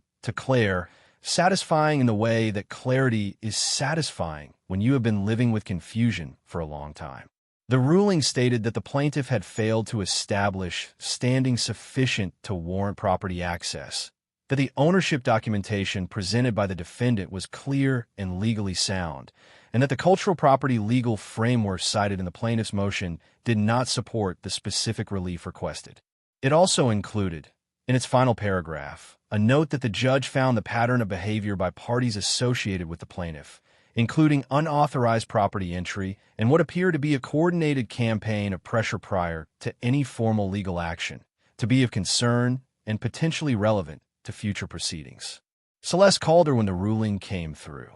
to Claire, satisfying in the way that clarity is satisfying when you have been living with confusion for a long time. The ruling stated that the plaintiff had failed to establish standing sufficient to warrant property access, that the ownership documentation presented by the defendant was clear and legally sound, and that the cultural property legal framework cited in the plaintiff's motion did not support the specific relief requested. It also included, in its final paragraph, a note that the judge found the pattern of behavior by parties associated with the plaintiff, including unauthorized property entry and what appeared to be a coordinated campaign of pressure prior to any formal legal action, to be of concern and potentially relevant to future proceedings. Celeste called her when the ruling came through.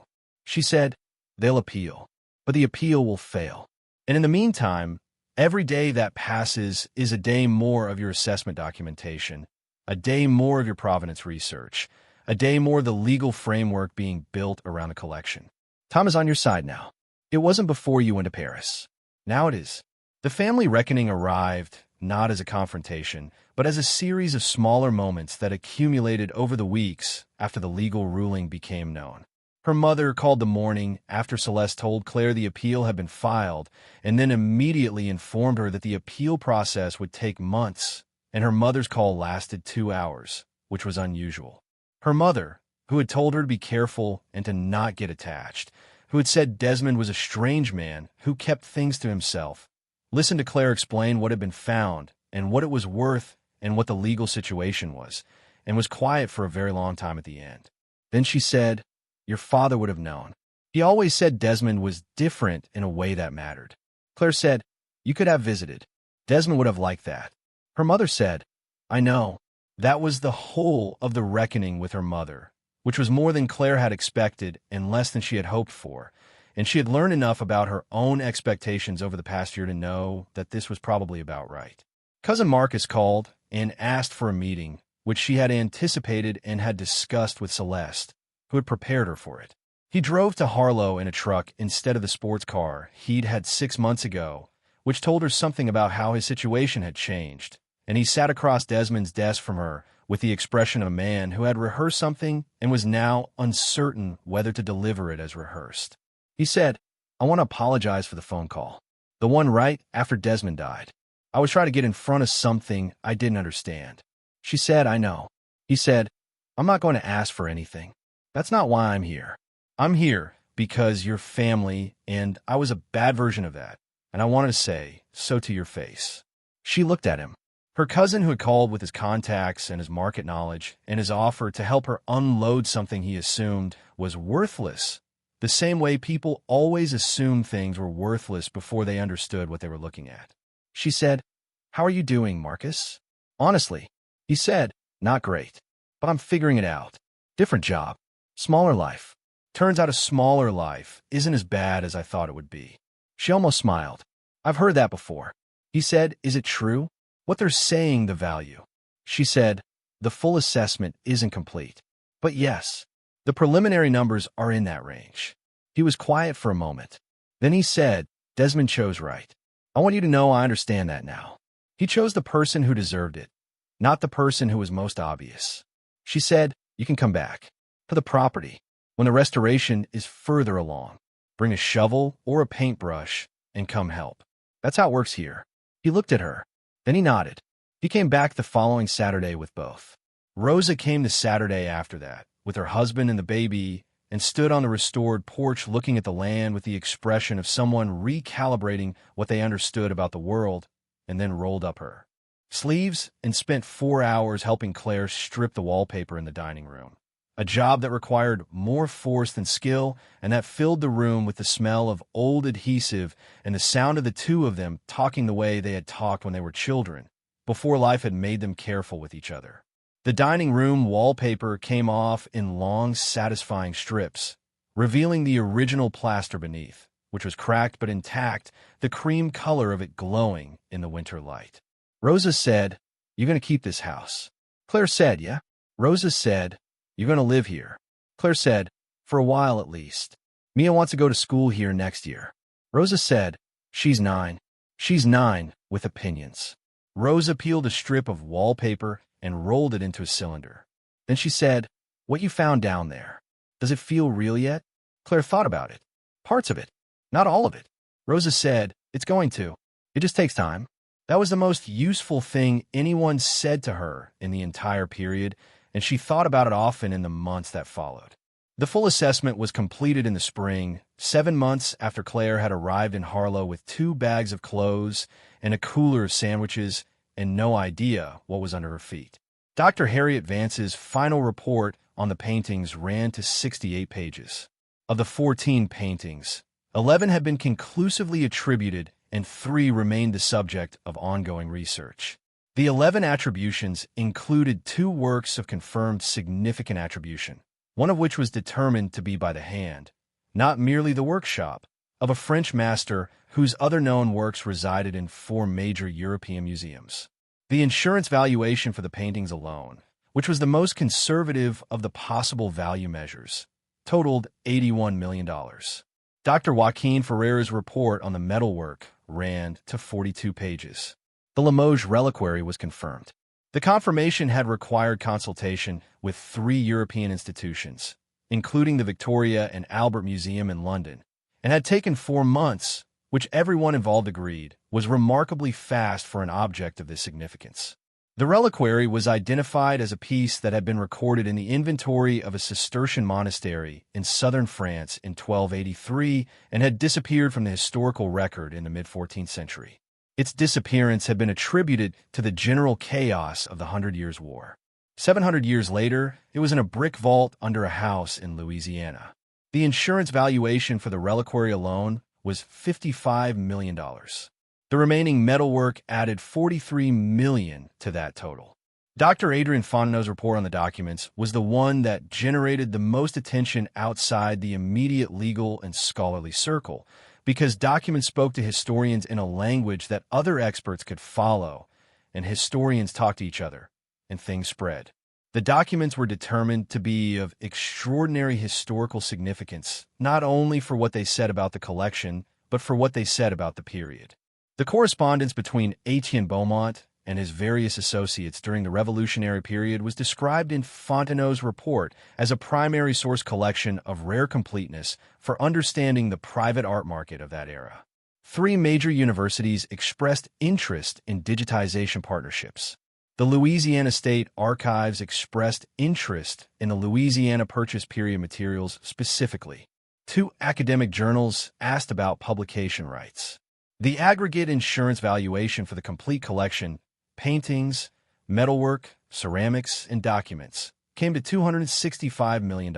She said, "They'll appeal, but the appeal will fail. And in the meantime, every day that passes is a day more of your assessment documentation, a day more of your provenance research, a day more of the legal framework being built around the collection. Time is on your side now. It wasn't before you went to Paris. Now it is." The family reckoning arrived not as a confrontation, but as a series of smaller moments that accumulated over the weeks after the legal ruling became known. Her mother called the morning after Celeste told Claire the appeal had been filed, and then immediately informed her that the appeal process would take months, and her mother's call lasted 2 hours, which was unusual. Her mother, who had told her to be careful and to not get attached, who had said Desmond was a strange man who kept things to himself, listened to Claire explain what had been found and what it was worth and what the legal situation was, and was quiet for a very long time at the end. Then she said, "Your father would have known. He always said Desmond was different in a way that mattered." Claire said, "You could have visited. Desmond would have liked that." Her mother said, "I know." That was the whole of the reckoning with her mother, which was more than Claire had expected and less than she had hoped for, and she had learned enough about her own expectations over the past year to know that this was probably about right. Cousin Marcus called and asked for a meeting, which she had anticipated and had discussed with Celeste, who had prepared her for it. He drove to Harlow in a truck instead of the sports car he'd had 6 months ago, which told her something about how his situation had changed, and he sat across Desmond's desk from her with the expression of a man who had rehearsed something and was now uncertain whether to deliver it as rehearsed. He said, "I want to apologize for the phone call. The one right after Desmond died. I was trying to get in front of something I didn't understand." She said, "I know." He said, "I'm not going to ask for anything. That's not why I'm here. I'm here because you're family, and I was a bad version of that, and I wanted to say so to your face." She looked at him. Her cousin, who had called with his contacts and his market knowledge and his offer to help her unload something he assumed was worthless, the same way people always assume things were worthless before they understood what they were looking at. She said, "How are you doing, Marcus?" "Honestly," he said, "not great. But I'm figuring it out. Different job. Smaller life. Turns out a smaller life isn't as bad as I thought it would be." She almost smiled. "I've heard that before." He said, "Is it true? What they're saying the value?" She said, "The full assessment isn't complete. But yes, the preliminary numbers are in that range." He was quiet for a moment. Then he said, "Desmond chose right. I want you to know I understand that now. He chose the person who deserved it, not the person who was most obvious." She said, "You can come back to the property when the restoration is further along. Bring a shovel or a paintbrush and come help. That's how it works here." He looked at her. Then he nodded. He came back the following Saturday with both. Rosa came the Saturday after that, with her husband and the baby, and stood on the restored porch looking at the land with the expression of someone recalibrating what they understood about the world, and then rolled up her sleeves and spent 4 hours helping Claire strip the wallpaper in the dining room, a job that required more force than skill and that filled the room with the smell of old adhesive and the sound of the two of them talking the way they had talked when they were children, before life had made them careful with each other. The dining room wallpaper came off in long, satisfying strips, revealing the original plaster beneath, which was cracked but intact, the cream color of it glowing in the winter light. Rosa said, "You're going to keep this house?" Claire said, "Yeah." Rosa said, "You're going to live here?" Claire said, "For a while at least. Mia wants to go to school here next year." Rosa said, "She's 9. She's 9 with opinions." Rosa peeled a strip of wallpaper and rolled it into a cylinder. Then she said, "What you found down there, does it feel real yet?" Claire thought about it. "Parts of it, not all of it." Rosa said, "It's going to. It just takes time." That was the most useful thing anyone said to her in the entire period, and she thought about it often in the months that followed. The full assessment was completed in the spring, 7 months after Claire had arrived in Harlow with 2 bags of clothes and a cooler of sandwiches and no idea what was under her feet. Dr. Harriet Vance's final report on the paintings ran to 68 pages. Of the 14 paintings, 11 had been conclusively attributed and 3 remained the subject of ongoing research. The 11 attributions included 2 works of confirmed significant attribution, one of which was determined to be by the hand, not merely the workshop, of a French master whose other known works resided in 4 major European museums. The insurance valuation for the paintings alone, which was the most conservative of the possible value measures, totaled $81 million. Dr. Joaquin Ferrera's report on the metalwork ran to 42 pages. The Limoges reliquary was confirmed. The confirmation had required consultation with 3 European institutions, including the Victoria and Albert Museum in London, and had taken 4 months, which everyone involved agreed was remarkably fast for an object of this significance. The reliquary was identified as a piece that had been recorded in the inventory of a Cistercian monastery in southern France in 1283 and had disappeared from the historical record in the mid-14th century. Its disappearance had been attributed to the general chaos of the Hundred Years' War. 700 years later, it was in a brick vault under a house in Louisiana. The insurance valuation for the reliquary alone was $55 million. The remaining metalwork added $43 million to that total. Dr. Adrian Fontenot's report on the documents was the one that generated the most attention outside the immediate legal and scholarly circle, because documents spoke to historians in a language that other experts could follow, and historians talked to each other, and things spread. The documents were determined to be of extraordinary historical significance, not only for what they said about the collection, but for what they said about the period. The correspondence between Etienne Beaumont and his various associates during the Revolutionary period was described in Fontenot's report as a primary source collection of rare completeness for understanding the private art market of that era. 3 major universities expressed interest in digitization partnerships. The Louisiana State Archives expressed interest in the Louisiana Purchase period materials specifically. 2 academic journals asked about publication rights. The aggregate insurance valuation for the complete collection, paintings, metalwork, ceramics, and documents, came to $265 million.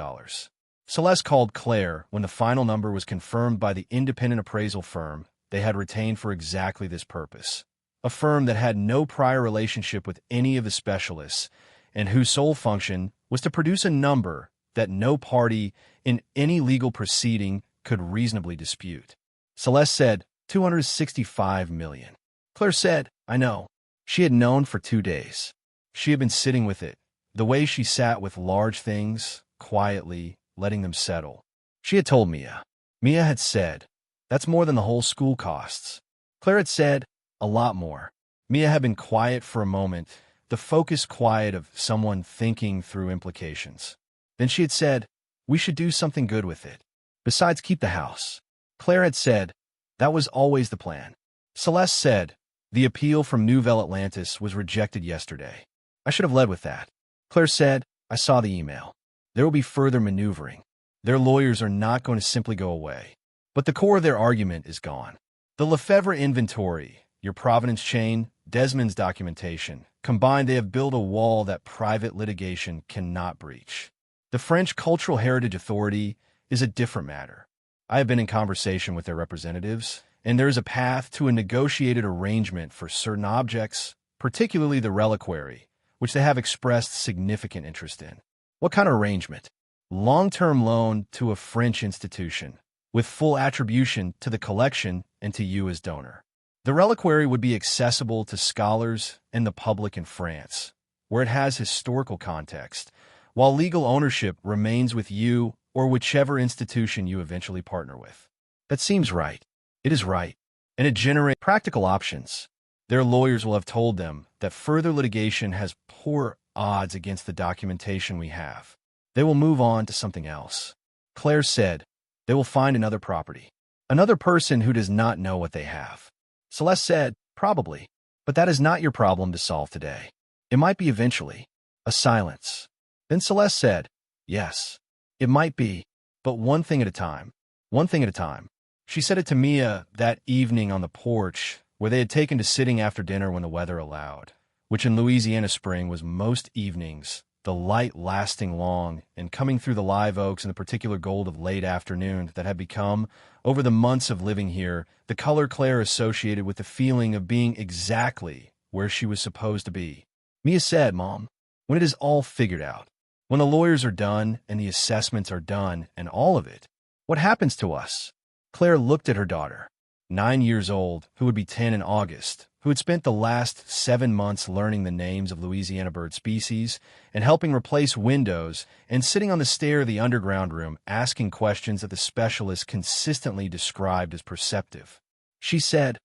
Celeste called Claire when the final number was confirmed by the independent appraisal firm they had retained for exactly this purpose, a firm that had no prior relationship with any of the specialists and whose sole function was to produce a number that no party in any legal proceeding could reasonably dispute. Celeste said, $265 million. Claire said, I know. She had known for 2 days. She had been sitting with it, the way she sat with large things, quietly, letting them settle. She had told Mia. Mia had said, that's more than the whole school costs. Claire had said, a lot more. Mia had been quiet for a moment, the focused quiet of someone thinking through implications. Then she had said, we should do something good with it. Besides, keep the house. Claire had said, that was always the plan. Celeste said, the appeal from Nouvelle Atlantis was rejected yesterday. I should have led with that. Claire said, I saw the email. There will be further maneuvering. Their lawyers are not going to simply go away. But the core of their argument is gone. The Lefebvre inventory, your provenance chain, Desmond's documentation, combined they have built a wall that private litigation cannot breach. The French Cultural Heritage Authority is a different matter. I have been in conversation with their representatives, and there is a path to a negotiated arrangement for certain objects, particularly the reliquary, which they have expressed significant interest in. What kind of arrangement? Long-term loan to a French institution, with full attribution to the collection and to you as donor. The reliquary would be accessible to scholars and the public in France, where it has historical context, while legal ownership remains with you or whichever institution you eventually partner with. That seems right. It is right. And it generates practical options. Their lawyers will have told them that further litigation has poor odds against the documentation we have. They will move on to something else. Claire said, they will find another property. Another person who does not know what they have. Celeste said, probably. But that is not your problem to solve today. It might be eventually. A silence. Then Celeste said, yes. It might be, but one thing at a time. One thing at a time. She said it to Mia that evening on the porch, where they had taken to sitting after dinner when the weather allowed, which in Louisiana spring was most evenings, the light lasting long and coming through the live oaks and the particular gold of late afternoon that had become, over the months of living here, the color Claire associated with the feeling of being exactly where she was supposed to be. Mia said, Mom, when it is all figured out, when the lawyers are done and the assessments are done and all of it, what happens to us? Claire looked at her daughter, 9 years old, who would be 10 in August, who had spent the last 7 months learning the names of Louisiana bird species and helping replace windows and sitting on the stair of the underground room asking questions that the specialist consistently described as perceptive. She said,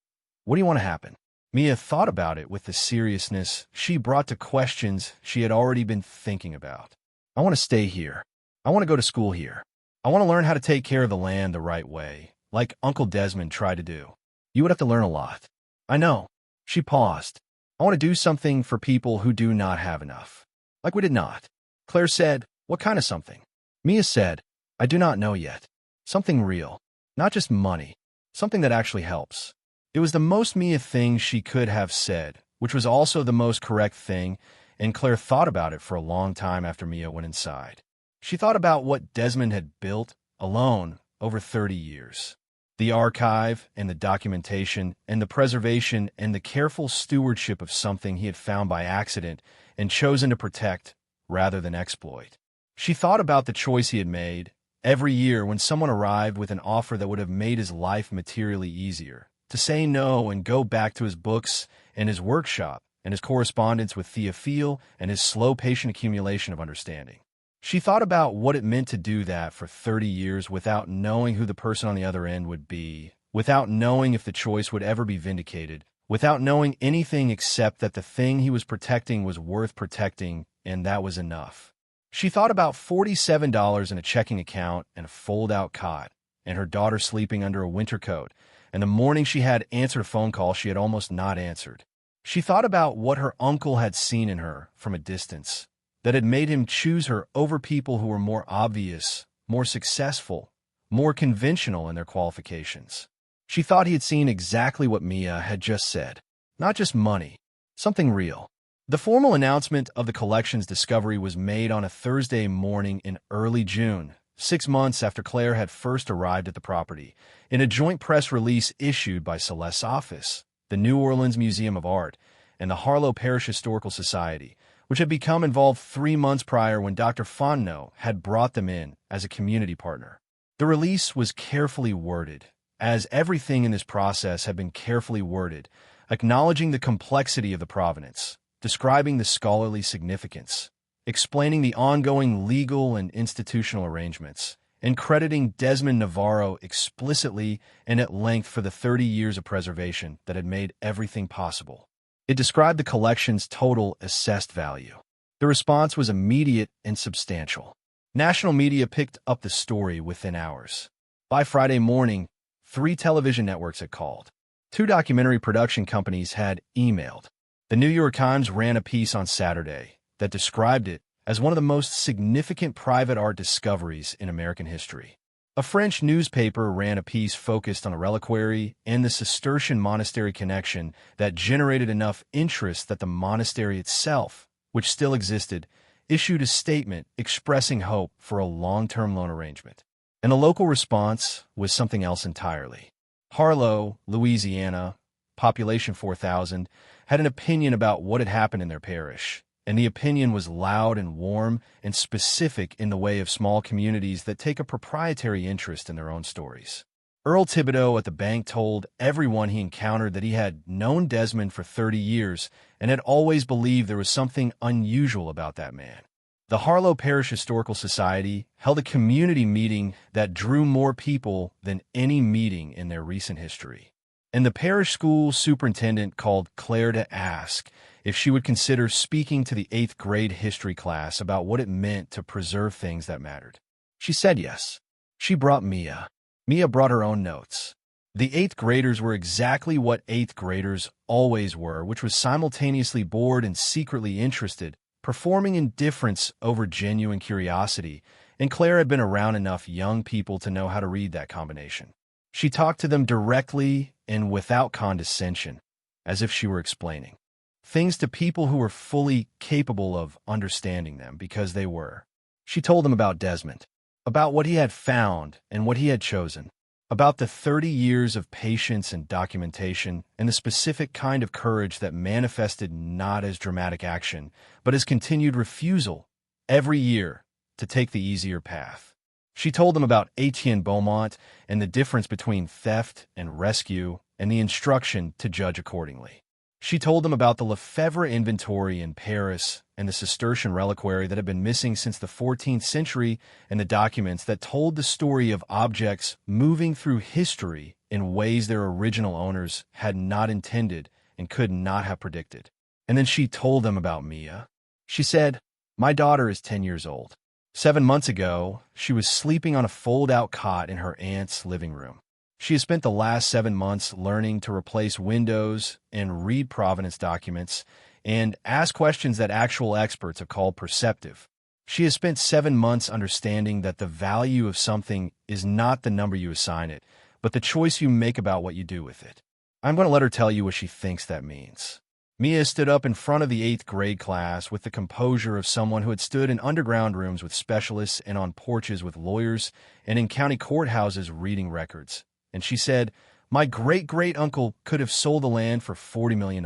what do you want to happen? Mia thought about it with the seriousness she brought to questions she had already been thinking about. I want to stay here. I want to go to school here. I want to learn how to take care of the land the right way, like Uncle Desmond tried to do. You would have to learn a lot. I know. She paused. I want to do something for people who do not have enough. Like we did not. Claire said, what kind of something? Mia said, I do not know yet. Something real. Not just money. Something that actually helps. It was the most Mia thing she could have said, which was also the most correct thing, and Claire thought about it for a long time after Mia went inside. She thought about what Desmond had built, alone, over 30 years. The archive and the documentation and the preservation and the careful stewardship of something he had found by accident and chosen to protect rather than exploit. She thought about the choice he had made. Every year when someone arrived with an offer that would have made his life materially easier, to say no and go back to his books and his workshop and his correspondence with Theophile and his slow, patient accumulation of understanding. She thought about what it meant to do that for 30 years without knowing who the person on the other end would be, without knowing if the choice would ever be vindicated, without knowing anything except that the thing he was protecting was worth protecting, and that was enough. She thought about $47 in a checking account and a fold-out cot, and her daughter sleeping under a winter coat, and the morning she had answered a phone call she had almost not answered. She thought about what her uncle had seen in her from a distance, that had made him choose her over people who were more obvious, more successful, more conventional in their qualifications. She thought he had seen exactly what Mia had just said. Not just money, something real. The formal announcement of the collection's discovery was made on a Thursday morning in early June, 6 months after Claire had first arrived at the property, in a joint press release issued by Celeste's office, the New Orleans Museum of Art, and the Harlow Parish Historical Society, which had become involved 3 months prior when Dr. Fontenot had brought them in as a community partner. The release was carefully worded, as everything in this process had been carefully worded, acknowledging the complexity of the provenance, describing the scholarly significance, explaining the ongoing legal and institutional arrangements, and crediting Desmond Navarro explicitly and at length for the 30 years of preservation that had made everything possible. It described the collection's total assessed value. The response was immediate and substantial. National media picked up the story within hours. By Friday morning, 3 television networks had called. 2 documentary production companies had emailed. The New York Times ran a piece on Saturday that described it as one of the most significant private art discoveries in American history. A French newspaper ran a piece focused on a reliquary and the Cistercian monastery connection that generated enough interest that the monastery itself, which still existed, issued a statement expressing hope for a long-term loan arrangement. And the local response was something else entirely. Harlow, Louisiana, population 4,000, had an opinion about what had happened in their parish, and the opinion was loud and warm and specific in the way of small communities that take a proprietary interest in their own stories. Earl Thibodeau at the bank told everyone he encountered that he had known Desmond for 30 years and had always believed there was something unusual about that man. The Harlow Parish Historical Society held a community meeting that drew more people than any meeting in their recent history. And the parish school superintendent called Claire to ask if she would consider speaking to the 8th grade history class about what it meant to preserve things that mattered. She said yes. She brought Mia. Mia brought her own notes. The 8th graders were exactly what 8th graders always were, which was simultaneously bored and secretly interested, performing indifference over genuine curiosity, and Claire had been around enough young people to know how to read that combination. She talked to them directly and without condescension, as if she were explaining things to people who were fully capable of understanding them because they were. She told them about Desmond, about what he had found and what he had chosen, about the 30 years of patience and documentation and the specific kind of courage that manifested not as dramatic action, but as continued refusal every year to take the easier path. She told them about Etienne Beaumont and the difference between theft and rescue and the instruction to judge accordingly. She told them about the Lefebvre inventory in Paris and the Cistercian reliquary that had been missing since the 14th century and the documents that told the story of objects moving through history in ways their original owners had not intended and could not have predicted. And then she told them about Mia. She said, "My daughter is 10 years old. 7 months ago, she was sleeping on a fold-out cot in her aunt's living room. She has spent the last 7 months learning to replace windows and read provenance documents and ask questions that actual experts have called perceptive. She has spent 7 months understanding that the value of something is not the number you assign it, but the choice you make about what you do with it. I'm going to let her tell you what she thinks that means. Mia stood up in front of the 8th grade class with the composure of someone who had stood in underground rooms with specialists and on porches with lawyers and in county courthouses reading records. And she said, "My great-great-uncle could have sold the land for $40 million.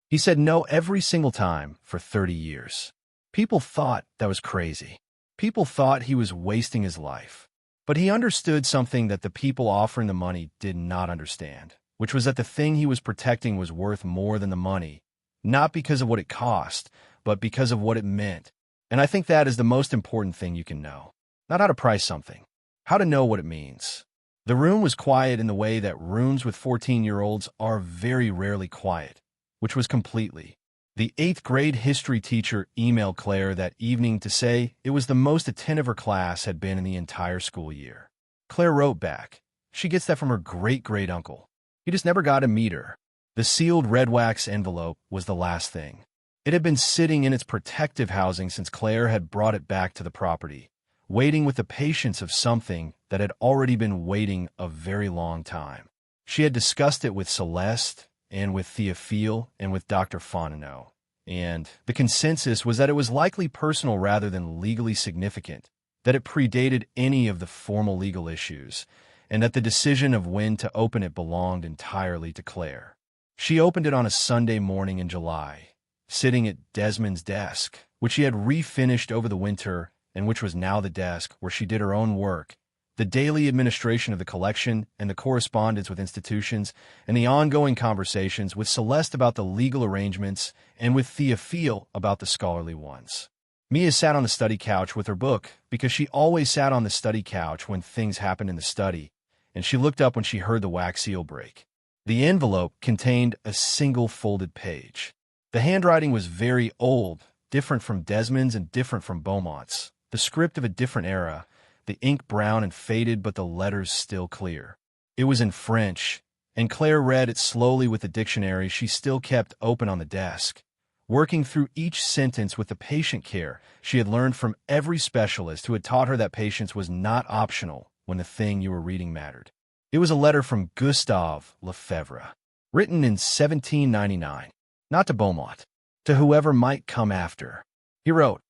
He said no every single time for 30 years. People thought that was crazy. People thought he was wasting his life. But he understood something that the people offering the money did not understand, which was that the thing he was protecting was worth more than the money, not because of what it cost, but because of what it meant. And I think that is the most important thing you can know. Not how to price something, how to know what it means." The room was quiet in the way that rooms with 14-year-olds are very rarely quiet, which was completely. The 8th grade history teacher emailed Claire that evening to say it was the most attentive her class had been in the entire school year. Claire wrote back, she gets that from her great-great-uncle. He just never got to meet her. The sealed red wax envelope was the last thing. It had been sitting in its protective housing since Claire had brought it back to the property, waiting with the patience of something that had already been waiting a very long time. She had discussed it with Celeste and with Theophile and with Dr. Fontenot, and the consensus was that it was likely personal rather than legally significant, that it predated any of the formal legal issues, and that the decision of when to open it belonged entirely to Claire. She opened it on a Sunday morning in July, sitting at Desmond's desk, which she had refinished over the winter and which was now the desk where she did her own work, the daily administration of the collection and the correspondence with institutions and the ongoing conversations with Celeste about the legal arrangements and with Theophile about the scholarly ones. Mia sat on the study couch with her book because she always sat on the study couch when things happened in the study, and she looked up when she heard the wax seal break. The envelope contained a single folded page. The handwriting was very old, different from Desmond's and different from Beaumont's, the script of a different era, the ink brown and faded but the letters still clear. It was in French, and Claire read it slowly with the dictionary she still kept open on the desk, working through each sentence with the patient care she had learned from every specialist who had taught her that patience was not optional when the thing you were reading mattered. It was a letter from Gustave Lefebvre, written in 1799, not to Beaumont, to whoever might come after. He wrote,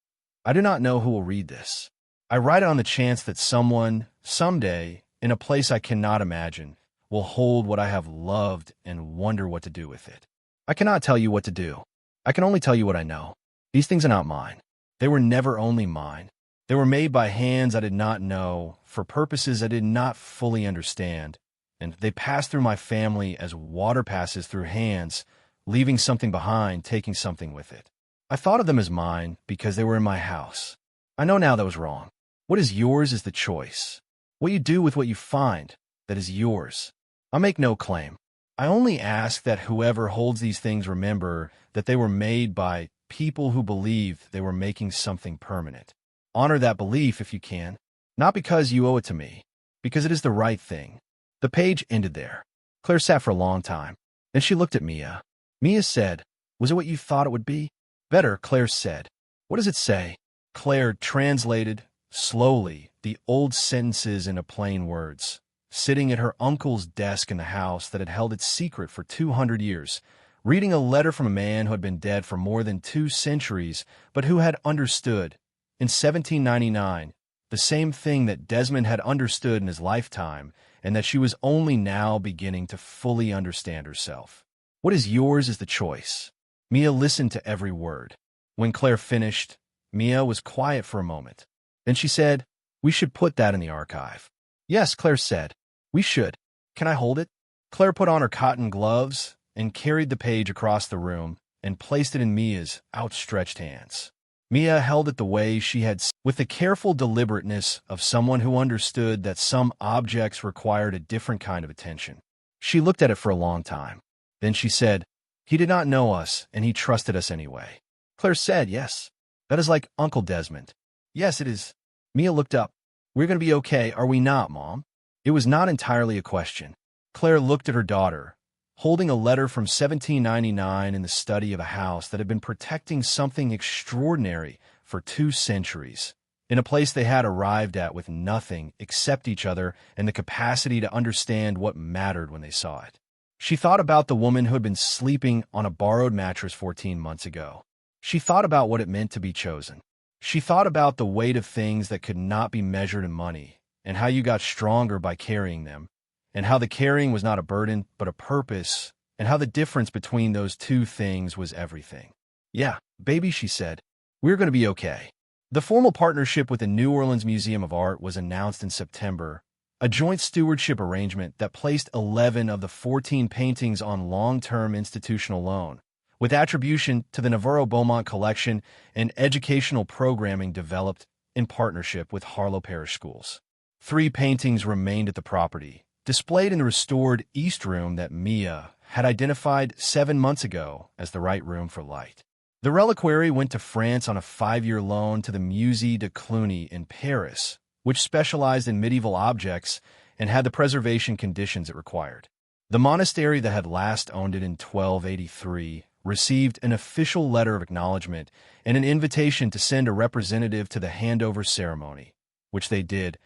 "I do not know who will read this. I write it on the chance that someone, someday, in a place I cannot imagine, will hold what I have loved and wonder what to do with it. I cannot tell you what to do. I can only tell you what I know. These things are not mine. They were never only mine. They were made by hands I did not know, for purposes I did not fully understand, and they passed through my family as water passes through hands, leaving something behind, taking something with it. I thought of them as mine because they were in my house. I know now that was wrong. What is yours is the choice. What you do with what you find, that is yours. I make no claim. I only ask that whoever holds these things remember that they were made by people who believed they were making something permanent. Honor that belief if you can, not because you owe it to me, because it is the right thing." The page ended there. Claire sat for a long time. Then she looked at Mia. Mia said, "Was it what you thought it would be?" "Better," Claire said. "What does it say?" Claire translated, slowly, the old sentences into plain words, sitting at her uncle's desk in the house that had held its secret for 200 years, reading a letter from a man who had been dead for more than 2 centuries, but who had understood, in 1799, the same thing that Desmond had understood in his lifetime, and that she was only now beginning to fully understand herself. What is yours is the choice. Mia listened to every word. When Claire finished, Mia was quiet for a moment. Then she said, "We should put that in the archive." "Yes," Claire said, "we should. Can I hold it?" Claire put on her cotton gloves and carried the page across the room and placed it in Mia's outstretched hands. Mia held it the way she had, with the careful deliberateness of someone who understood that some objects required a different kind of attention. She looked at it for a long time. Then she said, "He did not know us, and he trusted us anyway." Claire said, "Yes. That is like Uncle Desmond." "Yes, it is." Mia looked up. "We're going to be okay, are we not, Mom?" It was not entirely a question. Claire looked at her daughter, holding a letter from 1799 in the study of a house that had been protecting something extraordinary for 2 centuries, in a place they had arrived at with nothing except each other and the capacity to understand what mattered when they saw it. She thought about the woman who had been sleeping on a borrowed mattress 14 months ago. She thought about what it meant to be chosen. She thought about the weight of things that could not be measured in money, and how you got stronger by carrying them, and how the carrying was not a burden, but a purpose, and how the difference between those 2 things was everything. "Yeah, baby," she said, "we're going to be okay." The formal partnership with the New Orleans Museum of Art was announced in September, a joint stewardship arrangement that placed 11 of the 14 paintings on long-term institutional loan, with attribution to the Navarro-Beaumont Collection and educational programming developed in partnership with Harlow Parish Schools. 3 paintings remained at the property, displayed in the restored East Room that Mia had identified 7 months ago as the right room for light. The reliquary went to France on a 5-year loan to the Musée de Cluny in Paris, which specialized in medieval objects and had the preservation conditions it required. The monastery that had last owned it in 1283 received an official letter of acknowledgement and an invitation to send a representative to the handover ceremony, which they did.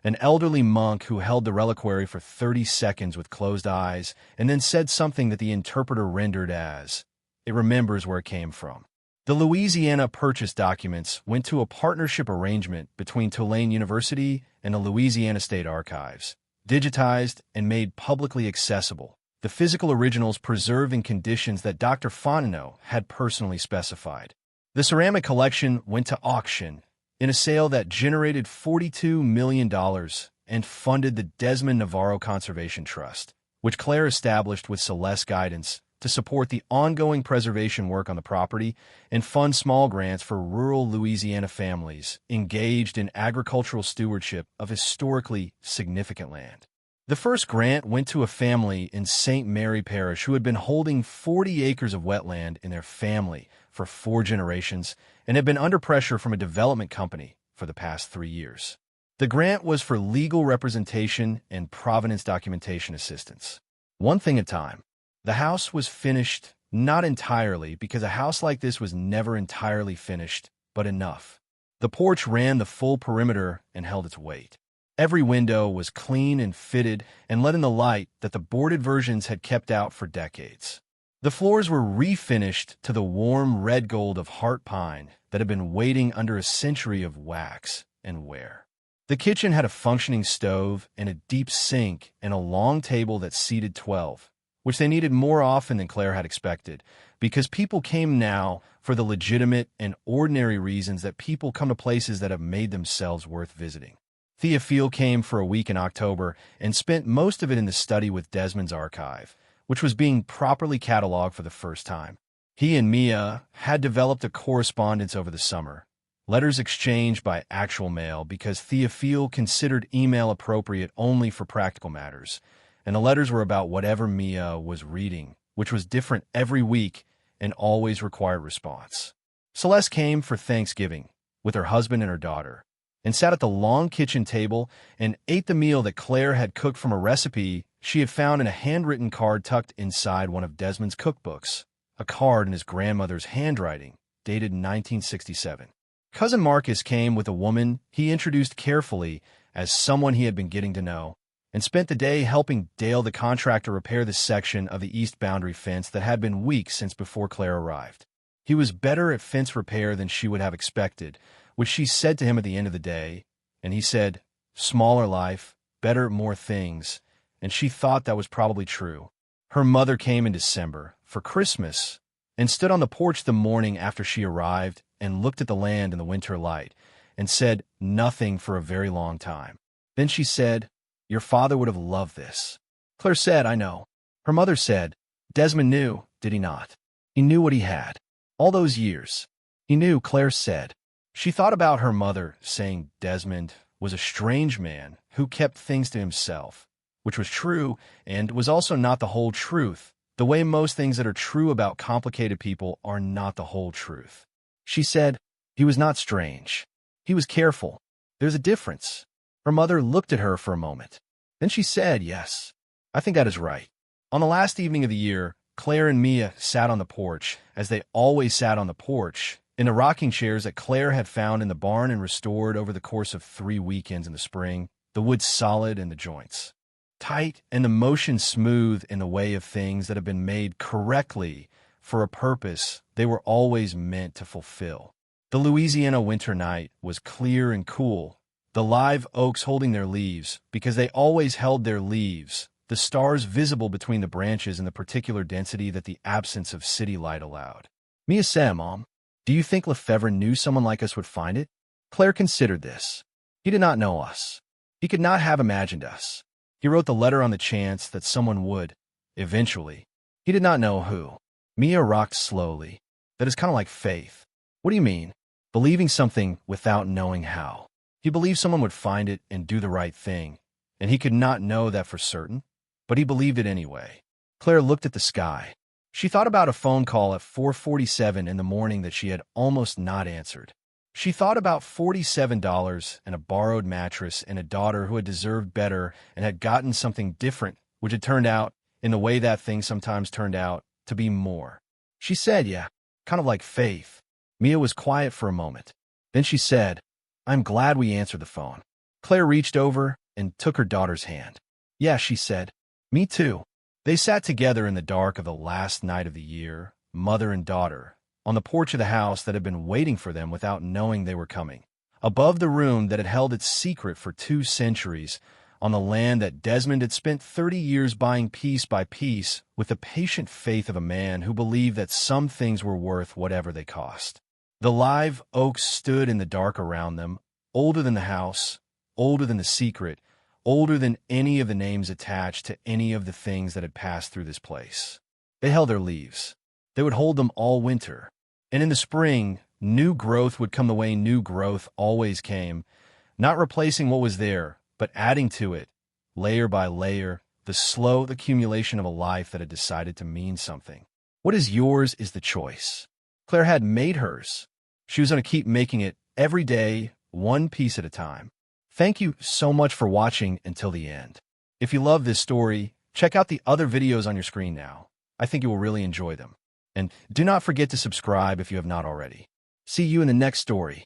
An elderly monk who held the reliquary for 30 seconds with closed eyes and then said something that the interpreter rendered as, "It remembers where it came from." The Louisiana Purchase documents went to a partnership arrangement between Tulane University and the Louisiana State Archives, digitized and made publicly accessible, the physical originals preserved in conditions that Dr. Fontenot had personally specified. The ceramic collection went to auction in a sale that generated $42 million and funded the Desmond Navarro Conservation Trust, which Claire established with Celeste's guidance to support the ongoing preservation work on the property and fund small grants for rural Louisiana families engaged in agricultural stewardship of historically significant land. The first grant went to a family in St. Mary Parish who had been holding 40 acres of wetland in their family for 4 generations and had been under pressure from a development company for the past 3 years. The grant was for legal representation and provenance documentation assistance. One thing at a time. The house was finished, not entirely, because a house like this was never entirely finished, but enough. The porch ran the full perimeter and held its weight. Every window was clean and fitted and let in the light that the boarded versions had kept out for decades. The floors were refinished to the warm red gold of heart pine that had been waiting under a century of wax and wear. The kitchen had a functioning stove and a deep sink and a long table that seated 12, which they needed more often than Claire had expected, because people came now for the legitimate and ordinary reasons that people come to places that have made themselves worth visiting. Theophile came for a week in October and spent most of it in the study with Desmond's archive, which was being properly cataloged for the first time. He and Mia had developed a correspondence over the summer, letters exchanged by actual mail because Theophile considered email appropriate only for practical matters, and the letters were about whatever Mia was reading, which was different every week and always required response. Celeste came for Thanksgiving with her husband and her daughter, and sat at the long kitchen table and ate the meal that Claire had cooked from a recipe she had found in a handwritten card tucked inside one of Desmond's cookbooks, a card in his grandmother's handwriting, dated 1967. Cousin Marcus came with a woman he introduced carefully as someone he had been getting to know, and spent the day helping Dale the contractor repair the section of the east boundary fence that had been weak since before Claire arrived. He was better at fence repair than she would have expected, which she said to him at the end of the day, and he said, "Smaller life, better more things," and she thought that was probably true. Her mother came in December, for Christmas, and stood on the porch the morning after she arrived and looked at the land in the winter light, and said nothing for a very long time. Then she said, "Your father would have loved this." Claire said, "I know." Her mother said, "Desmond knew, did he not? He knew what he had. All those years. He knew," Claire said. She thought about her mother saying Desmond was a strange man who kept things to himself, which was true and was also not the whole truth, the way most things that are true about complicated people are not the whole truth. She said, "He was not strange. He was careful. There's a difference." Her mother looked at her for a moment. Then she said, "Yes, I think that is right." On the last evening of the year, Claire and Mia sat on the porch, as they always sat on the porch, in the rocking chairs that Claire had found in the barn and restored over the course of 3 weekends in the spring, the wood solid and the joints tight and the motion smooth in the way of things that have been made correctly for a purpose they were always meant to fulfill. The Louisiana winter night was clear and cool, the live oaks holding their leaves, because they always held their leaves, the stars visible between the branches in the particular density that the absence of city light allowed. Mia said, "Mom, do you think Lefebvre knew someone like us would find it?" Claire considered this. He did not know us. He could not have imagined us. He wrote the letter on the chance that someone would, eventually. He did not know who. Mia rocked slowly. That is kind of like faith. What do you mean? Believing something without knowing how. He believed someone would find it and do the right thing, and he could not know that for certain, but he believed it anyway. Claire looked at the sky. She thought about a phone call at 4:47 in the morning that she had almost not answered. She thought about $47 and a borrowed mattress and a daughter who had deserved better and had gotten something different, which had turned out, in the way that thing sometimes turned out, to be more. She said, "Yeah, kind of like faith." Mia was quiet for a moment. Then she said, "I'm glad we answered the phone." Claire reached over and took her daughter's hand. "Yeah," she said. "Me too." They sat together in the dark of the last night of the year, mother and daughter, on the porch of the house that had been waiting for them without knowing they were coming. Above the room that had held its secret for 2 centuries, on the land that Desmond had spent 30 years buying piece by piece with the patient faith of a man who believed that some things were worth whatever they cost. The live oaks stood in the dark around them, older than the house, older than the secret, older than any of the names attached to any of the things that had passed through this place. They held their leaves. They would hold them all winter. And in the spring, new growth would come the way new growth always came, not replacing what was there, but adding to it, layer by layer, the slow accumulation of a life that had decided to mean something. What is yours is the choice. Claire had made hers. She was going to keep making it every day, one piece at a time. Thank you so much for watching until the end. If you love this story, check out the other videos on your screen now. I think you will really enjoy them. And do not forget to subscribe if you have not already. See you in the next story.